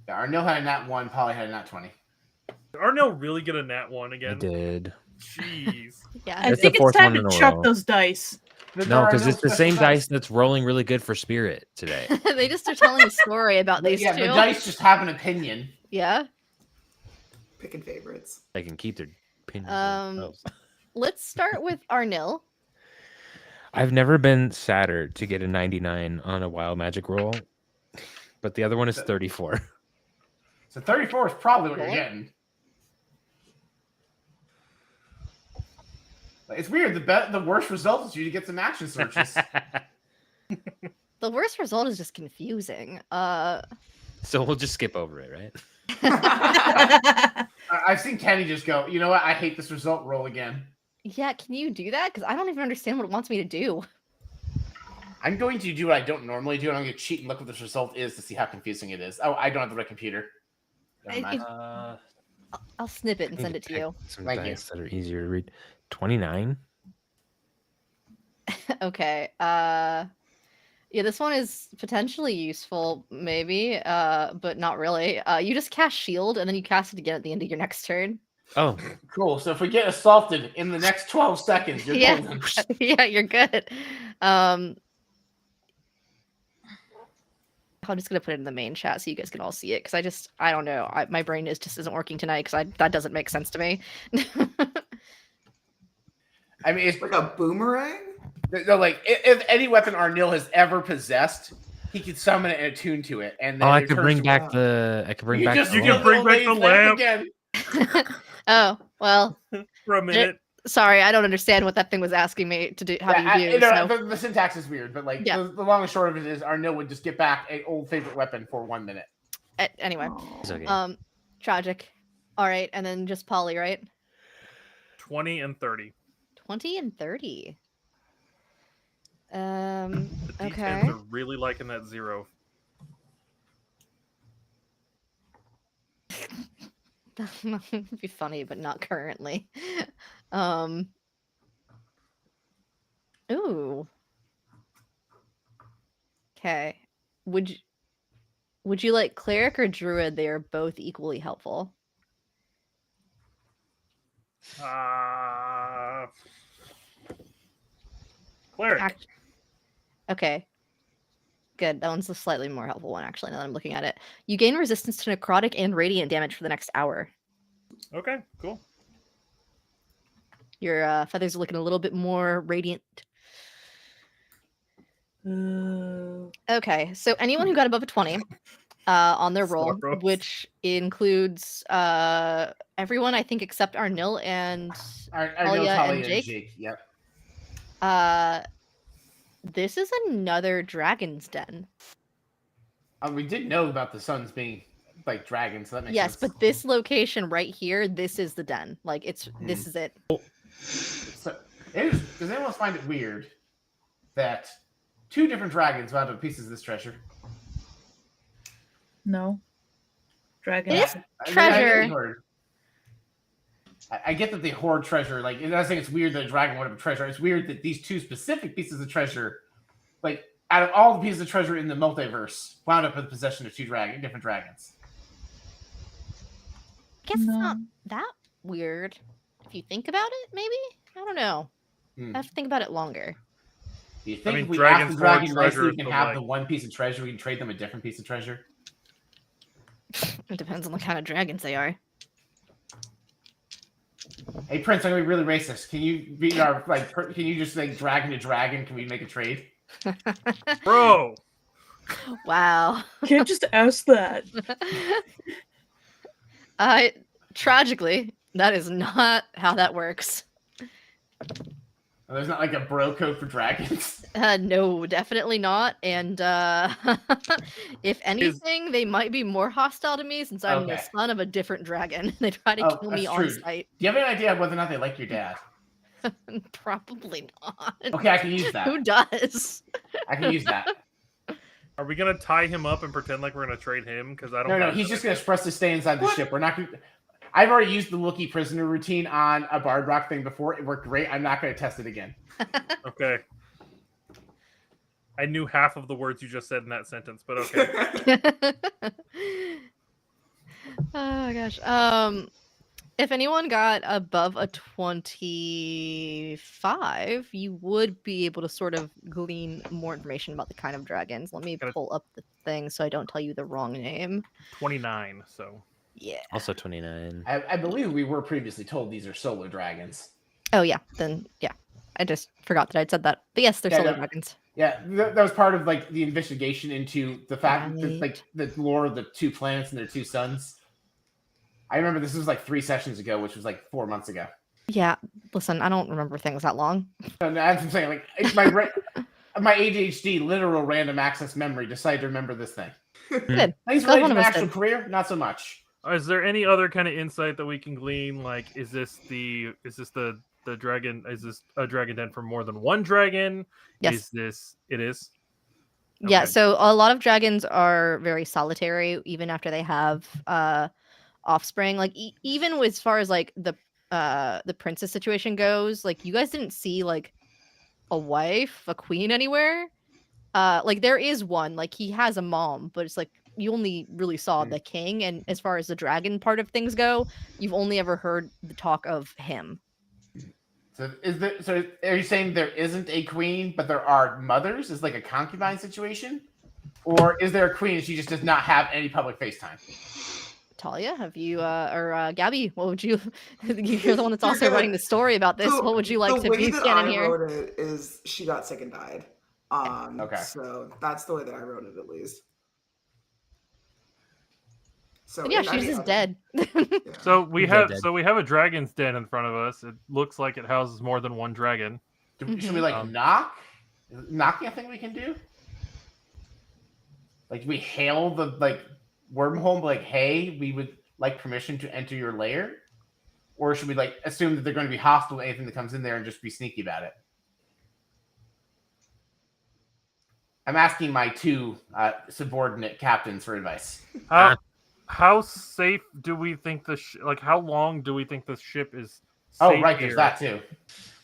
Speaker 2: Yeah, Arnil had a nat 1, Polly had a nat 20.
Speaker 4: Did Arnil really get a nat 1
Speaker 8: I
Speaker 4: again?
Speaker 8: did.
Speaker 4: Jeez.
Speaker 3: Yeah.
Speaker 6: I
Speaker 8: That's
Speaker 6: think
Speaker 8: the
Speaker 6: it's
Speaker 8: fourth
Speaker 6: time
Speaker 8: one in
Speaker 6: to
Speaker 8: a
Speaker 6: chuck
Speaker 8: row.
Speaker 6: those dice.
Speaker 8: No, because it's the same dice that's rolling really good for spirit today.
Speaker 3: They just are telling a story about these
Speaker 2: Yeah,
Speaker 3: two.
Speaker 2: the dice just have an opinion.
Speaker 3: Yeah.
Speaker 7: Picking favorites.
Speaker 8: They can keep their opinions to
Speaker 3: Um,
Speaker 8: themselves.
Speaker 3: Let's start with Arnil.
Speaker 8: I've never been sadder to get a 99 on a wild magic roll, but the other one is 34.
Speaker 2: So 34 is probably what you're
Speaker 3: Cool.
Speaker 2: getting. It's weird. The worst result is you to get some action searches.
Speaker 3: The worst result is just confusing.
Speaker 8: So we'll just skip over it, right?
Speaker 2: I've seen Kenny just go, you know what? I hate this result. Roll again.
Speaker 3: Yeah, can you do that? Because I don't even understand what it wants me to do.
Speaker 2: I'm going to do what I don't normally do, and I'm going to cheat and look what this result is to see how confusing it is. Oh, I don't have the right computer. Never mind.
Speaker 3: I'll snip it and send it to you.
Speaker 8: Some
Speaker 2: Thank you.
Speaker 8: dice that are easier to read. 29.
Speaker 3: Okay. Yeah, this one is potentially useful, maybe, but not really. You just cast shield, and then you cast it again at the end of your next turn.
Speaker 8: Oh,
Speaker 2: Cool. So if we get assaulted in the next 12 seconds, you're
Speaker 3: Yeah.
Speaker 2: golden.
Speaker 3: Yeah, you're good. I'm just gonna put it in the main chat so you guys can all see it, because I don't know. My brain just isn't working tonight because that doesn't make sense to me.
Speaker 2: I mean, it's
Speaker 7: Like a boomerang?
Speaker 2: no, like if any weapon Arnil has ever possessed, he could summon it and attune to it, and then
Speaker 8: I
Speaker 2: it
Speaker 8: could
Speaker 2: turns
Speaker 8: bring
Speaker 2: to
Speaker 8: back
Speaker 2: lamp.
Speaker 8: the. I could bring back.
Speaker 2: just
Speaker 8: the
Speaker 4: You can
Speaker 8: lamp.
Speaker 4: bring back the lamp.
Speaker 2: again.
Speaker 3: Oh well,
Speaker 4: For a minute.
Speaker 3: sorry, I don't understand what that thing was asking me to do. Have
Speaker 2: Yeah,
Speaker 3: you do? So.
Speaker 2: the syntax is weird, but like
Speaker 3: Yeah.
Speaker 2: the long and short of it is Arnil would just get back an old favorite weapon for 1 minute.
Speaker 3: Anyway,
Speaker 8: It's okay.
Speaker 3: tragic. All right, and then just Polly, right?
Speaker 4: 20 and 30.
Speaker 3: 20 and 30.
Speaker 4: The D10s
Speaker 3: Okay.
Speaker 4: are really liking that 0.
Speaker 3: That would be funny, but not currently. Ooh. Okay. Would you like cleric or druid? They are both equally helpful.
Speaker 4: Cleric.
Speaker 3: Okay. Good. That one's the slightly more helpful one, actually, now that I'm looking at it. You gain resistance to necrotic and radiant damage for the next hour.
Speaker 4: Okay, cool.
Speaker 3: Your feathers are looking a little bit more radiant. Okay, so anyone who got above a 20, on their roll,
Speaker 4: Sarros.
Speaker 3: which includes everyone I think except Arnil and
Speaker 2: Arnil,
Speaker 3: Talia,
Speaker 2: Talia,
Speaker 3: and
Speaker 2: and
Speaker 3: Jake.
Speaker 2: Yep.
Speaker 3: This is another dragon's den.
Speaker 2: We did know about the suns being like dragons, so that makes
Speaker 3: Yes,
Speaker 2: sense.
Speaker 3: but this location right here, this is the den. Like this is it.
Speaker 2: So, does anyone else find it weird that 2 different dragons wound up with pieces of this treasure?
Speaker 6: No. Dragon.
Speaker 3: It is
Speaker 2: I
Speaker 3: treasure.
Speaker 2: I get that they hoard treasure. Like, I'm not saying it's weird that a dragon wound up with treasure. It's weird that these 2 specific pieces of treasure, like, out of all the pieces of treasure in the multiverse, wound up in the possession of 2 different dragons.
Speaker 3: I guess it's not that weird. If you think about it, maybe? I don't know. I have to think about it longer.
Speaker 2: Do you think
Speaker 4: I mean,
Speaker 2: if we
Speaker 4: dragons
Speaker 2: ask the dragon
Speaker 4: hoard
Speaker 2: nicely, we
Speaker 4: treasure,
Speaker 2: can
Speaker 4: so,
Speaker 2: have
Speaker 4: like-
Speaker 2: the one piece of treasure, we can trade them a different piece of treasure?
Speaker 3: It depends on the kind of dragons they are.
Speaker 2: Hey Prince, I'm gonna be really racist. Can you be our can you just like dragon to dragon? Can we make a trade?
Speaker 4: Bro,
Speaker 3: Wow.
Speaker 6: Can't just ask that.
Speaker 3: Tragically, that is not how that works.
Speaker 2: There's not like a bro code for dragons.
Speaker 3: No, definitely not. And if anything, they might be more hostile to me since I'm the
Speaker 2: Okay.
Speaker 3: son of a different dragon. They try to kill me
Speaker 2: that's
Speaker 3: on
Speaker 2: true.
Speaker 3: sight.
Speaker 2: Do you have any idea whether or not they like your dad?
Speaker 3: Probably not.
Speaker 2: Okay, I can use that.
Speaker 3: Who does?
Speaker 2: I can use that.
Speaker 4: are we gonna tie him up and pretend like we're gonna trade him? Because I don't.
Speaker 2: No,
Speaker 4: like
Speaker 2: he's
Speaker 4: that
Speaker 2: just gonna
Speaker 4: idea.
Speaker 2: express to stay inside the ship. We're not gonna. I've already used the Wookiee prisoner routine on a Bard Rock thing before. It worked great. I'm not gonna test it again.
Speaker 4: Okay. I knew half of the words you just said in that sentence, but okay.
Speaker 3: Oh gosh. If anyone got above a 25, you would be able to sort of glean more information about the kind of dragons. Let me pull up the thing so I don't tell you the wrong name.
Speaker 4: 29. So.
Speaker 3: Yeah.
Speaker 8: Also 29.
Speaker 2: I believe we were previously told these are solar dragons.
Speaker 3: Oh yeah. Then yeah. I just forgot that I'd said that. But yes, they're
Speaker 2: Yeah,
Speaker 3: solar
Speaker 2: no.
Speaker 3: dragons.
Speaker 2: Yeah, that was part of like the investigation into the fact that
Speaker 3: Right.
Speaker 2: like the lore of the 2 planets and their 2 suns. I remember this was like 3 sessions ago, which was like 4 months ago.
Speaker 3: Yeah. Listen, I don't remember things that long.
Speaker 2: And as I'm saying, like it's my ADHD literal random access memory decided to remember this thing.
Speaker 3: Good.
Speaker 2: Things
Speaker 3: Glad
Speaker 2: related
Speaker 3: one
Speaker 2: to
Speaker 3: of
Speaker 2: my
Speaker 3: us
Speaker 2: actual
Speaker 3: did.
Speaker 2: career, not so much.
Speaker 4: Is there any other kind of insight that we can glean? Like, is this the dragon? Is this a dragon den for more than one dragon?
Speaker 3: Yes.
Speaker 4: It is?
Speaker 3: Yeah,
Speaker 4: Okay.
Speaker 3: so a lot of dragons are very solitary even after they have offspring. Like even as far as like the princess situation goes, like you guys didn't see like a wife, a queen anywhere. Like there is one, like he has a mom, but it's like you only really saw the king, and as far as the dragon part of things go, you've only ever heard the talk of him.
Speaker 2: So are you saying there isn't a queen, but there are mothers? Is like a concubine situation? Or is there a queen and she just does not have any public FaceTime?
Speaker 3: Talia, have you or Gabi, what would you you're the one that's
Speaker 7: You're
Speaker 3: also
Speaker 7: gonna-
Speaker 3: writing the story about this. What would you like
Speaker 7: the
Speaker 3: to
Speaker 7: way
Speaker 3: be
Speaker 7: that
Speaker 3: canon
Speaker 7: I
Speaker 3: here?
Speaker 7: wrote it is she got sick and died.
Speaker 2: Okay.
Speaker 7: So that's the way that I wrote it, at least. So
Speaker 3: But yeah,
Speaker 7: in
Speaker 3: she's
Speaker 7: any
Speaker 3: just
Speaker 7: other-
Speaker 3: dead.
Speaker 7: Yeah.
Speaker 4: So we
Speaker 8: They're
Speaker 4: have
Speaker 8: dead.
Speaker 4: a dragon's den in front of us. It looks like it houses more than one dragon.
Speaker 2: Should we like knock? Is knocking a thing we can do? Like do we hail the like wormhole and be like, hey, we would like permission to enter your lair? Or should we like assume that they're going to be hostile to anything that comes in there and just be sneaky about it? I'm asking my 2 subordinate captains for advice.
Speaker 4: How safe do we think how long do we think the ship is safe
Speaker 2: Oh, right,
Speaker 4: here?
Speaker 2: there's that too.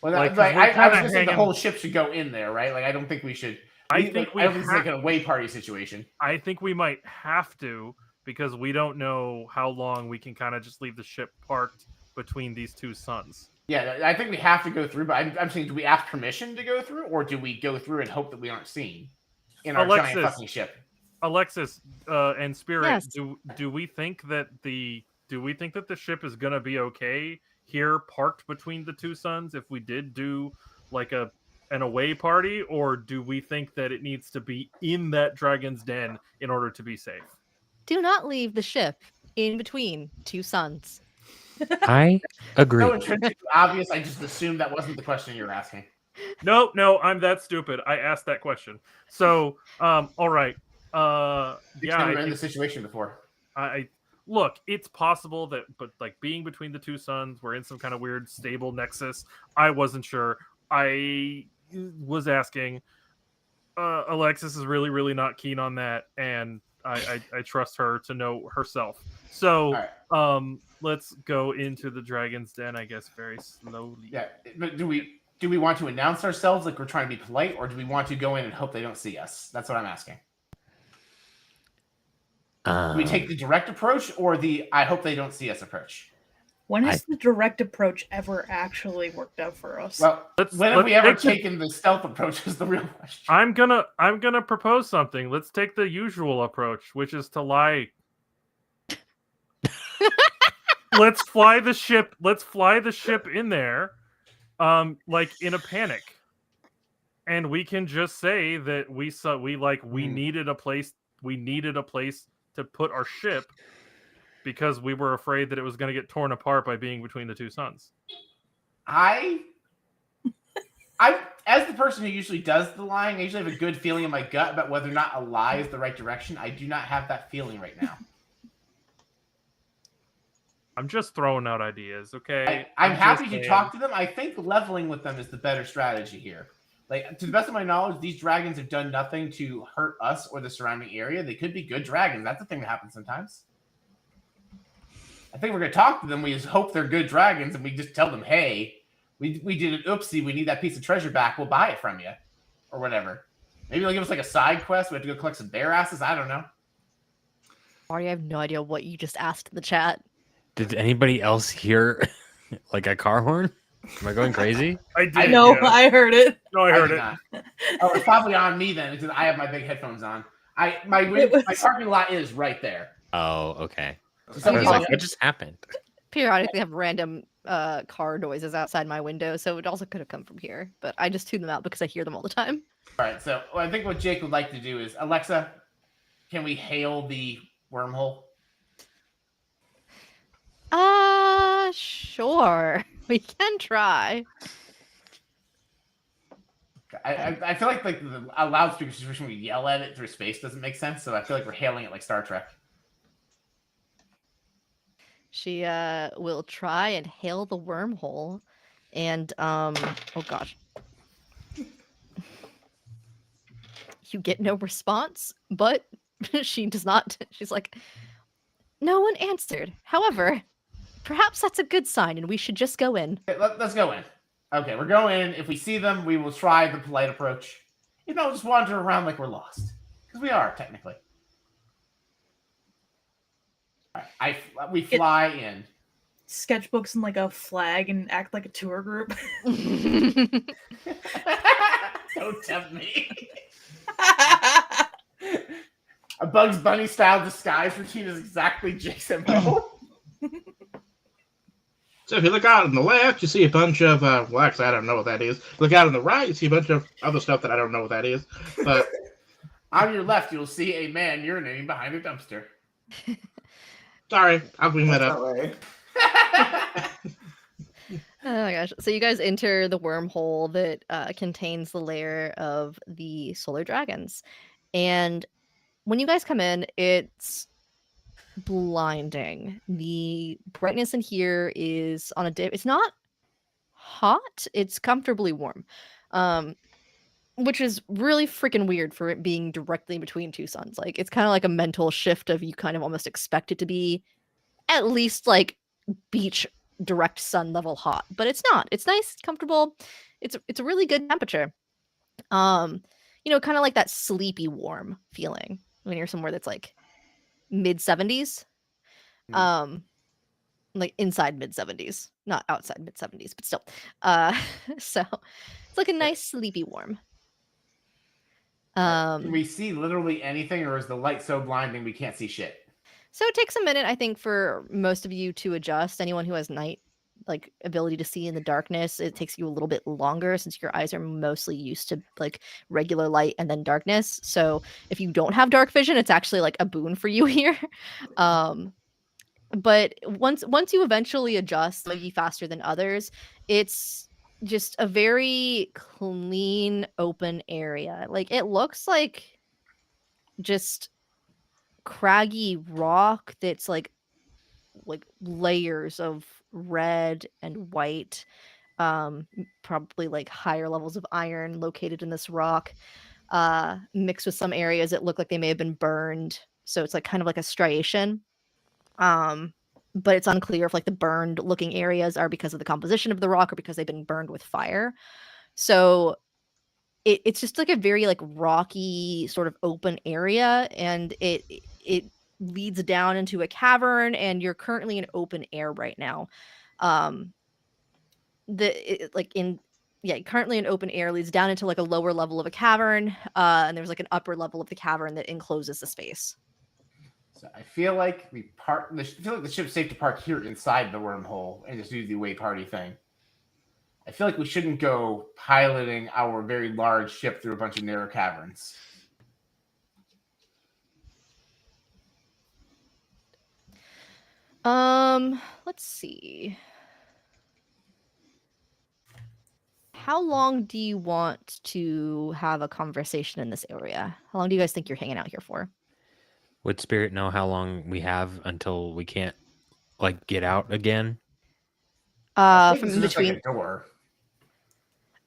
Speaker 2: Well,
Speaker 4: Like, 'cause
Speaker 2: I
Speaker 4: we're
Speaker 2: was
Speaker 4: kinda
Speaker 2: going to say the
Speaker 4: hanging-
Speaker 2: whole ship should go in there, right? Like, I don't think we should.
Speaker 4: I
Speaker 2: don't
Speaker 4: think
Speaker 2: think it's like an away party situation.
Speaker 4: I think we might have to, because we don't know how long we can kind of just leave the ship parked between these 2 suns.
Speaker 2: Yeah, I think we have to go through, but I'm saying, do we ask permission to go through, or do we go through and hope that we aren't seen in our giant
Speaker 4: Alexis.
Speaker 2: fucking ship?
Speaker 4: Alexis and Spirit,
Speaker 3: Yes.
Speaker 4: do we think that the ship is gonna be okay here, parked between the 2 suns, if we did do like an away party, or do we think that it needs to be in that dragon's den in order to be safe?
Speaker 3: do not leave the ship in between two suns.
Speaker 8: I agree.
Speaker 2: So intrinsically obvious. I just assumed that wasn't the question you were asking.
Speaker 4: No, I'm that stupid. I asked that question. So, all right.
Speaker 2: You've
Speaker 4: Yeah,
Speaker 2: never
Speaker 4: I
Speaker 2: been in
Speaker 4: think
Speaker 2: this situation before.
Speaker 4: I look. It's possible that, but like being between the two suns, we're in some kind of weird stable nexus. I wasn't sure. I was asking. Alexis is really, really not keen on that, and I trust her to know herself. So,
Speaker 2: All right.
Speaker 4: let's go into the dragon's den, I guess, very slowly.
Speaker 2: Yeah, but do we want to announce ourselves like we're trying to be polite, or do we want to go in and hope they don't see us? That's what I'm asking. Do we take the direct approach or the I hope they don't see us approach?
Speaker 6: When has the direct approach ever actually worked out for us?
Speaker 2: Well, when have we ever taken the stealth approach is the real question.
Speaker 4: I'm gonna propose something. Let's take the usual approach, which is to lie. Let's fly the ship in there, like in a panic. And we can just say that we needed a place to put our ship because we were afraid that it was going to get torn apart by being between the two suns.
Speaker 2: I as the person who usually does the lying, I usually have a good feeling in my gut about whether or not a lie is the right direction. I do not have that feeling right now.
Speaker 4: I'm just throwing out ideas, okay?
Speaker 2: I'm happy to talk to them. I think leveling with them is the better strategy here. Like, to the best of my knowledge, these dragons have done nothing to hurt us or the surrounding area. They could be good dragons. That's the thing that happens sometimes. I think we're going to talk to them. We just hope they're good dragons, and we just tell them, hey, we did an oopsie. We need that piece of treasure back. We'll buy it from you. Or whatever. Maybe they'll give us like a side quest. We have to go collect some bear asses. I don't know.
Speaker 3: Marty, I have no idea what you just asked in the chat.
Speaker 8: Did anybody else hear like a car horn? Am I going crazy?
Speaker 4: I did.
Speaker 6: No,
Speaker 4: yeah.
Speaker 6: I heard it.
Speaker 4: No, I heard it.
Speaker 2: Not. Oh, it's probably on me then because I have my big headphones on. My parking lot is right there.
Speaker 8: Oh, okay.
Speaker 2: So
Speaker 8: I was like, what just happened?
Speaker 3: Periodically have random car noises outside my window, so it also could have come from here. But I just tune them out because I hear them all the time.
Speaker 2: All right, so I think what Jake would like to do is, Alexa, can we hail the wormhole?
Speaker 3: Sure. We can try.
Speaker 2: I feel like the a loudspeaker situation we yell at it through space doesn't make sense, so I feel like we're hailing it like Star Trek.
Speaker 3: She will try and hail the wormhole, and oh gosh, you get no response. But she does not. She's like, no one answered. However, perhaps that's a good sign, and we should just go in.
Speaker 2: Okay, let's go in. Okay, we're going in. If we see them, we will try the polite approach. You know, just wander around like we're lost, because we are technically. All right, we fly in.
Speaker 6: Sketchbooks and like a flag and act like a tour group.
Speaker 2: Don't tempt me. A Bugs Bunny style disguise routine is exactly Jake's MO.
Speaker 5: So if you look out on the left, you see a bunch of, well, actually, I don't know what that is. Look out on the right, you see a bunch of other stuff that I don't know what that is. But
Speaker 2: on your left, you'll see a man urinating behind a dumpster.
Speaker 5: Sorry, I'll bring that up.
Speaker 3: Oh my gosh. So you guys enter the wormhole that contains the lair of the solar dragons. And when you guys come in, it's blinding. The brightness in here is on a dip. It's not hot. It's comfortably warm. Which is really freaking weird for it being directly between two suns. Like, it's kind of like a mental shift of you kind of almost expect it to be at least like beach direct sun level hot, but it's not. It's nice, comfortable. It's a really good temperature. You know, kind of like that sleepy warm feeling when you're somewhere that's like mid 70s. Like inside mid 70s, not outside mid 70s, but still. So it's like a nice sleepy warm.
Speaker 2: Can we see literally anything, or is the light so blinding we can't see shit?
Speaker 3: So it takes a minute, I think, for most of you to adjust. Anyone who has night like ability to see in the darkness, it takes you a little bit longer since your eyes are mostly used to like regular light and then darkness. So if you don't have dark vision, it's actually like a boon for you here. But once you eventually adjust, maybe faster than others, it's just a very clean, open area. Like it looks like just craggy rock that's like layers of red and white, probably like higher levels of iron located in this rock, mixed with some areas that look like they may have been burned. So it's like kind of like a striation. But it's unclear if like the burned looking areas are because of the composition of the rock or because they've been burned with fire. So it's just like a very like rocky sort of open area, and it leads down into a cavern, and you're currently in open air right now. Currently in open air leads down into like a lower level of a cavern, and there's like an upper level of the cavern that encloses the space.
Speaker 2: So I feel like I feel like the ship's safe to park here inside the wormhole and just do the away party thing. I feel like we shouldn't go piloting our very large ship through a bunch of narrow caverns.
Speaker 3: Let's see. How long do you want to have a conversation in this area? How long do you guys think you're hanging out here for?
Speaker 8: Would Spirit know how long we have until we can't like get out again?
Speaker 2: I think
Speaker 3: From
Speaker 2: this
Speaker 3: in
Speaker 2: is just like
Speaker 3: between,
Speaker 2: a door.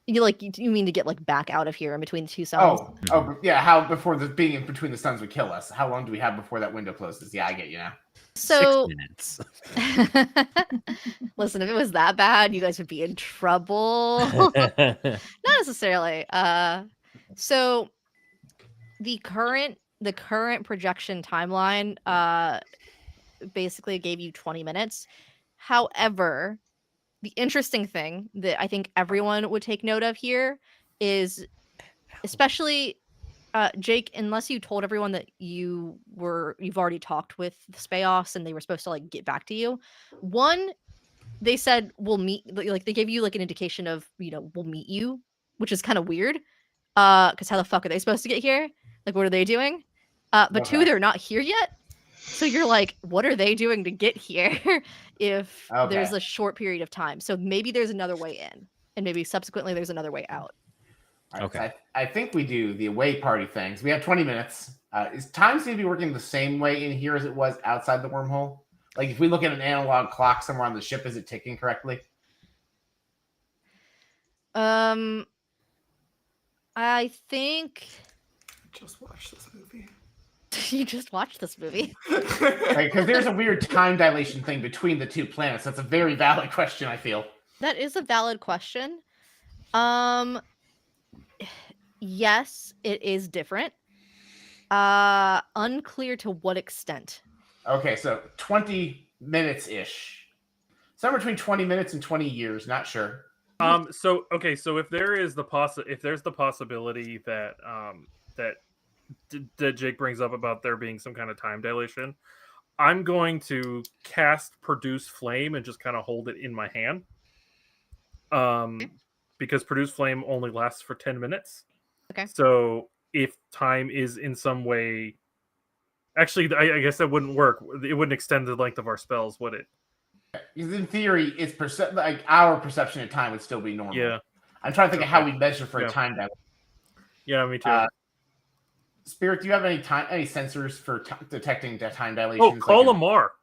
Speaker 3: you mean to get like back out of here in between the two suns?
Speaker 2: Oh, yeah. How before being in between the suns would kill us? How long do we have before that window closes? Yeah, I get you now.
Speaker 3: So
Speaker 8: 6 minutes.
Speaker 3: listen, if it was that bad, you guys would be in trouble. Not necessarily. So the current projection timeline basically gave you 20 minutes. However, the interesting thing that I think everyone would take note of here is, especially Jake, unless you told everyone that you've already talked with the Spaos and they were supposed to like get back to you. One, they said we'll meet, like they gave you like an indication of, we'll meet you, which is kind of weird. Because how the fuck are they supposed to get here? Like, what are they doing? But two, they're not here yet. So you're like, what are they doing to get here if there's a short period of time? So maybe there's another way in, and maybe subsequently there's another way out.
Speaker 2: All right,
Speaker 8: Okay.
Speaker 2: so I think we do the away party things. We have 20 minutes. Is time seem to be working the same way in here as it was outside the wormhole? Like if we look at an analog clock somewhere on the ship, is it ticking correctly?
Speaker 3: I think
Speaker 7: Just watch this movie.
Speaker 3: you just watched this movie.
Speaker 2: Right, because there's a weird time dilation thing between the two planets. That's a very valid question, I feel.
Speaker 3: That is a valid question. Yes, it is different. Unclear to what extent.
Speaker 2: Okay, so 20 minutes-ish. Somewhere between 20 minutes and 20 years, not sure.
Speaker 4: So if there's the possibility that that Jake brings up about there being some kind of time dilation, I'm going to cast Produce Flame and just kind of hold it in my hand. Because Produce Flame only lasts for 10 minutes.
Speaker 3: Okay.
Speaker 4: So if time is in some way, actually, I guess that wouldn't work. It wouldn't extend the length of our spells, would it?
Speaker 2: Because in theory, it's our perception of time would still be normal.
Speaker 4: Yeah.
Speaker 2: I'm trying to think of how we measure for a time dilation.
Speaker 4: Yeah, me too.
Speaker 2: Spirit, do you have any sensors for detecting time dilations?
Speaker 4: Oh, call Lamar.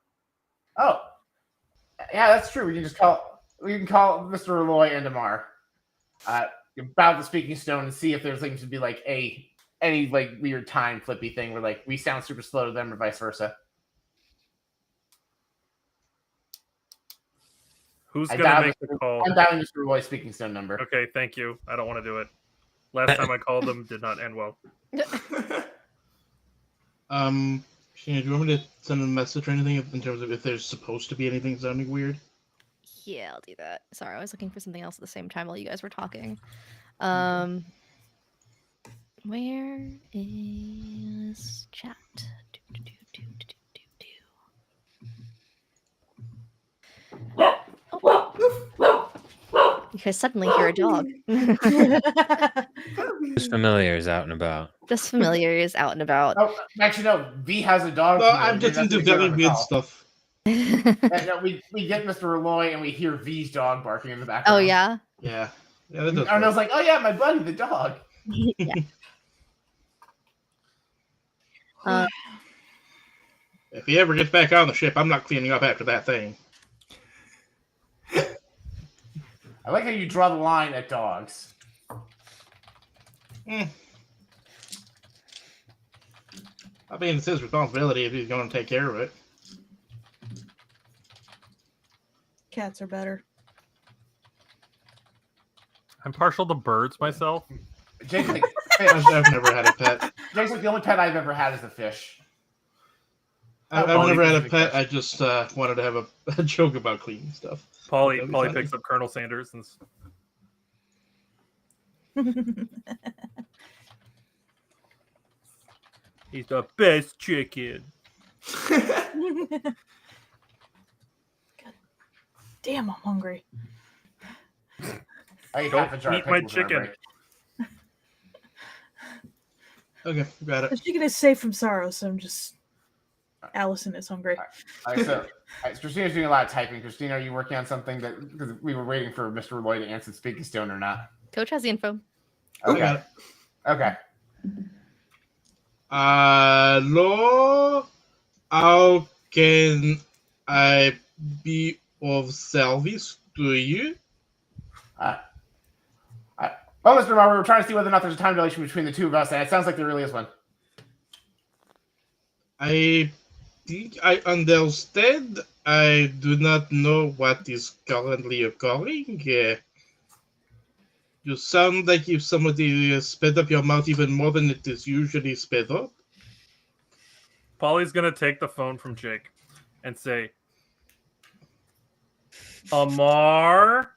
Speaker 2: Oh, yeah, that's true. We can call Mr. Roy and Amar about the speaking stone and see if there's going to be like any like weird time flippy thing where like we sound super slow to them or vice versa.
Speaker 4: Who's gonna make the call?
Speaker 2: I'm dialing Mr. Roy's speaking stone number.
Speaker 4: Okay, thank you. I don't want to do it. Last time I called them did not end well.
Speaker 5: Sheena, do you want me to send a message or anything in terms of if there's supposed to be anything sounding weird?
Speaker 3: Yeah, I'll do that. Sorry, I was looking for something else at the same time while you guys were talking. Where is chat?
Speaker 7: The
Speaker 3: Because suddenly you're a dog.
Speaker 8: Just familiars out and about.
Speaker 3: Just familiars out and about.
Speaker 2: Oh, actually, no. V has a dog.
Speaker 5: No,
Speaker 2: familiar.
Speaker 5: I'm just
Speaker 2: That's
Speaker 5: into
Speaker 2: what you
Speaker 5: very
Speaker 2: don't
Speaker 5: weird
Speaker 2: recall.
Speaker 5: stuff.
Speaker 2: No, we get Mr. Roy and we hear V's dog barking in the background.
Speaker 3: Oh, yeah?
Speaker 5: Yeah. Yeah, that does
Speaker 2: Arnil's
Speaker 5: work.
Speaker 2: like, oh yeah, my buddy, the dog.
Speaker 3: Yeah.
Speaker 5: If he ever gets back on the ship, I'm not cleaning up after that thing.
Speaker 2: I like how you draw the line at dogs.
Speaker 5: I mean, it's his responsibility if he's going to take care of it.
Speaker 6: Cats are better.
Speaker 4: I'm partial to birds myself.
Speaker 2: Jake's like,
Speaker 5: I've never had a pet.
Speaker 2: Jake's like, the only pet I've ever had is a fish.
Speaker 5: I've never had a pet. I just wanted to have a joke about cleaning stuff.
Speaker 4: Polly
Speaker 5: That'd be funny.
Speaker 4: picks up Colonel Sanders and he's the best chicken.
Speaker 6: God damn, I'm hungry.
Speaker 2: I ate
Speaker 4: Don't
Speaker 2: half a jar of
Speaker 4: eat my
Speaker 2: pickles on our
Speaker 4: chicken.
Speaker 2: break.
Speaker 5: Okay, got
Speaker 6: The
Speaker 5: it.
Speaker 6: chicken is safe from Sarros, so I'm just. Allison is hungry.
Speaker 2: All right, so Christina's doing a lot of typing. Christina, are you working on something that because we were waiting for Mr. Roy to answer Speaking Stone or not?
Speaker 3: Coach has the info.
Speaker 5: I got
Speaker 2: Okay.
Speaker 5: it.
Speaker 2: Okay.
Speaker 5: Hello? How can I be of service to you?
Speaker 2: Well, Mr. Mar, we were trying to see whether or not there's a time dilation between the two of us, and it sounds like there really is one.
Speaker 5: I think I understand. I do not know what is currently occurring. You sound like if somebody sped up your mouth even more than it is usually sped up.
Speaker 4: Polly's gonna take the phone from Jake and say, Amar,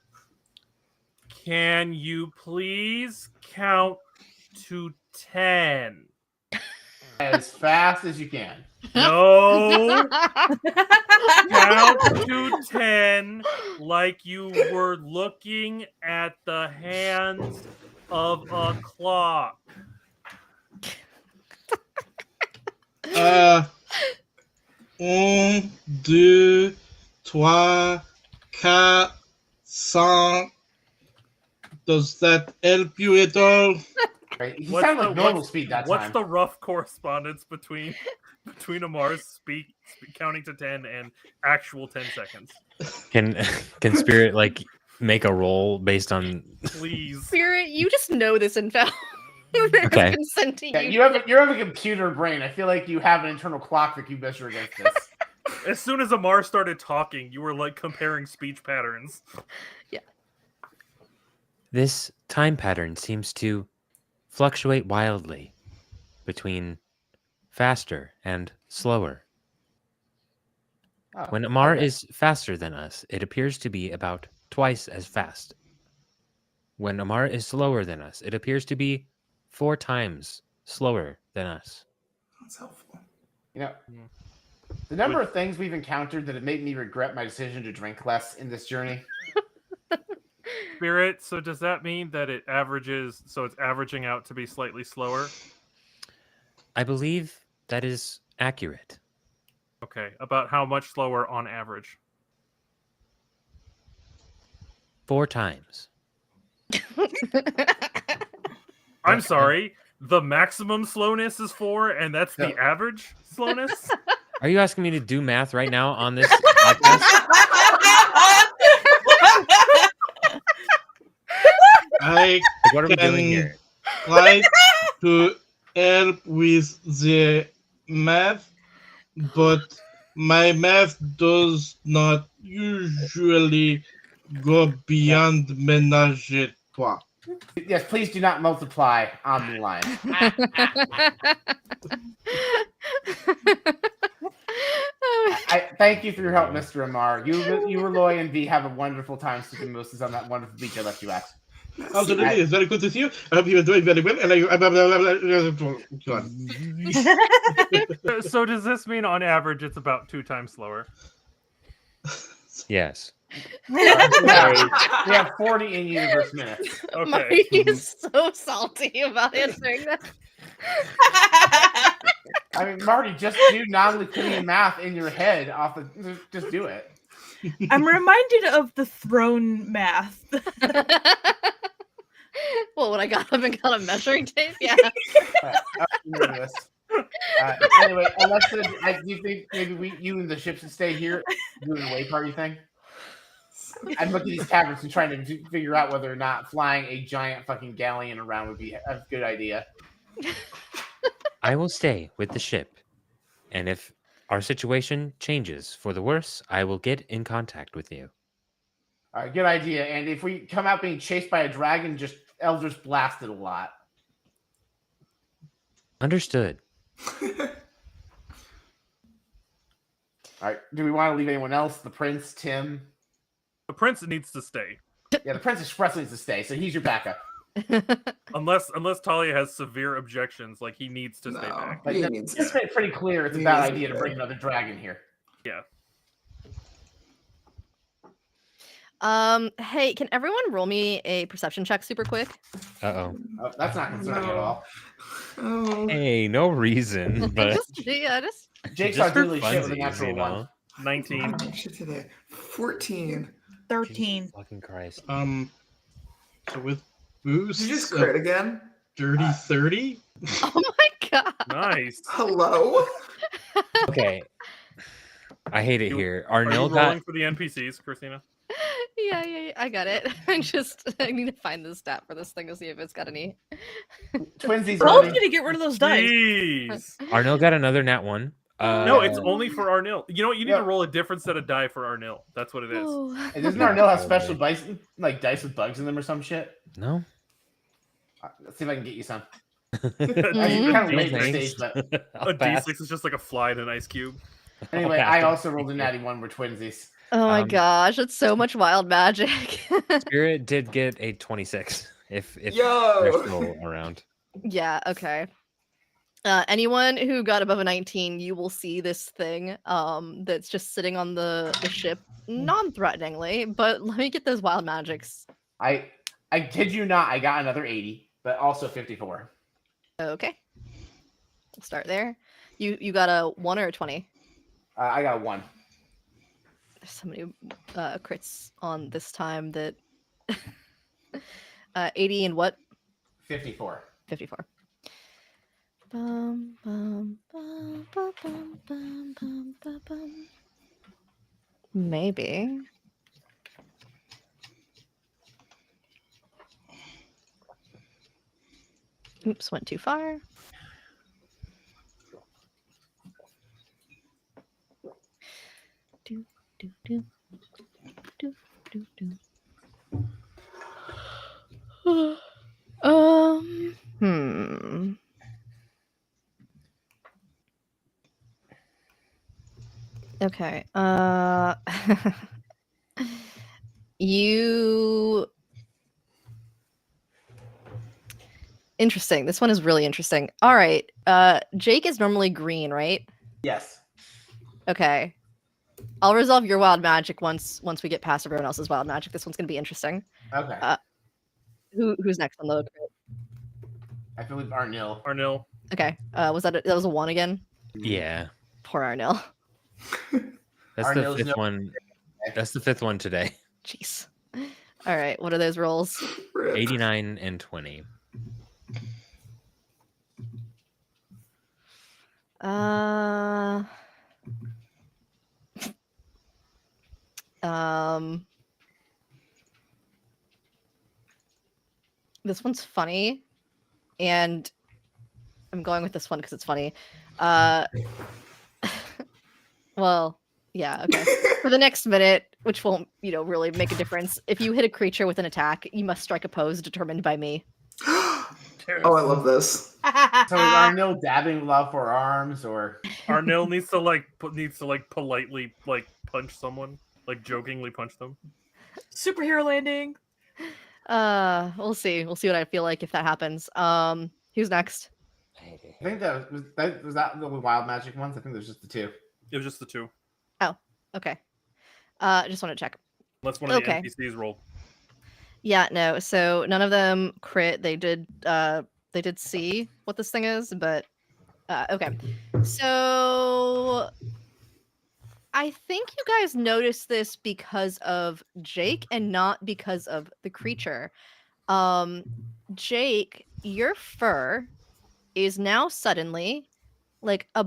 Speaker 4: can you please count to 10?
Speaker 2: As fast as you can.
Speaker 4: No, count to 10 like you were looking at the hands of a clock.
Speaker 5: 1, 2, 3, 4, 5. Does that help you at all?
Speaker 2: Right? He sounded like normal speed that
Speaker 4: What's
Speaker 2: time.
Speaker 4: the rough correspondence between Amar's counting to 10 and actual 10 seconds?
Speaker 8: Can Spirit like make a roll based on?
Speaker 4: Please.
Speaker 3: Spirit, you just know this info.
Speaker 8: Okay.
Speaker 3: It's been sent to
Speaker 2: Yeah,
Speaker 3: you.
Speaker 2: you have a computer brain. I feel like you have an internal clock that you measure against this.
Speaker 4: As soon as Amar started talking, you were like comparing speech patterns.
Speaker 8: This time pattern seems to fluctuate wildly between faster and slower.
Speaker 2: Oh,
Speaker 8: When Amar
Speaker 2: okay.
Speaker 8: is faster than us, it appears to be about twice as fast. When Amar is slower than us, it appears to be 4 times slower than us.
Speaker 7: That's helpful.
Speaker 2: You know, the number of things we've encountered that have made me regret my decision to drink less in this journey.
Speaker 4: Spirit, so does that mean that it's averaging out to be slightly slower?
Speaker 8: I believe that is accurate.
Speaker 4: Okay, about how much slower on average?
Speaker 8: 4 times.
Speaker 4: I'm sorry, the maximum slowness is 4, and that's the
Speaker 2: No.
Speaker 4: average slowness?
Speaker 8: Are you asking me to do math right now on this podcast?
Speaker 5: I
Speaker 8: Like, what are we doing
Speaker 5: Can-
Speaker 8: here?
Speaker 5: try to help with the math, but my math does not usually go beyond ménage à trois.
Speaker 2: Yes, please do not multiply on the line. I thank you for your help, Mr. Amar. You, Roy, and V have a wonderful time sleeping mimosas on that wonderful beach I left you at.
Speaker 5: Absolutely, it's very good to see you. I hope you are doing very well. And go on.
Speaker 4: So does this mean on average it's about 2 times slower?
Speaker 8: Yes.
Speaker 2: We have 40 in-universe minutes.
Speaker 4: Okay.
Speaker 3: Marty is so salty about answering that.
Speaker 2: I mean, Marty, just do non-Euclidean math in your head just do it.
Speaker 6: I'm reminded of the throne math.
Speaker 3: Well, when I got up and got a measuring tape, yeah.
Speaker 2: Anyway, Alexa, do you think maybe you and the ship should stay here doing the way party thing? I'm looking at these taverns and trying to figure out whether or not flying a giant fucking galleon around would be a good idea.
Speaker 8: I will stay with the ship, and if our situation changes for the worse, I will get in contact with you.
Speaker 2: All right, good idea. And if we come out being chased by a dragon, just Eldritch blast it a lot.
Speaker 8: Understood.
Speaker 2: All right. Do we want to leave anyone else? The prince, Tim?
Speaker 4: The prince needs to stay.
Speaker 2: Yeah, the prince expressly needs to stay, so he's your backup.
Speaker 4: Unless Talia has severe objections, like he needs to stay back.
Speaker 2: Like, it's pretty clear it's a bad idea to bring another dragon here.
Speaker 4: Yeah.
Speaker 3: Hey, can everyone roll me a perception check super quick?
Speaker 8: Uh-oh.
Speaker 2: Oh, that's not concerning at all.
Speaker 7: Oh.
Speaker 8: Hey, no reason, but
Speaker 3: just
Speaker 2: Jake's
Speaker 8: just
Speaker 2: our
Speaker 8: for
Speaker 2: doodly shit with a
Speaker 8: funsies,
Speaker 2: natural
Speaker 8: you know?
Speaker 2: 1.
Speaker 4: 19.
Speaker 7: I shit today. 14.
Speaker 6: 13.
Speaker 8: Fucking Christ.
Speaker 5: So with boost,
Speaker 7: Did you just crit again?
Speaker 5: dirty 30.
Speaker 3: Oh my god.
Speaker 4: Nice.
Speaker 7: Hello?
Speaker 8: Okay. I hate it
Speaker 4: You-
Speaker 8: here.
Speaker 4: Are you
Speaker 8: Arnil
Speaker 4: rolling
Speaker 8: got
Speaker 4: for the NPCs, Christina?
Speaker 3: Yeah, I got it. I need to find the stat for this thing to see if it's got any.
Speaker 2: Twinsies,
Speaker 6: We're all
Speaker 2: buddy.
Speaker 6: gonna get rid of those dice.
Speaker 4: Jeez.
Speaker 8: Arnil got another nat 1.
Speaker 4: No, it's only for Arnil. You know what? You need
Speaker 2: Yeah.
Speaker 4: to roll a different set of die for Arnil. That's what it is.
Speaker 3: Oh.
Speaker 2: Hey, doesn't Arnil have special dice, like dice with bugs in them or some shit?
Speaker 8: No.
Speaker 2: Let's see if I can get you some.
Speaker 3: Mhm.
Speaker 2: Kind of
Speaker 8: No
Speaker 2: late in the
Speaker 8: thanks.
Speaker 2: stage, but
Speaker 8: I'll
Speaker 4: A
Speaker 8: pass.
Speaker 4: D6 is just like a fly in an ice cube.
Speaker 2: anyway,
Speaker 8: I'll pass
Speaker 2: I
Speaker 8: it.
Speaker 2: also rolled a natty 1. We're twinsies.
Speaker 3: Oh my
Speaker 8: Um,
Speaker 3: gosh, it's so much wild magic.
Speaker 8: Spirit did get a 26. If they're
Speaker 7: Yo!
Speaker 8: still around.
Speaker 3: Yeah, okay. Anyone who got above a 19, you will see this thing that's just sitting on the ship non-threateningly, but let me get those wild magics.
Speaker 2: I kid you not, I got another 80, but also 54.
Speaker 3: Okay. We'll start there. You got a 1 or a 20?
Speaker 2: I got 1.
Speaker 3: There's so many crits on this time that 80 and what?
Speaker 2: 54.
Speaker 3: 54. Bum, bum, bum, bum, bum, bum, bum, bum, bum. Maybe. Oops, went too far. Do, do, do, do, do, do. Okay. You interesting. This one is really interesting. All right. Jake is normally green, right?
Speaker 2: Yes.
Speaker 3: Okay. I'll resolve your wild magic once we get past everyone else's wild magic. This one's gonna be interesting.
Speaker 2: Okay.
Speaker 3: Who's next on the crit?
Speaker 2: I believe Arnil.
Speaker 4: Arnil.
Speaker 3: Okay. Was that was a 1 again?
Speaker 8: Yeah.
Speaker 3: Poor Arnil.
Speaker 8: That's
Speaker 2: Arnil's
Speaker 8: the 5th
Speaker 2: no-
Speaker 8: one. That's the 5th one today.
Speaker 3: Jeez. All right. What are those rolls?
Speaker 7: Rip.
Speaker 8: 89 and 20.
Speaker 3: This one's funny, and I'm going with this one because it's funny. Well, yeah, okay. For the next minute, which won't, really make a difference. If you hit a creature with an attack, you must strike a pose determined by me.
Speaker 7: Oh, I love this.
Speaker 2: So is Arnil dabbing love for arms or
Speaker 4: Arnil needs to politely punch someone, jokingly punch them.
Speaker 6: Superhero landing.
Speaker 3: We'll see. We'll see what I feel like if that happens. Who's next?
Speaker 2: I think that was that the wild magic ones? I think there's just the 2.
Speaker 4: It was just the 2.
Speaker 3: Okay. Just want to check.
Speaker 4: Unless one of
Speaker 3: Okay.
Speaker 4: the NPCs rolled.
Speaker 3: Yeah, no. So none of them crit. They did see what this thing is, but okay. So I think you guys noticed this because of Jake and not because of the creature. Jake, your fur is now suddenly like a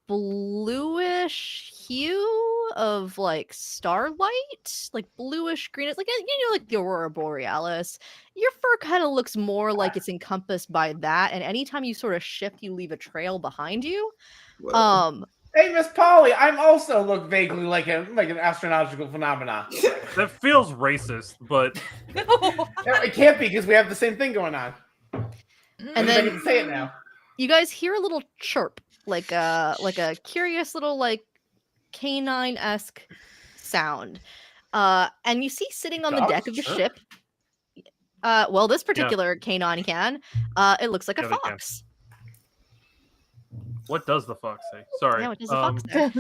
Speaker 3: bluish hue of like starlight, like bluish green. It's like like the aurora borealis. Your fur kind of looks more like it's encompassed by that, and anytime you sort of shift, you leave a trail behind you.
Speaker 7: Whoa.
Speaker 2: Hey, Miss Polly, I'm also look vaguely like an astronomical phenomenon.
Speaker 4: That feels racist, but
Speaker 2: It can't be because we have the same thing going on.
Speaker 3: And
Speaker 2: I
Speaker 3: then
Speaker 2: can say it now.
Speaker 3: you guys hear a little chirp, like a curious little like canine-esque sound. And you see sitting on the deck of the
Speaker 2: Dogs
Speaker 3: ship. Well, this particular canine can. It looks like a
Speaker 4: Yeah, they can.
Speaker 3: fox.
Speaker 4: what does the fox say? Sorry.
Speaker 3: Yeah, what does the fox say?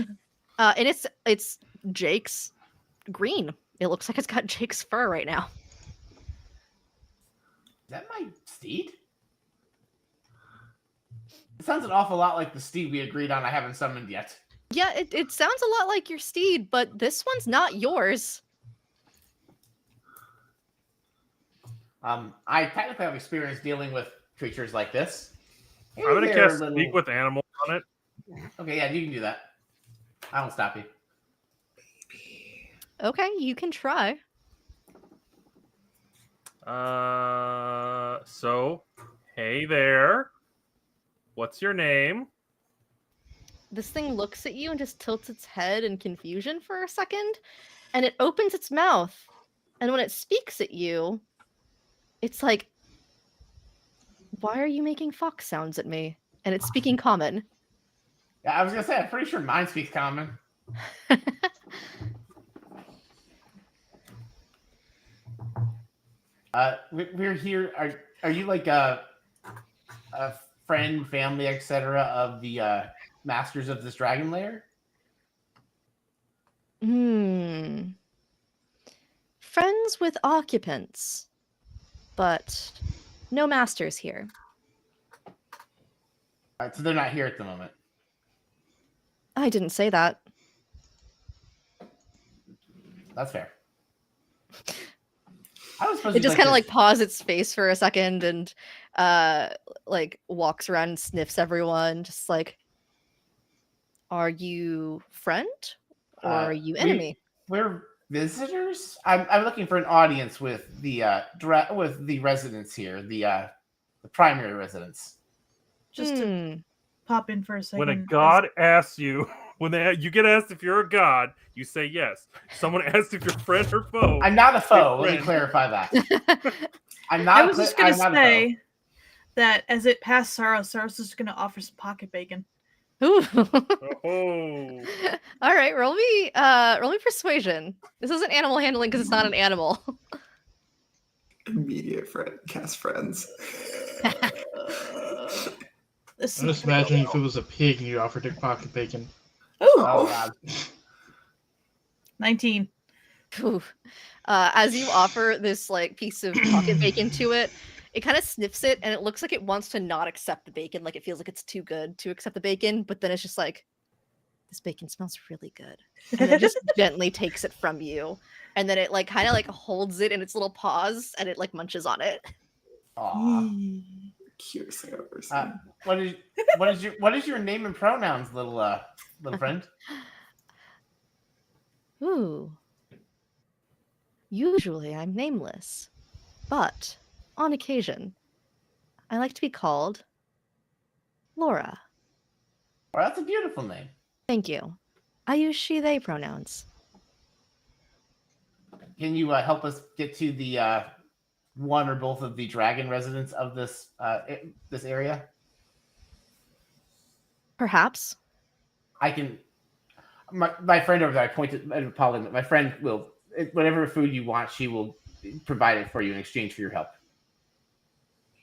Speaker 3: And it's Jake's green. It looks like it's got Jake's fur right now.
Speaker 2: Is that my steed? It sounds an awful lot like the steed we agreed on I haven't summoned yet.
Speaker 3: Yeah, it sounds a lot like your steed, but this one's not yours.
Speaker 2: I technically have experience dealing with creatures like this. Hey
Speaker 4: I'm gonna
Speaker 2: there,
Speaker 4: cast
Speaker 2: little-
Speaker 4: Speak with Animals on it.
Speaker 2: Okay, yeah, you can do that. I won't stop you.
Speaker 3: Okay, you can try.
Speaker 4: So, hey there. What's your name?
Speaker 3: This thing looks at you and just tilts its head in confusion for a second, and it opens its mouth. And when it speaks at you, it's like, why are you making fox sounds at me? And it's speaking common.
Speaker 2: Yeah, I was gonna say, I'm pretty sure mine speaks common. We're here. Are you like a friend, family, etc. of the masters of this dragon lair?
Speaker 3: Friends with occupants, but no masters here.
Speaker 2: All right, so they're not here at the moment.
Speaker 3: I didn't say that.
Speaker 2: That's fair. I was supposed
Speaker 3: It
Speaker 2: to
Speaker 3: just kind of
Speaker 2: this-
Speaker 3: like paws its face for a second and like walks around and sniffs everyone, just like, are you friend or are you enemy?
Speaker 2: We're visitors. I'm looking for an audience with the residents here, the primary residents.
Speaker 6: Just to pop in for a second.
Speaker 4: When a god asks you, you get asked if you're a god, you say yes. Someone asks if you're friend or foe.
Speaker 2: I'm not a foe. Let me
Speaker 4: friend.
Speaker 2: clarify that. I'm not.
Speaker 6: I was just gonna
Speaker 2: I'm not a
Speaker 6: say that as it passed Sarros is just gonna offer some pocket bacon.
Speaker 3: Ooh.
Speaker 4: Oh.
Speaker 3: All right, roll me persuasion. This isn't animal handling because it's not an animal.
Speaker 7: Immediate friend, cast friends.
Speaker 5: I'm just imagining if it was a pig and you offered it pocket bacon.
Speaker 2: Oh God.
Speaker 6: 19.
Speaker 3: Ooh. As you offer this like piece of pocket bacon to it, it kind of sniffs it and it looks like it wants to not accept the bacon. Like it feels like it's too good to accept the bacon, but then it's just like, this bacon smells really good. And it just gently takes it from you. And then it like kind of like holds it in its little paws and it like munches on it.
Speaker 2: Aw.
Speaker 7: Cutest thing I've ever seen.
Speaker 2: What is your name and pronouns, little friend?
Speaker 3: Ooh. Usually I'm nameless, but on occasion, I like to be called Laura.
Speaker 2: Well, that's a beautiful name.
Speaker 3: Thank you. I use she, they pronouns.
Speaker 2: Can you help us get to the one or both of the dragon residents of this this area?
Speaker 3: Perhaps.
Speaker 2: I can. My friend over there, I pointed at Polly. My friend will, whatever food you want, she will provide it for you in exchange for your help.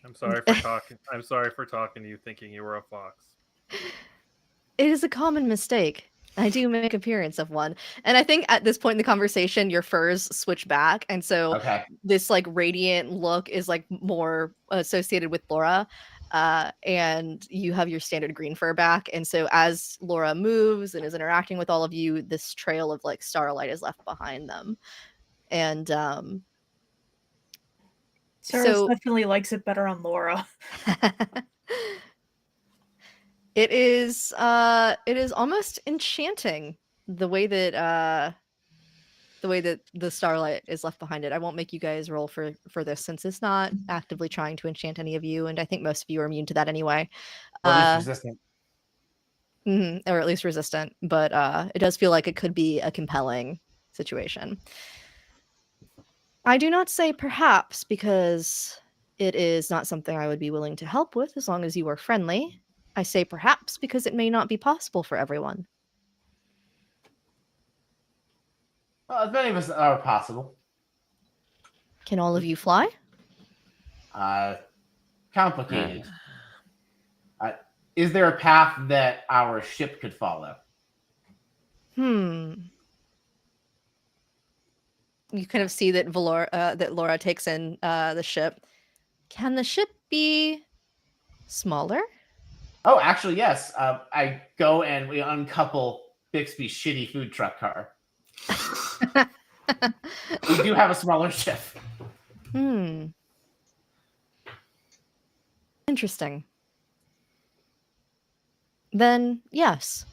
Speaker 4: I'm sorry for talking. I'm sorry for talking to you thinking you were a fox.
Speaker 3: It is a common mistake. I do make appearance of one. And I think at this point in the conversation, your furs switch back. And so
Speaker 2: Okay.
Speaker 3: this like radiant look is like more associated with Laura. And you have your standard green fur back. And so as Laura moves and is interacting with all of you, this trail of like starlight is left behind them. And
Speaker 6: Sarros
Speaker 3: so
Speaker 6: definitely likes it better on Laura.
Speaker 3: it is almost enchanting the way that the starlight is left behind it. I won't make you guys roll for this since it's not actively trying to enchant any of you, and I think most of you are immune to that anyway.
Speaker 2: Or at least resistant.
Speaker 3: Or at least resistant, but it does feel like it could be a compelling situation. I do not say perhaps because it is not something I would be willing to help with as long as you are friendly. I say perhaps because it may not be possible for everyone.
Speaker 2: Well, as many of us are possible.
Speaker 3: Can all of you fly?
Speaker 2: Complicated. Is there a path that our ship could follow?
Speaker 3: You kind of see that Laura takes in the ship. Can the ship be smaller?
Speaker 2: Oh, actually, yes. I go and we uncouple Bixby's shitty food truck car. We do have a smaller ship.
Speaker 3: Interesting. Then, yes.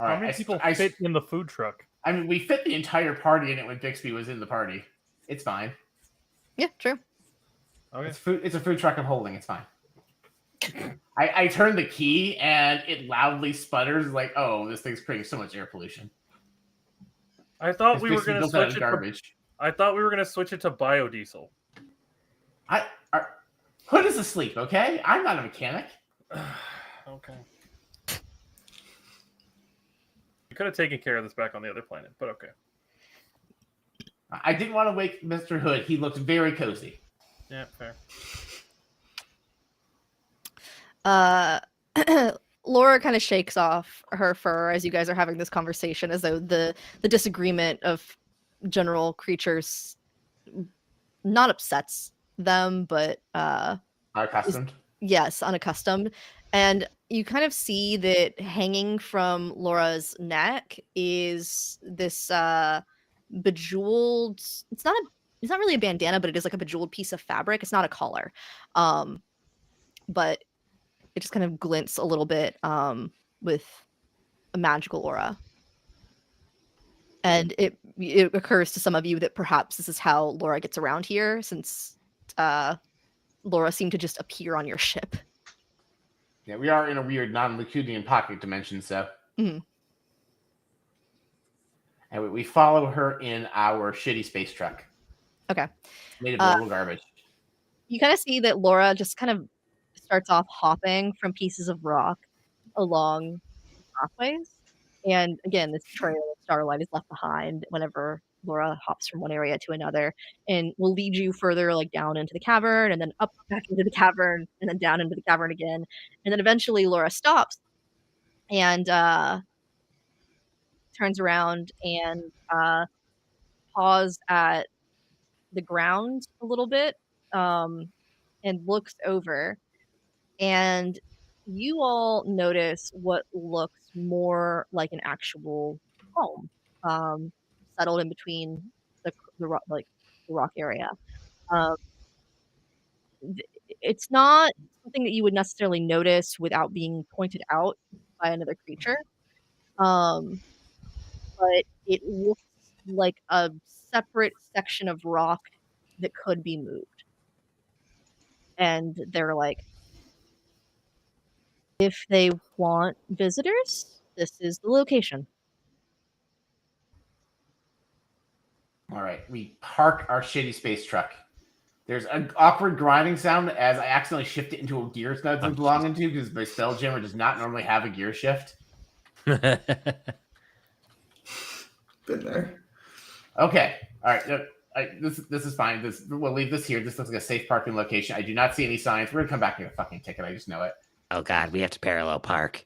Speaker 2: All
Speaker 4: How
Speaker 2: right,
Speaker 4: many people fit in the food truck?
Speaker 2: I mean, we fit the entire party in it when Bixby was in the party. It's fine.
Speaker 3: Yeah, true.
Speaker 4: Okay.
Speaker 2: It's a food truck I'm holding. It's fine. I turn the key and it loudly sputters like, oh, this thing's creating so much air pollution.
Speaker 4: I thought
Speaker 2: It's
Speaker 4: we were
Speaker 2: basically
Speaker 4: going to
Speaker 2: built out of
Speaker 4: switch it.
Speaker 2: garbage.
Speaker 4: I thought we were going to switch it to biodiesel.
Speaker 2: Hood is asleep, okay? I'm not a mechanic.
Speaker 4: Okay. We could have taken care of this back on the other planet, but okay.
Speaker 2: I didn't want to wake Mr. Hood. He looked very cozy.
Speaker 4: Yeah, fair.
Speaker 3: Laura kind of shakes off her fur as you guys are having this conversation, as though the disagreement of general creatures not upsets them, but
Speaker 2: Unaccustomed.
Speaker 3: yes, unaccustomed. And you kind of see that hanging from Laura's neck is this bejeweled. It's not really a bandana, but it is like a bejeweled piece of fabric. It's not a collar, but it just kind of glints a little bit with a magical aura. And it occurs to some of you that perhaps this is how Laura gets around here, since Laura seemed to just appear on your ship.
Speaker 2: Yeah, we are in a weird non-Lacudian pocket dimension, so.
Speaker 3: Mm-hmm.
Speaker 2: And we follow her in our shitty space truck.
Speaker 3: Okay.
Speaker 2: Made of little garbage.
Speaker 3: You kind of see that Laura just kind of starts off hopping from pieces of rock along pathways. And again, this trail of starlight is left behind whenever Laura hops from one area to another, and will lead you further like down into the cavern, and then up back into the cavern, and then down into the cavern again. And then eventually Laura stops and turns around and paws at the ground a little bit and looks over. And you all notice what looks more like an actual home, settled in between the rock area. It's not something that you would necessarily notice without being pointed out by another creature, but it looks like a separate section of rock that could be moved. And they're like, if they want visitors, this is the location.
Speaker 2: All right, we park our shitty space truck. There's an awkward grinding sound as I accidentally shift it into a gear it doesn't belong into, because my Spelljammer does not normally have a gear shift.
Speaker 7: Been there.
Speaker 2: Okay, all right. This is fine. We'll leave this here. This looks like a safe parking location. I do not see any signs. We're gonna come back and get a fucking ticket. I just know it.
Speaker 9: Oh God, we have to parallel park.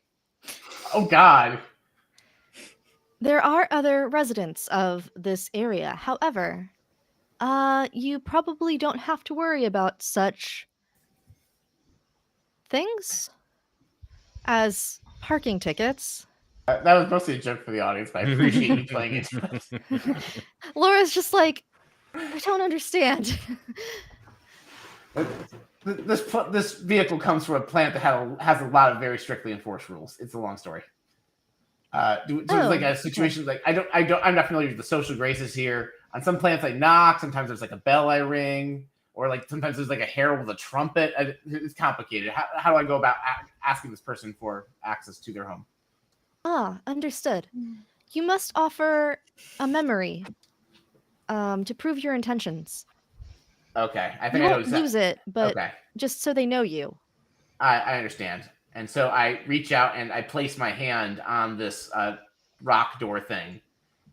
Speaker 2: Oh God.
Speaker 3: There are other residents of this area. However, you probably don't have to worry about such things as parking tickets.
Speaker 2: That was mostly a joke for the audience, but I appreciate you playing it.
Speaker 3: Laura's just like, I don't understand.
Speaker 2: This vehicle comes from a planet that has a lot of very strictly enforced rules. It's a long story. It's like a situation like I'm not familiar with the social graces here. On some planets I knock. Sometimes there's like a bell I ring, or like sometimes there's like a herald with a trumpet. It's complicated. How do I go about asking this person for access to their home?
Speaker 3: Understood. You must offer a memory to prove your intentions.
Speaker 2: Okay, I think
Speaker 3: You
Speaker 2: I know
Speaker 3: won't
Speaker 2: exactly.
Speaker 3: use it, but
Speaker 2: Okay,
Speaker 3: just so they know you.
Speaker 2: I understand. And so I reach out and I place my hand on this rock door thing,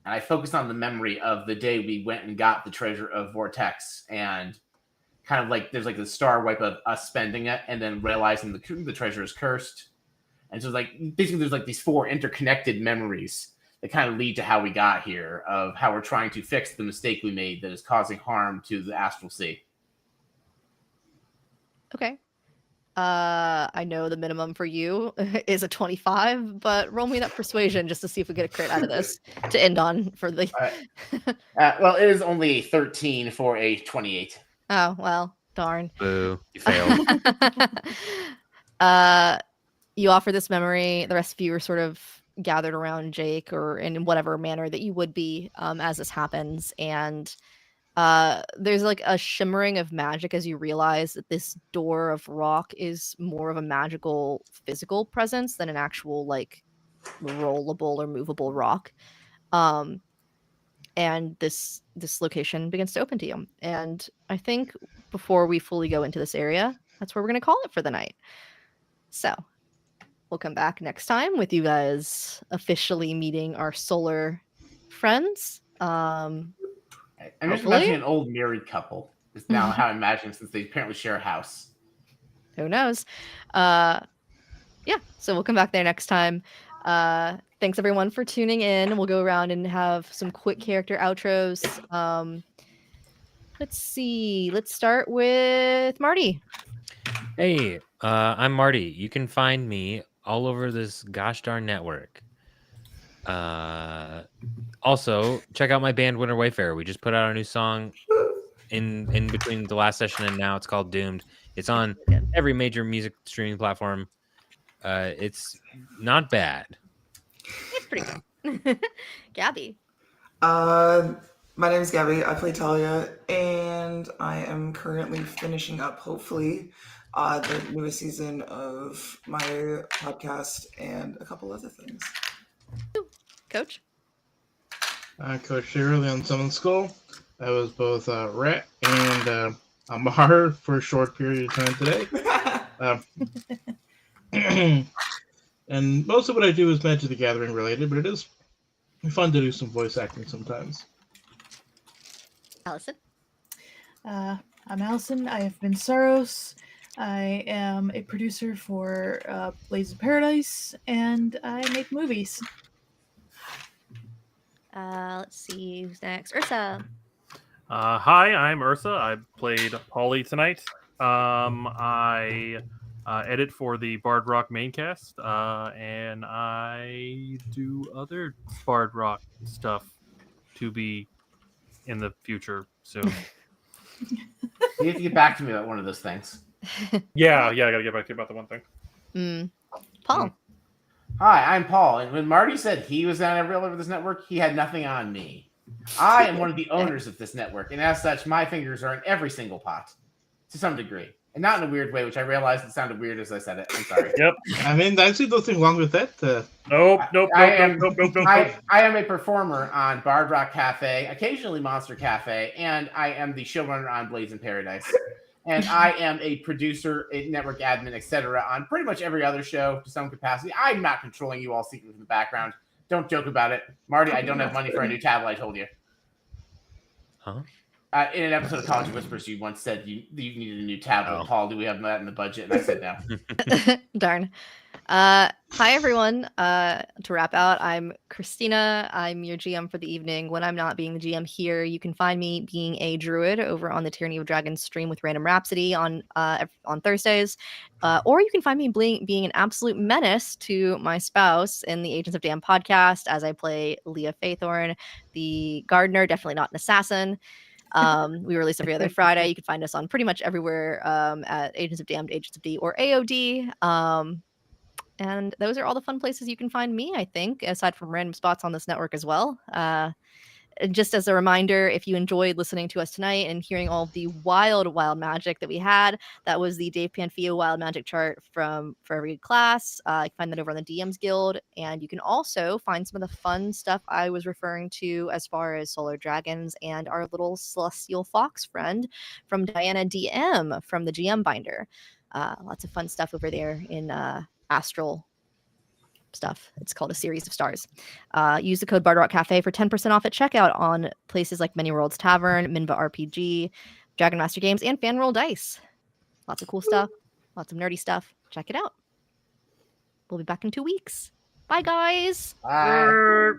Speaker 2: and I focus on the memory of the day we went and got the treasure of Vortex, and kind of like there's like the star wipe of us spending it, and then realizing the treasure is cursed. And so like basically there's like these 4 interconnected memories that kind of lead to how we got here, of how we're trying to fix the mistake we made that is causing harm to the astral sea.
Speaker 3: Okay. I know the minimum for you is a 25, but roll me that persuasion just to see if we get a crit out of this to end on for the.
Speaker 2: Well, it is only 13 for a 28.
Speaker 3: Oh, well, darn.
Speaker 8: Boo. You failed.
Speaker 3: You offer this memory. The rest of you are sort of gathered around Jake, or in whatever manner that you would be as this happens. And there's like a shimmering of magic as you realize that this door of rock is more of a magical physical presence than an actual like rollable or movable rock. And this location begins to open to you. And I think before we fully go into this area, that's where we're going to call it for the night. So we'll come back next time with you guys officially meeting our solar friends.
Speaker 2: I'm just
Speaker 3: Hopefully.
Speaker 2: imagining an old married couple. Is now how I imagine, since they apparently share a house.
Speaker 3: Who knows? Yeah, so we'll come back there next time. Thanks everyone for tuning in. We'll go around and have some quick character outros. Let's see. Let's start with Marty.
Speaker 8: Hey, I'm Marty. You can find me all over this gosh darn network. Also, check out my band Winter Wayfarer. We just put out a new song in between the last session and now. It's called Doomed. It's on every major music streaming platform. It's not bad.
Speaker 3: It's pretty good. Gabi.
Speaker 7: My name is Gabi. I play Talia, and I am currently finishing up, hopefully, the newest season of my podcast and a couple other things.
Speaker 3: Coach.
Speaker 5: Coach Shirley on Summon Skull. I was both Rhett and Amar for a short period of time today. And most of what I do is Magic the Gathering related, but it is fun to do some voice acting sometimes.
Speaker 3: Allison.
Speaker 6: I'm Allison. I have been Sarros. I am a producer for Blades of Paradise, and I make movies.
Speaker 3: Let's see who's next. Ursa.
Speaker 4: Hi, I'm Ursa. I played Polly tonight. I edit for the Bard Rock maincast, and I do other Bard Rock stuff to be in the future soon.
Speaker 2: You have to get back to me about one of those things.
Speaker 4: Yeah, I gotta get back to you about the one thing.
Speaker 3: Paul.
Speaker 2: Hi, I'm Paul, and when Marty said he was on every over this network, he had nothing on me. I am one of the owners of this network, and as such, my fingers are in every single pot, to some degree. And not in a weird way, which I realized it sounded weird as I said it. I'm sorry.
Speaker 4: Yep.
Speaker 5: I mean, I see nothing wrong with that.
Speaker 4: Nope.
Speaker 2: I am a performer on Bard Rock Cafe, occasionally Monster Cafe, and I am the showrunner on Blades in Paradise. And I am a producer, a network admin, etc. on pretty much every other show to some capacity. I'm not controlling you all secretly from the background. Don't joke about it. Marty, I don't have money for a new tablet, I told you.
Speaker 8: Huh?
Speaker 2: In an episode of College Whispers, you once said you needed a new tablet.
Speaker 8: Oh.
Speaker 2: Paul, do we have that in the budget? And I said no.
Speaker 3: Darn. Hi everyone. To wrap out, I'm Xtina. I'm your GM for the evening. When I'm not being the GM here, you can find me being a druid over on the Tyranny of Dragons stream with Random Rhapsody on Thursdays, or you can find me being an absolute menace to my spouse in the Agents of Damn podcast as I play Leah Faithorn, the gardener. Definitely not an assassin. We release every other Friday. You can find us on pretty much everywhere at Agents of Damned, Agents of D, or AOD. And those are all the fun places you can find me, I think, aside from random spots on this network as well. Just as a reminder, if you enjoyed listening to us tonight and hearing all of the wild magic that we had, that was the Dave Panfio Wild Magic chart for every class. You can find that over on the DMs Guild. And you can also find some of the fun stuff I was referring to as far as Solar Dragons and our little Celestial Fox friend from Diana DM from the GM Binder. Lots of fun stuff over there in Astral stuff. It's called A Series of Stars. Use the code Bardrock Cafe for 10% off at checkout on places like Many Worlds Tavern, Minva RPG, Dragon Master Games, and Fanroll Dice. Lots of cool stuff. Lots of nerdy stuff. Check it out. We'll be back in 2 weeks. Bye, guys.
Speaker 2: Bye.